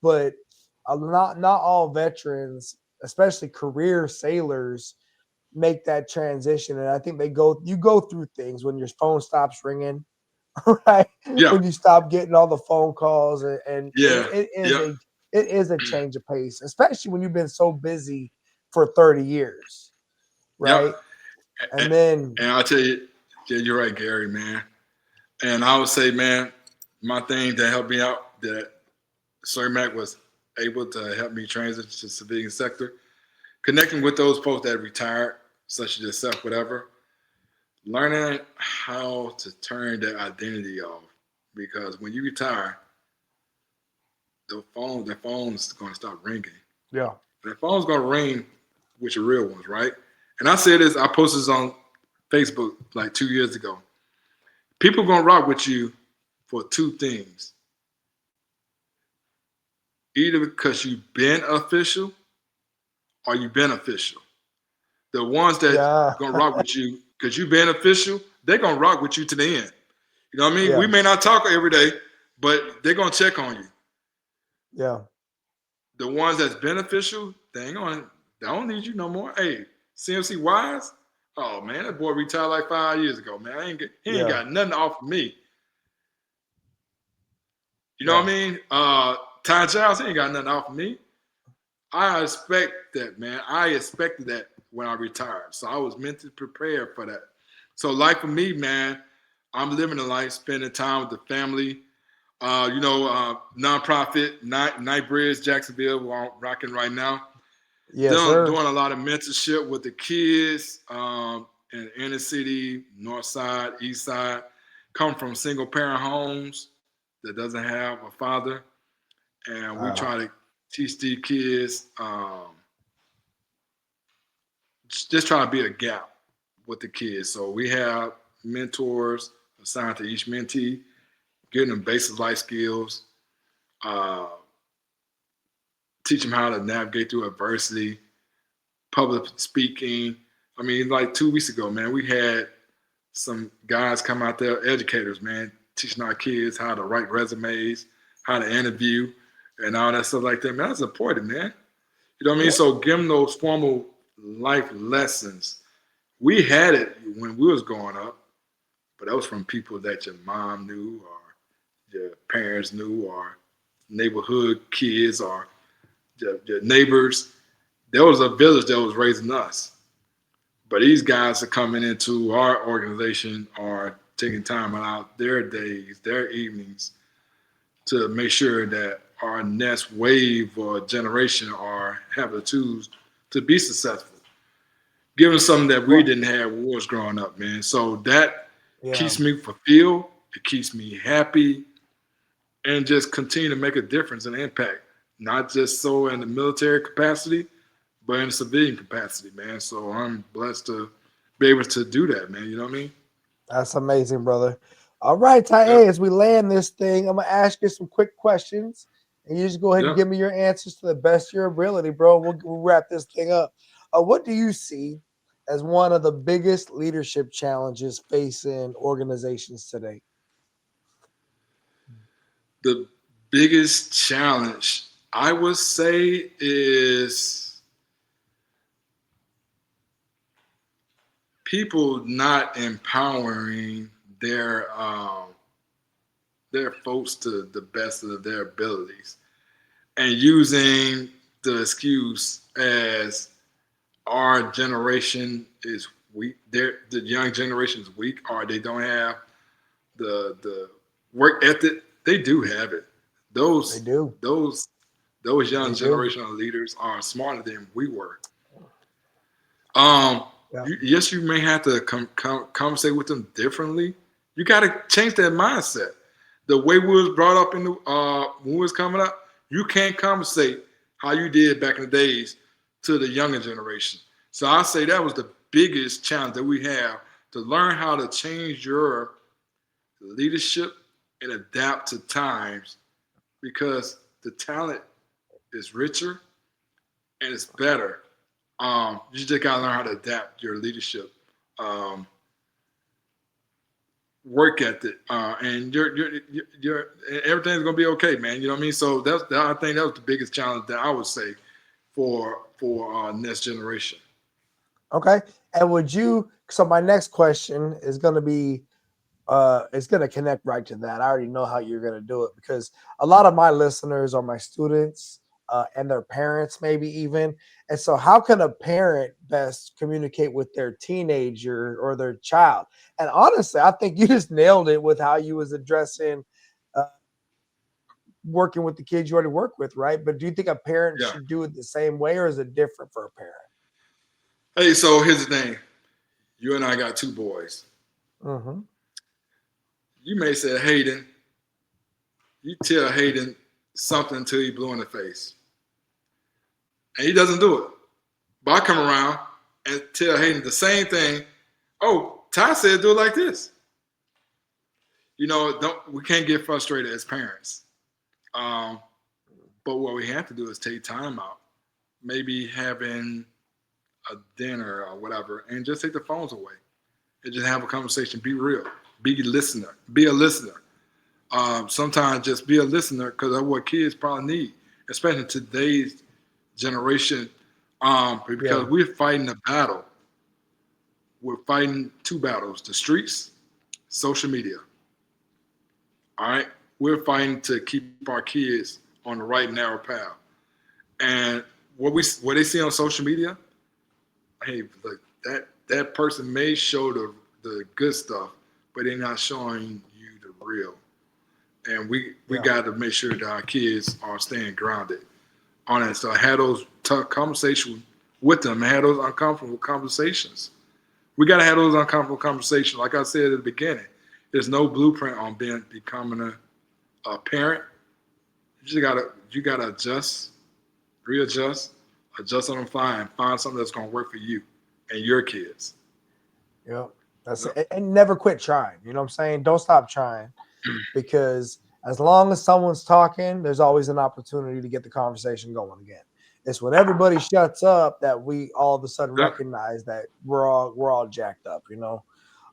But not all veterans, especially career sailors, make that transition. And I think you go through things when your phone stops ringing, right? Yeah. When you stop getting all the phone calls, and it is a change of pace, especially when you've been so busy for 30 years, right? Yep. And I'll tell you, you're right, Gary, man. And I would say, man, my thing that helped me out, that Sir Mac was able to help me transition to the civilian sector, connecting with those folks that retired, such as yourself, whatever, learning how to turn their identity off. Because when you retire, the phone's going to start ringing. Yeah. The phone's going to ring with your real ones, right? And I said this, I posted this on Facebook like 2 years ago. People going to rock with you for two things. Either because you've been official or you've been official. The ones that going to rock with you because you've been official, they're going to rock with you to the end. You know what I mean? Yeah. We may not talk every day, but they're going to check on you. Yeah. The ones that's beneficial, they don't need you no more. Hey, CMC Wise, oh man, that boy retired like 5 years ago, man. He ain't got nothing to offer me. You know what I mean? Ty Giles, he ain't got nothing to offer me. I expect that, man. I expected that when I retired. So I was mentally prepared for that. So like for me, man, I'm living a life, spending time with the family. Nonprofit, Night Bridge, Jacksonville, where I'm rocking right now. Yes, sir. Doing a lot of mentorship with the kids in the inner city, north side, east side, come from single parent homes that doesn't have a father. And we Uh, try to teach these kids, just try to be a gap with the kids. So we have mentors assigned to each mentee, giving them basic life skills, uh, teach them how to navigate through adversity, public speaking. I mean, like 2 weeks ago, man, we had some guys come out there, educators, man, teaching our kids how to write resumes, how to interview, and all that stuff like that. Man, that's important, man. You know what I mean? yeah, So give them those formal life lessons. We had it when we was growing up, but that was from people that your mom knew or your parents knew or neighborhood kids or your neighbors. There was a village that was raising us. But these guys are coming into our organization are taking time out their days, their evenings to make sure that our next wave or generation are have the tools to be successful. Give them something that we right. didn't have when we was growing up, man. So that Yeah. keeps me fulfilled. It keeps me happy and just continue to make a difference and impact, not just so in the military capacity, but in civilian capacity, man. So I'm blessed to be able to do that, man. You know what I mean? That's amazing, brother. All right, Ty Yep. A, as we land this thing, I'm gonna ask you some quick questions, and you just go ahead and Yep. give me your answers to the best of your ability, bro. We'll wrap this thing up. What do you see as one of the biggest leadership challenges facing organizations today? The biggest challenge I would say is people not empowering their folks to the best of their abilities and using the excuse as our generation is weak. The young generation is weak, or they don't have the work ethic. They do have it. They Those do. those those young They do. generational leaders are smarter than we were. Um, Yeah. yes, you may have to conversate with them differently. You got to change that mindset. The way we was brought up in the when we was coming up, you can't conversate how you did back in the days to the younger generation. So I say that was the biggest challenge that we have to learn how to change your leadership and adapt to times because the talent is richer and it's better. You just gotta learn how to adapt your leadership, um, work ethic, and your everything's gonna be okay, man. You know what I mean? So I think that was the biggest challenge that I would say for next generation. Okay. And would you? So my next question is going to be it's going to connect right to that. I already know how you're going to do it because a lot of my listeners are my students and their parents, maybe even. And so, how can a parent best communicate with their teenager or their child? And honestly, I think you just nailed it with how you was addressing uh, working with the kids you already work with, right? But do you think a parent Yeah. should do it the same way, or is it different for a parent? Hey, so here's the thing. You and I got two boys. Mm-hmm. You may say, Hayden, you tell Hayden something until he blue in the face, and he doesn't do it. But I come around and tell Hayden the same thing. Oh, Ty said do it like this. Don't we can't get frustrated as parents. Um, but what we have to do is take time out, maybe having a dinner or whatever, and just take the phones away and just have a conversation. Be real. Be a listener. Be a listener. Sometimes just be a listener because that's what kids probably need, especially in today's generation. Yeah. Because we're fighting a battle. We're fighting two battles: the streets, social media. All right, we're fighting to keep our kids on the right narrow path. And what they see on social media, hey, look, that person may show the good stuff, but they're not showing you the real. And we Yeah. got to make sure that our kids are staying grounded. on it. So I had those tough conversations with them. I had those uncomfortable conversations. We got to have those uncomfortable conversations. Like I said at the beginning, there's no blueprint on becoming a parent. You gotta adjust, readjust, adjust on the fly, and find something that's gonna work for you and your kids. Yeah, that's it. And never quit trying. You know what I'm saying? Don't stop trying, because as long as someone's talking, there's always an opportunity to get the conversation going again. It's when everybody shuts up that we all of a sudden Yeah. recognize that we're all jacked up. You know,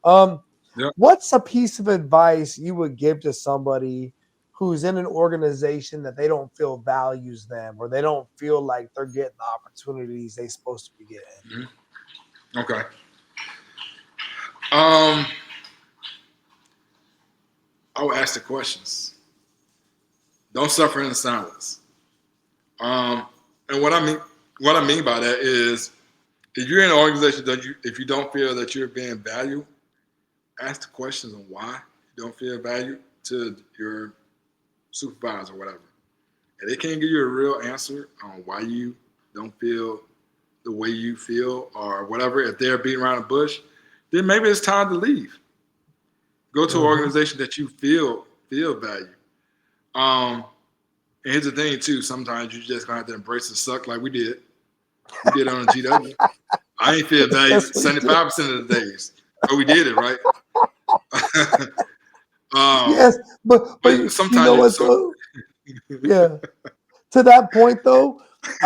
um, Yeah. what's a piece of advice you would give to somebody who's in an organization that they don't feel values them, or they don't feel like they're getting the opportunities they're supposed to be getting? Okay. I will ask the questions. Don't suffer in silence. And what I mean by that is, if you're in an organization if you don't feel that you're being valued, ask the questions on why you don't feel valued to your supervisor or whatever. And they can't give you a real answer on why you don't feel the way you feel or whatever. If they're beating around the bush, then maybe it's time to leave. Go to an organization that you feel valued. And here's the thing too, sometimes you just gonna have to embrace the suck like we did. We did on the GW. I ain't feel valued 75% of the days. But we did it, right? Yes, but sometimes you know what though? Yeah. To that point though,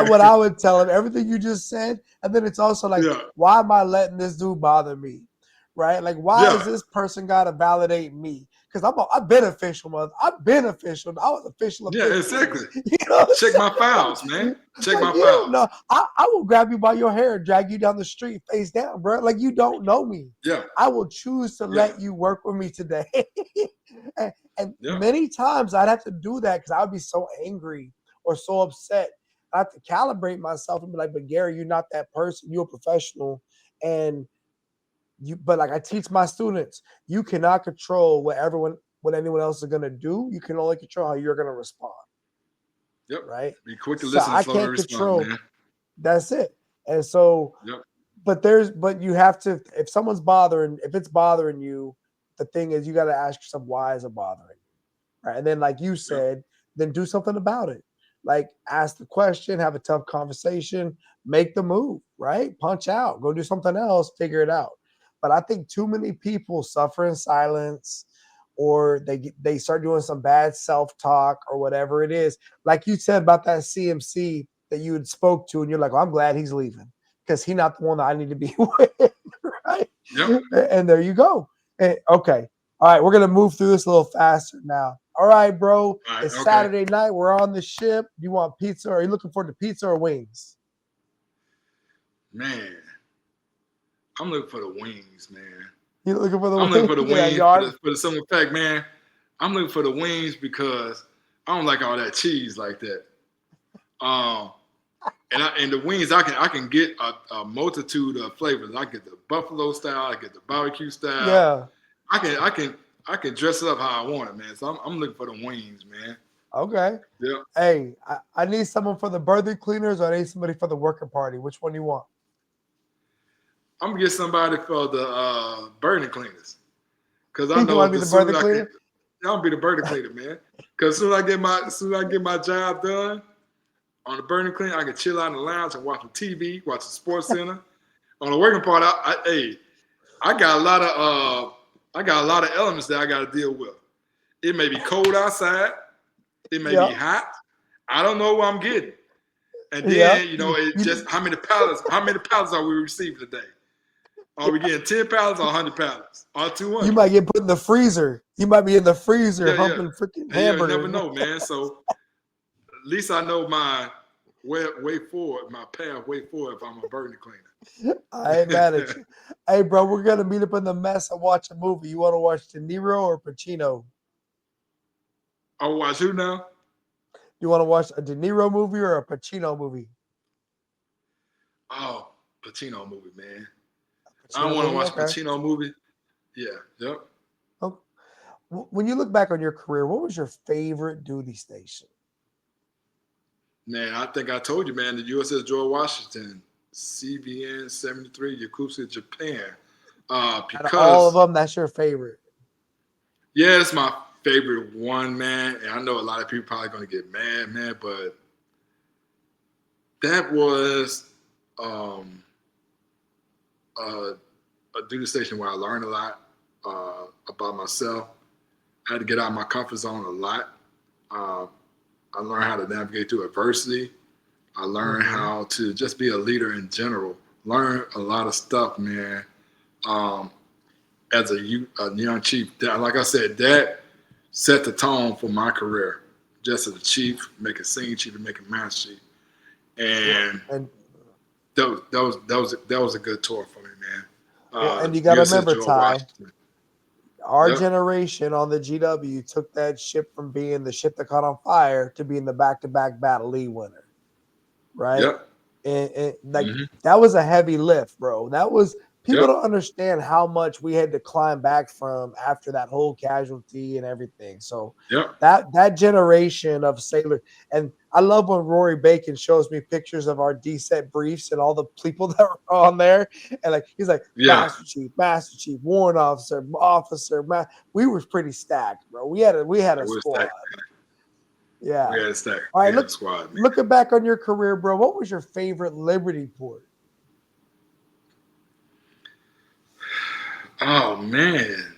what I would tell him, everything you just said, and then it's also like, why am I letting this dude bother me? Right? Like, why is this person gotta validate me? Because I'm beneficial, mother. I'm beneficial. I was official. Yeah, exactly. You know, check my files, man. Check like, my files. No, I will grab you by your hair and drag you down the street face down, bro. Like, you don't know me. Yeah. I will choose to let you work with me today. and many times I'd have to do that because I would be so angry or so upset. I have to calibrate myself and be like, but Gary, you're not that person. You're a professional. And but like I teach my students, you cannot control what anyone else is gonna do. You can only control how you're gonna respond. Yep. Right. Be quick to listen. I can't control. Man. That's it. And so, but you have to. If it's bothering you, the thing is, you got to ask yourself, why is it bothering you? Right. And then, like you said, then do something about it. Like, ask the question, have a tough conversation, make the move. Right. Punch out. Go do something else. Figure it out. But I think too many people suffer in silence, or they start doing some bad self-talk or whatever it is. Like you said about that CMC that you had spoke to, and you're like, well, I'm glad he's leaving because he's not the one that I need to be with, right? Yep. And there you go. And, okay. All right, we're going to move through this a little faster now. All right, bro. It's Saturday night. We're on the ship. You want pizza, or are you looking forward to pizza or wings? Man. I'm looking for the wings, man. You looking for the wings? I'm looking for the wings for the simple fact, man. I'm looking for the wings because I don't like all that cheese like that. And the wings I can get a multitude of flavors. I get the buffalo style, I get the barbecue style. Yeah. I can dress it up how I want it, man. So I'm looking for the wings, man. Okay. Yeah. Hey, I need someone for the birthday cleaners, or I need somebody for the working party. Which one do you want? I'm gonna get somebody for the burning cleaners, because I know you want to be the burning cleaner. I'll be the burning cleaner, man. Because as soon as I get my job done on the burning cleaner, I can chill out in the lounge and watch some TV, watch the Sports Center. On the working part, I got a lot of elements that I got to deal with. It may be cold outside, it may be hot. I don't know what I'm getting, and then it just how many pallets are we receiving today? Are we getting 10 pallets or 100 pallets or 200? You might get put in the freezer. You might be in the freezer humping freaking hamburgers. You never know, man. So at least I know my way forward, my pathway forward if I'm a burning cleaner. I ain't mad at you. Hey, bro, we're going to meet up in the mess and watch a movie. You want to watch De Niro or Pacino? I'll watch who now? You want to watch a De Niro movie or a Pacino movie? Oh, Pacino movie, man. I don't want to watch Pacino movie. Yeah, yep. Okay. When you look back on your career, what was your favorite duty station? Man, I think I told you, man, the USS George Washington, CVN 73, Yokosuka, Japan. Out of all of Because, them, that's your favorite. yeah, it's my favorite one, man. And I know a lot of people probably going to get mad, man, but that was a duty station where I learned a lot about myself. I had to get out of my comfort zone a lot. I learned how to navigate through adversity. I learned how to just be a leader in general. Learn a lot of stuff, man. As a young chief, like I said, that set the tone for my career. Just as a chief, make a senior chief, and make a master chief, and that was a good tour for me, man. And you got to USS remember, George Ty, Washington. our Yep. generation on the GW took that ship from being the ship that caught on fire to being the back-to-back Battle League winner, right? Yep. And like that was a heavy lift, bro. That was people Yep. don't understand how much we had to climb back from after that whole casualty and everything. So Yep. that generation of sailor, and I love when Rory Bacon shows me pictures of our DSET briefs and all the people that were on there, and like he's like Yeah. Master Chief, Warrant Officer. We were pretty stacked, bro. We had a squad. Yeah. We had a stack. All right, Squad. Looking back on your career, bro, what was your favorite Liberty port? Oh man,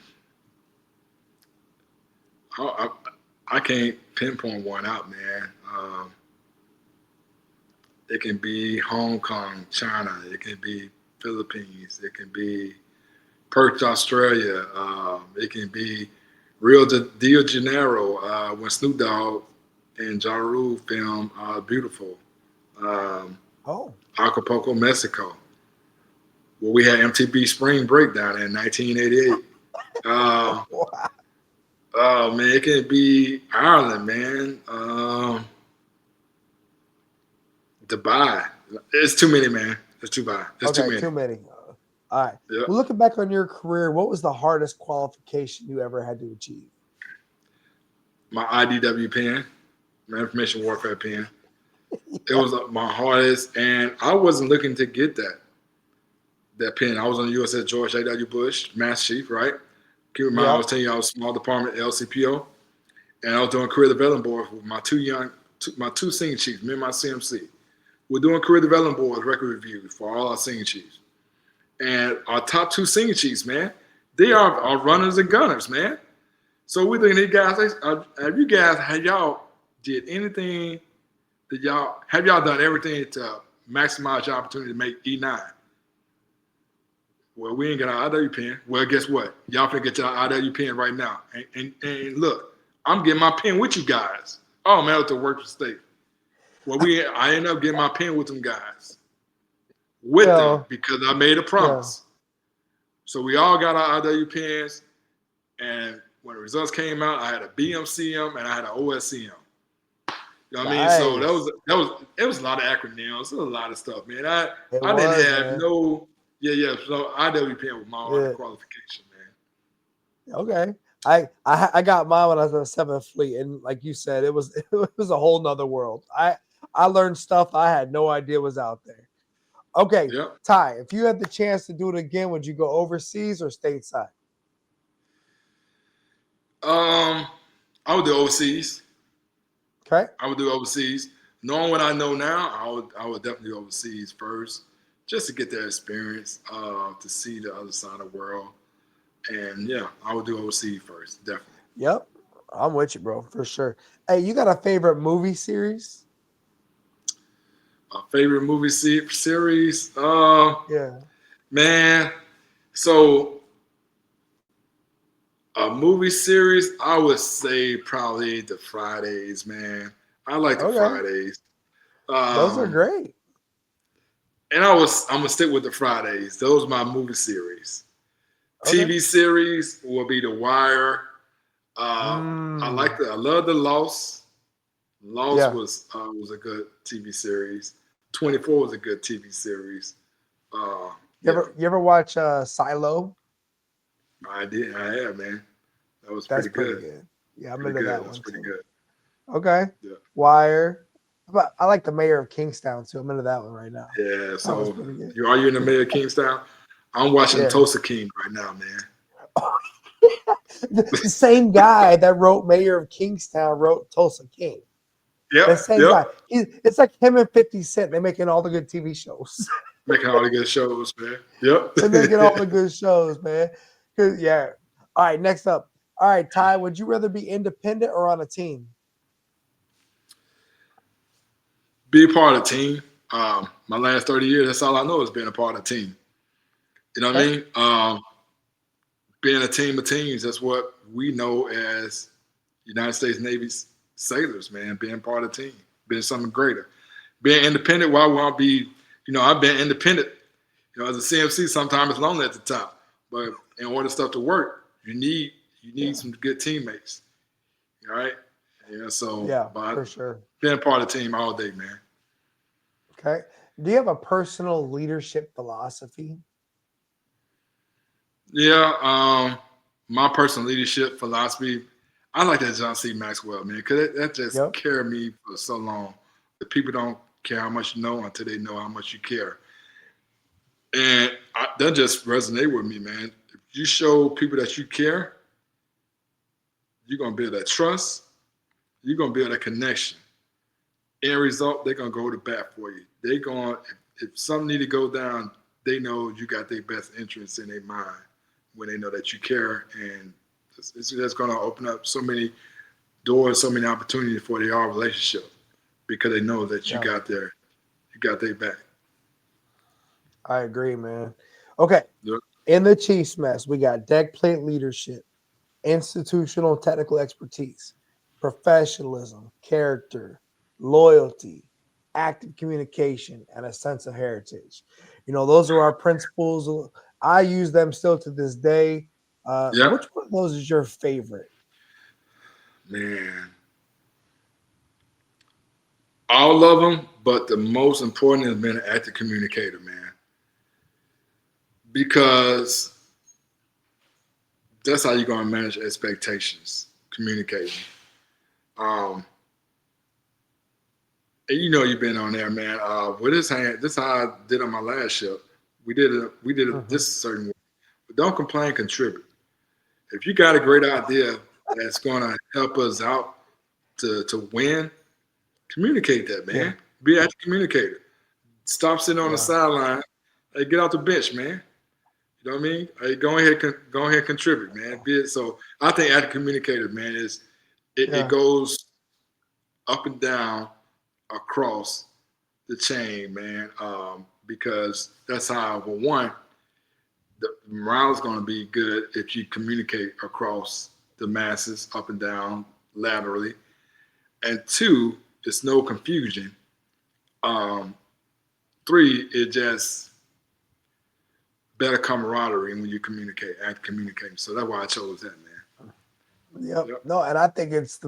I can't pinpoint one out, man. It can be Hong Kong, China. It can be Philippines. It can be Perth, Australia. It can be Rio de Janeiro when Snoop Dogg and Ja Rule filmed Beautiful. Acapulco, Mexico, where we had MTV Spring Break down in 1988. Wow. Oh man, it can be Ireland, man. Dubai. It's too many, man. It's too many. It's too many. All right. Yep. Well, looking back on your career, what was the hardest qualification you ever had to achieve? My IDW pen, my information warfare pen. It was my hardest, and I wasn't looking to get that pen. I was on the USS George A.W. Bush, Master Chief, right? Keep in mind, I was telling you I was small department LCPO, and I was doing career development boards with my two senior chiefs, me and my CMC. We're doing career development boards, record reviews for all our senior chiefs. And our top two senior chiefs, man, they are our runners and gunners, man. So we're thinking, these guys, have y'all did anything that have y'all done everything to maximize your opportunity to make E9? Well, we ain't got our IW pen. Well, guess what? Y'all finna get your IW pen right now. And look, I'm getting my pen with you guys. Oh man, it's a work mistake. Well, I ended up getting my pen with them guys. With them because I made a promise. So we all got our IW pens, and when the results came out, I had a BMCM and I had an OSCM. You know what I mean? So it was a lot of acronyms, it was a lot of stuff, man. I didn't have no so IW pen was my only qualification, man. Okay. I got mine when I was in the 7th Fleet, and like you said, it was a whole nother world. I learned stuff I had no idea was out there. Okay, Ty, if you had the chance to do it again, would you go overseas or stateside? I would do overseas. Okay. I would do overseas. Knowing what I know now, I would definitely go overseas first, just to get that experience, to see the other side of the world. And I would do overseas first, definitely. Yep. I'm with you, bro, for sure. Hey, you got a favorite movie series? A favorite movie series? Man. So a movie series, I would say probably the Fridays, man. I like the Fridays. Those are great. And I'm gonna stick with the Fridays. Those are my movie series. TV series will be The Wire. I love The Lost. Lost was a good TV series. 24 was a good TV series. You ever watch Silo? I did. I have, man. That's pretty good. Yeah, I'm into that one. That's pretty good. Okay. Yeah. Wire. But I like the mayor of Kingstown too. I'm into that one right now. Yeah. That was So pretty good. you in the Mayor of Kingstown? I'm watching Yeah. Tulsa King right now, man. The same guy that wrote Mayor of Kingstown wrote Tulsa King. The Yep. same guy. It's like him and 50 Cent. They're making all the good TV shows. Making all the good shows, man. Yep. They're making all the good shows, man. Yeah. All right, next up. All right, Ty, would you rather be independent or on a team? Be a part of the team. My last 30 years, that's all I know is being a part of the team. You know what I mean? Being a team of teams, that's what we know as United States Navy's sailors, man. Being part of the team, being something greater. Being independent, why would I be, I've been independent. As a CMC, sometimes it's lonely at the top. But in order for stuff to work, you need some good teammates. All right? Yeah, so for sure. Being part of the team all day, man. Okay. Do you have a personal leadership philosophy? Yeah, my personal leadership philosophy, I like that John C. Maxwell, man, because that just carried me for so long. The people don't care how much you know until they know how much you care. And that just resonated with me, man. If you show people that you care, you're going to build that trust. You're going to build a connection. End result, they're going to go to bat for you. They're going, if something need to go down, they know you got their best interests in their mind when they know that you care. And it's just going to open up so many doors, so many opportunities for their relationship because they know that you got their back. I agree, man. Okay. Yep. In the Chiefs mess, we got deck plate leadership, institutional technical expertise, professionalism, character, loyalty, active communication, and a sense of heritage. Those are our principles. I use them still to this day. Which one of those is your favorite? Man. All of them, but the most important has been an active communicator, man. Because that's how you're going to manage expectations, communicating. And you've been on there, man. With this hand, this is how I did on my last ship. We did it this certain way. But don't complain, contribute. If you got a great idea that's going to help us out to win, communicate that, man. Yeah. Be an active communicator. Stop sitting on the sideline. Hey, get out the bench, man. You know what I mean? Hey, go ahead, contribute, man. So I think active communicator, man, it goes up and down across the chain, man. Because that's how, well, one, the morale is going to be good if you communicate across the masses, up and down, laterally. And two, it's no confusion. Three, it just better camaraderie when you communicate, act communicating. So that's why I chose that, man. Yep. No, and I think it's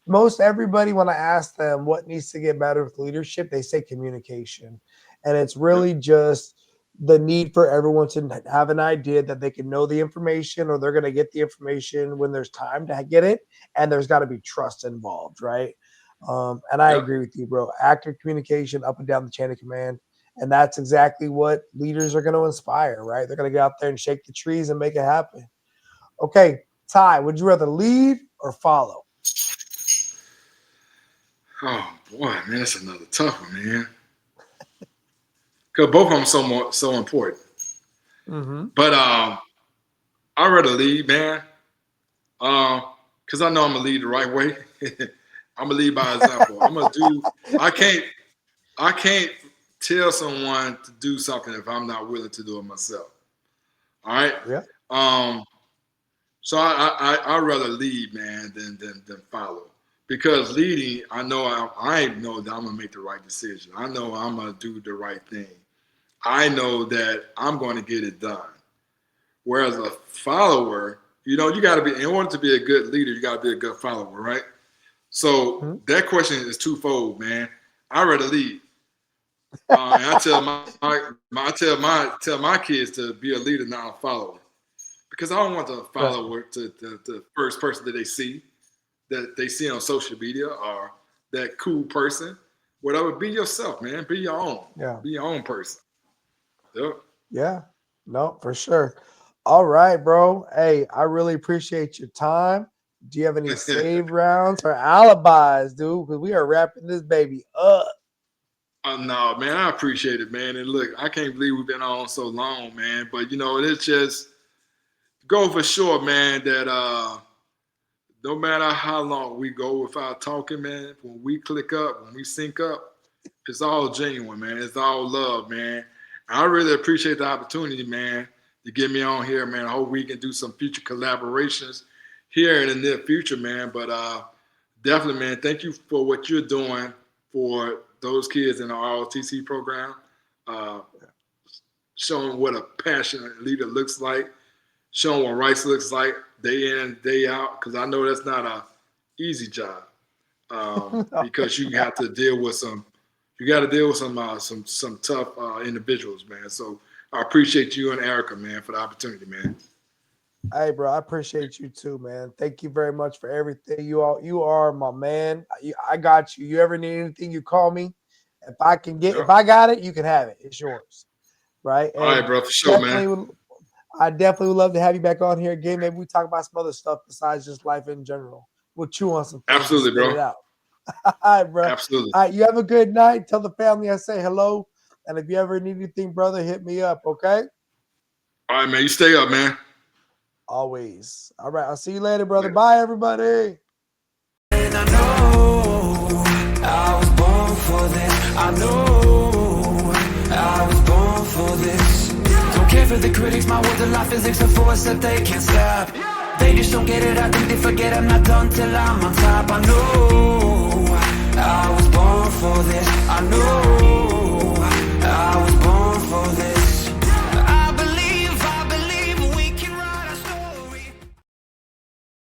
most everybody, when I ask them what needs to get better with leadership, they say communication. And it's really just the need for everyone to have an idea that they can know the information or they're going to get the information when there's time to get it. And there's got to be trust involved, right? And I agree with you, bro. Active communication up and down the chain of command. And that's exactly what leaders are going to inspire, right? They're going to get out there and shake the trees and make it happen. Okay, Ty, would you rather lead or follow? Oh, boy, man, that's another tough one, man. Because both of them so important. Mm-hmm. But I'd rather lead, man. Because I know I'm going to lead the right way. I'm going to lead by example. I can't tell someone to do something if I'm not willing to do it myself. All right. Yeah. So I'd rather lead, man, than follow. Because leading, I know that I'm gonna make the right decision. I know I'm gonna do the right thing. I know that I'm going to get it done. Whereas a follower, you got to be, in order to be a good leader, you got to be a good follower, right? So that question is twofold, man. I'd rather lead. And I tell my kids to be a leader, not a follower, because I don't want the follower to the first person that they see on social media or that cool person. whatever. Be yourself, man. Be your own. Yeah. Be your own person. Yep. Yeah. No, for sure. All right, bro. Hey, I really appreciate your time. Do you have any save rounds or alibis, dude? Because we are wrapping this baby up. Oh, no, man, I appreciate it, man. And look, I can't believe we've been on so long, man. But, you know, it's just go for sure, man, that no matter how long we go without talking, man, when we click up, when we sync up, it's all genuine, man. It's all love, man. I really appreciate the opportunity, man, to get me on here, man. I hope we can do some future collaborations here in the near future, man. But definitely, man, thank you for what you're doing for those kids in the ROTC program, showing what a passionate leader looks like, showing what rights looks like day in and day out, because I know that's not an easy job because you have to deal with some tough individuals, man. So I appreciate you and Erica, man, for the opportunity, man. Hey, bro, I appreciate you too, man. Thank you very much for everything. You are my man. I got you. You ever need anything, you call me. If I got it, you can have it. It's yours, right? All right, bro, for sure, man. I definitely would love to have you back on here again. Maybe we talk about some other stuff besides just life in general. We'll chew on some things. Absolutely, bro. It out. All right, bro. Absolutely. All right, you have a good night. Tell the family I say hello. And if you ever need anything, brother, hit me up, okay? All right, man. You stay up, man. Always. All right, I'll see you later, brother. Bye, everybody. And I know I was born for this. I know I was born for this. Don't care for the critics, my words are like physics, a force that they can't stop. They just don't get it, I think they forget I'm not done till I'm on top. I know I was born for